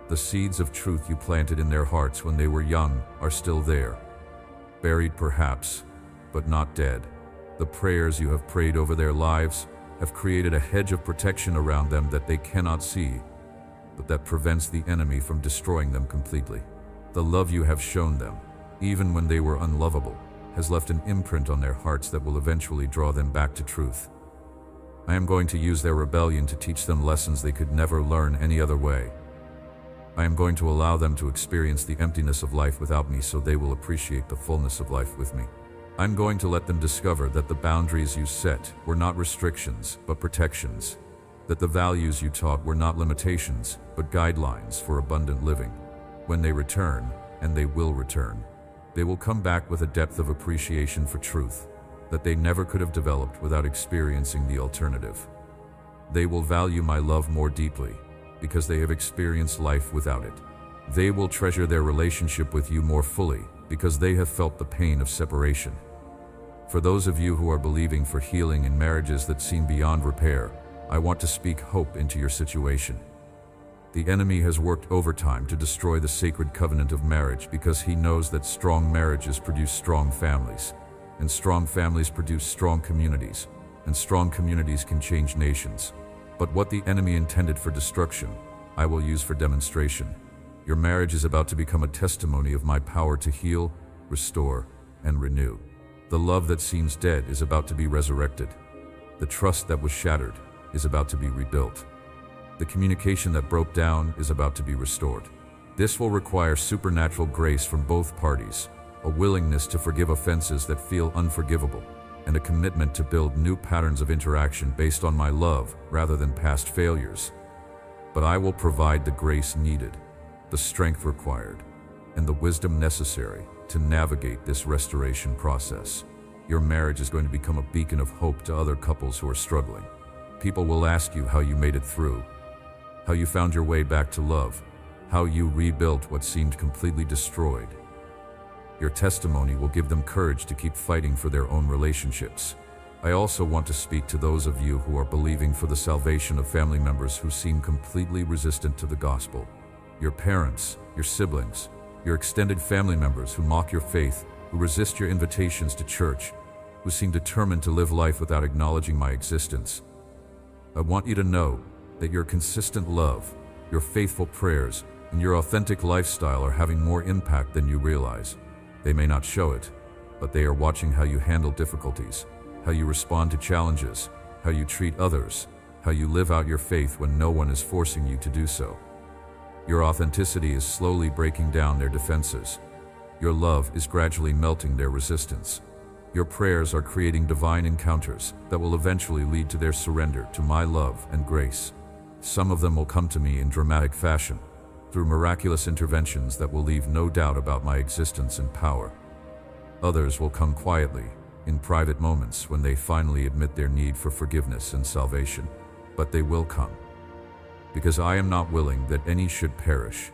The seeds of truth you planted in their hearts when they were young are still there, buried perhaps, but not dead. The prayers you have prayed over their lives, have created a hedge of protection around them that they cannot see, but that prevents the enemy from destroying them completely. The love you have shown them, even when they were unlovable, has left an imprint on their hearts that will eventually draw them back to truth. I am going to use their rebellion to teach them lessons they could never learn any other way. I am going to allow them to experience the emptiness of life without me so they will appreciate the fullness of life with me. I'm going to let them discover that the boundaries you set were not restrictions, but protections. That the values you taught were not limitations, but guidelines for abundant living. When they return, and they will return, they will come back with a depth of appreciation for truth that they never could have developed without experiencing the alternative. They will value my love more deeply because they have experienced life without it. They will treasure their relationship with you more fully because they have felt the pain of separation. For those of you who are believing for healing in marriages that seem beyond repair, I want to speak hope into your situation. The enemy has worked overtime to destroy the sacred covenant of marriage because he knows that strong marriages produce strong families, and strong families produce strong communities, and strong communities can change nations. But what the enemy intended for destruction, I will use for demonstration. Your marriage is about to become a testimony of my power to heal, restore, and renew. The love that seems dead is about to be resurrected. The trust that was shattered is about to be rebuilt. The communication that broke down is about to be restored. This will require supernatural grace from both parties, a willingness to forgive offenses that feel unforgivable, and a commitment to build new patterns of interaction based on my love rather than past failures. But I will provide the grace needed, the strength required, and the wisdom necessary to navigate this restoration process. Your marriage is going to become a beacon of hope to other couples who are struggling. People will ask you how you made it through, how you found your way back to love, how you rebuilt what seemed completely destroyed. Your testimony will give them courage to keep fighting for their own relationships. I also want to speak to those of you who are believing for the salvation of family members who seem completely resistant to the gospel. Your parents, your siblings, your extended family members who mock your faith, who resist your invitations to church, who seem determined to live life without acknowledging my existence. I want you to know that your consistent love, your faithful prayers, and your authentic lifestyle are having more impact than you realize. They may not show it, but they are watching how you handle difficulties, how you respond to challenges, how you treat others, how you live out your faith when no one is forcing you to do so. Your authenticity is slowly breaking down their defenses. Your love is gradually melting their resistance. Your prayers are creating divine encounters that will eventually lead to their surrender to my love and grace. Some of them will come to me in dramatic fashion, through miraculous interventions that will leave no doubt about my existence and power. Others will come quietly, in private moments when they finally admit their need for forgiveness and salvation. But they will come, because I am not willing that any should perish,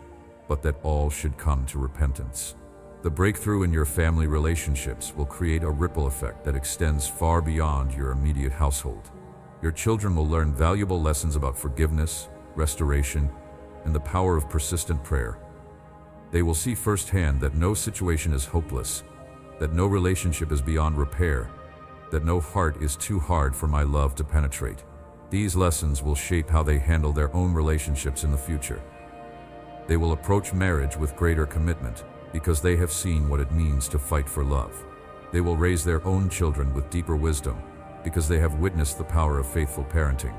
but that all should come to repentance. The breakthrough in your family relationships will create a ripple effect that extends far beyond your immediate household. Your children will learn valuable lessons about forgiveness, restoration, and the power of persistent prayer. They will see firsthand that no situation is hopeless, that no relationship is beyond repair, that no heart is too hard for my love to penetrate. These lessons will shape how they handle their own relationships in the future. They will approach marriage with greater commitment because they have seen what it means to fight for love. They will raise their own children with deeper wisdom because they have witnessed the power of faithful parenting.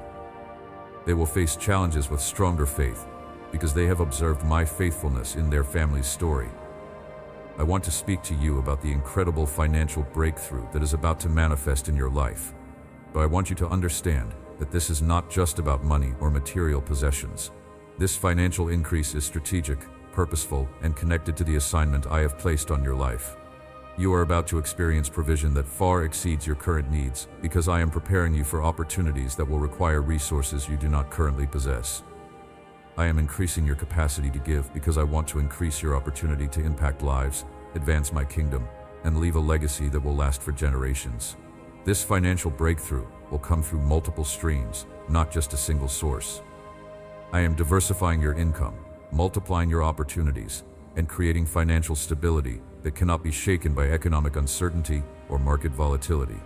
They will face challenges with stronger faith because they have observed my faithfulness in their family's story. I want to speak to you about the incredible financial breakthrough that is about to manifest in your life. But I want you to understand that this is not just about money or material possessions. This financial increase is strategic, purposeful, and connected to the assignment I have placed on your life. You are about to experience provision that far exceeds your current needs because I am preparing you for opportunities that will require resources you do not currently possess. I am increasing your capacity to give because I want to increase your opportunity to impact lives, advance my kingdom, and leave a legacy that will last for generations. This financial breakthrough will come through multiple streams, not just a single source. I am diversifying your income, multiplying your opportunities, and creating financial stability that cannot be shaken by economic uncertainty or market volatility.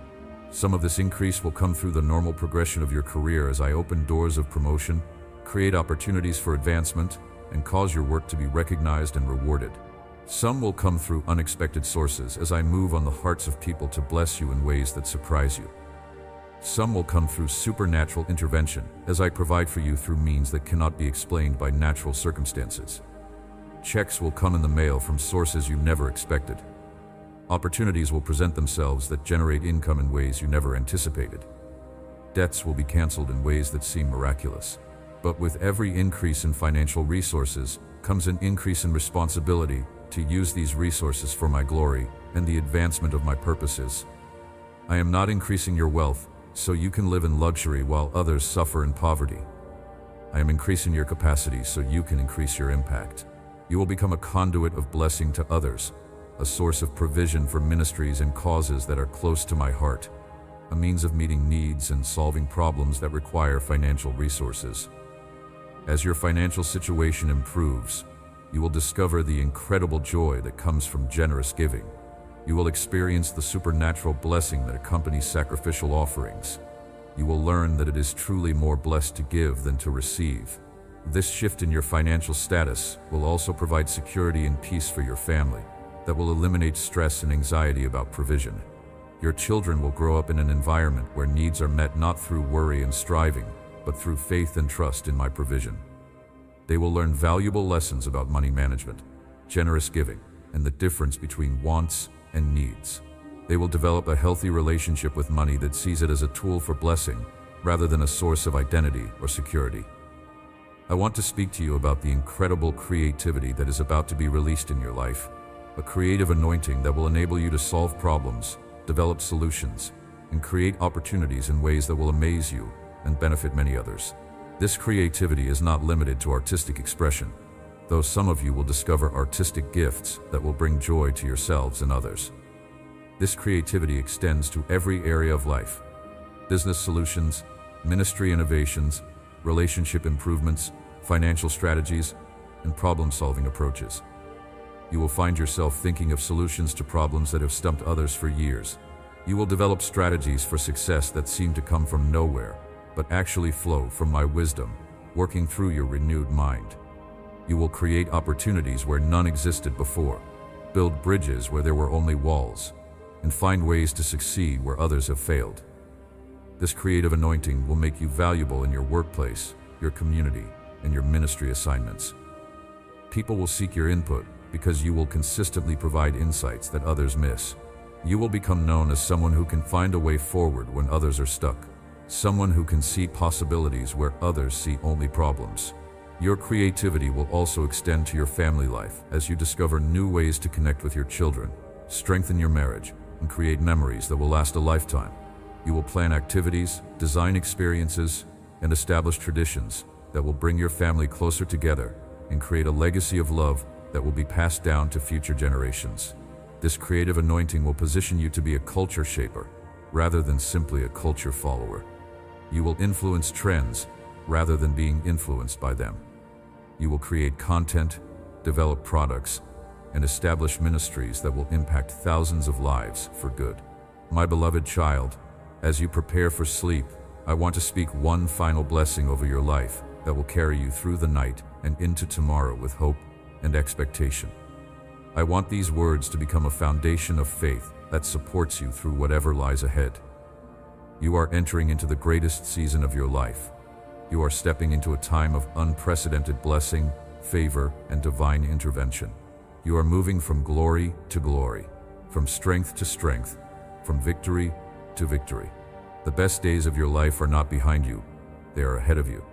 Some of this increase will come through the normal progression of your career as I open doors of promotion, create opportunities for advancement, and cause your work to be recognized and rewarded. Some will come through unexpected sources as I move on the hearts of people to bless you in ways that surprise you. Some will come through supernatural intervention as I provide for you through means that cannot be explained by natural circumstances. Checks will come in the mail from sources you never expected. Opportunities will present themselves that generate income in ways you never anticipated. Debts will be canceled in ways that seem miraculous. But with every increase in financial resources comes an increase in responsibility to use these resources for my glory and the advancement of my purposes. I am not increasing your wealth so you can live in luxury while others suffer in poverty. I am increasing your capacity so you can increase your impact. You will become a conduit of blessing to others, a source of provision for ministries and causes that are close to my heart, a means of meeting needs and solving problems that require financial resources. As your financial situation improves, you will discover the incredible joy that comes from generous giving. You will experience the supernatural blessing that accompanies sacrificial offerings. You will learn that it is truly more blessed to give than to receive. This shift in your financial status will also provide security and peace for your family that will eliminate stress and anxiety about provision. Your children will grow up in an environment where needs are met not through worry and striving, but through faith and trust in my provision. They will learn valuable lessons about money management, generous giving, and the difference between wants and needs. They will develop a healthy relationship with money that sees it as a tool for blessing rather than a source of identity or security. I want to speak to you about the incredible creativity that is about to be released in your life, a creative anointing that will enable you to solve problems, develop solutions, and create opportunities in ways that will amaze you and benefit many others. This creativity is not limited to artistic expression, though some of you will discover artistic gifts that will bring joy to yourselves and others. This creativity extends to every area of life: business solutions, ministry innovations, relationship improvements, financial strategies, and problem-solving approaches. You will find yourself thinking of solutions to problems that have stumped others for years. You will develop strategies for success that seem to come from nowhere, but actually flow from my wisdom, working through your renewed mind. You will create opportunities where none existed before, build bridges where there were only walls, and find ways to succeed where others have failed. This creative anointing will make you valuable in your workplace, your community, and your ministry assignments. People will seek your input because you will consistently provide insights that others miss. You will become known as someone who can find a way forward when others are stuck, someone who can see possibilities where others see only problems. Your creativity will also extend to your family life as you discover new ways to connect with your children, strengthen your marriage, and create memories that will last a lifetime. You will plan activities, design experiences, and establish traditions that will bring your family closer together and create a legacy of love that will be passed down to future generations. This creative anointing will position you to be a culture shaper rather than simply a culture follower. You will influence trends rather than being influenced by them. You will create content, develop products, and establish ministries that will impact thousands of lives for good. My beloved child, as you prepare for sleep, I want to speak one final blessing over your life that will carry you through the night and into tomorrow with hope and expectation. I want these words to become a foundation of faith that supports you through whatever lies ahead. You are entering into the greatest season of your life. You are stepping into a time of unprecedented blessing, favor, and divine intervention. You are moving from glory to glory, from strength to strength, from victory to victory. The best days of your life are not behind you, they are ahead of you.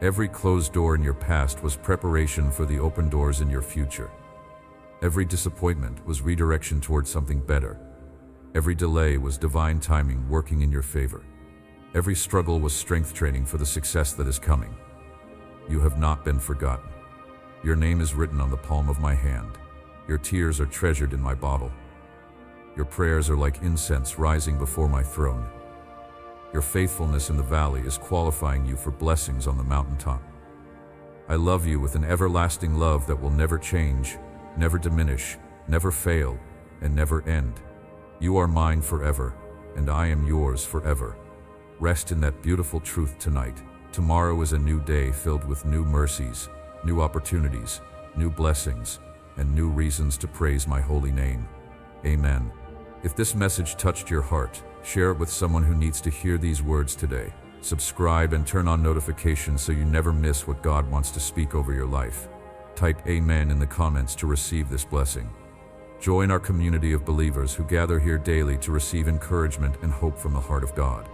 Every closed door in your past was preparation for the open doors in your future. Every disappointment was redirection towards something better. Every delay was divine timing working in your favor. Every struggle was strength training for the success that is coming. You have not been forgotten. Your name is written on the palm of my hand. Your tears are treasured in my bottle. Your prayers are like incense rising before my throne. Your faithfulness in the valley is qualifying you for blessings on the mountaintop. I love you with an everlasting love that will never change, never diminish, never fail, and never end. You are mine forever, and I am yours forever. Rest in that beautiful truth tonight. Tomorrow is a new day filled with new mercies, new opportunities, new blessings, and new reasons to praise my holy name. Amen. If this message touched your heart, share it with someone who needs to hear these words today. Subscribe and turn on notifications so you never miss what God wants to speak over your life. Type Amen in the comments to receive this blessing. Join our community of believers who gather here daily to receive encouragement and hope from the heart of God.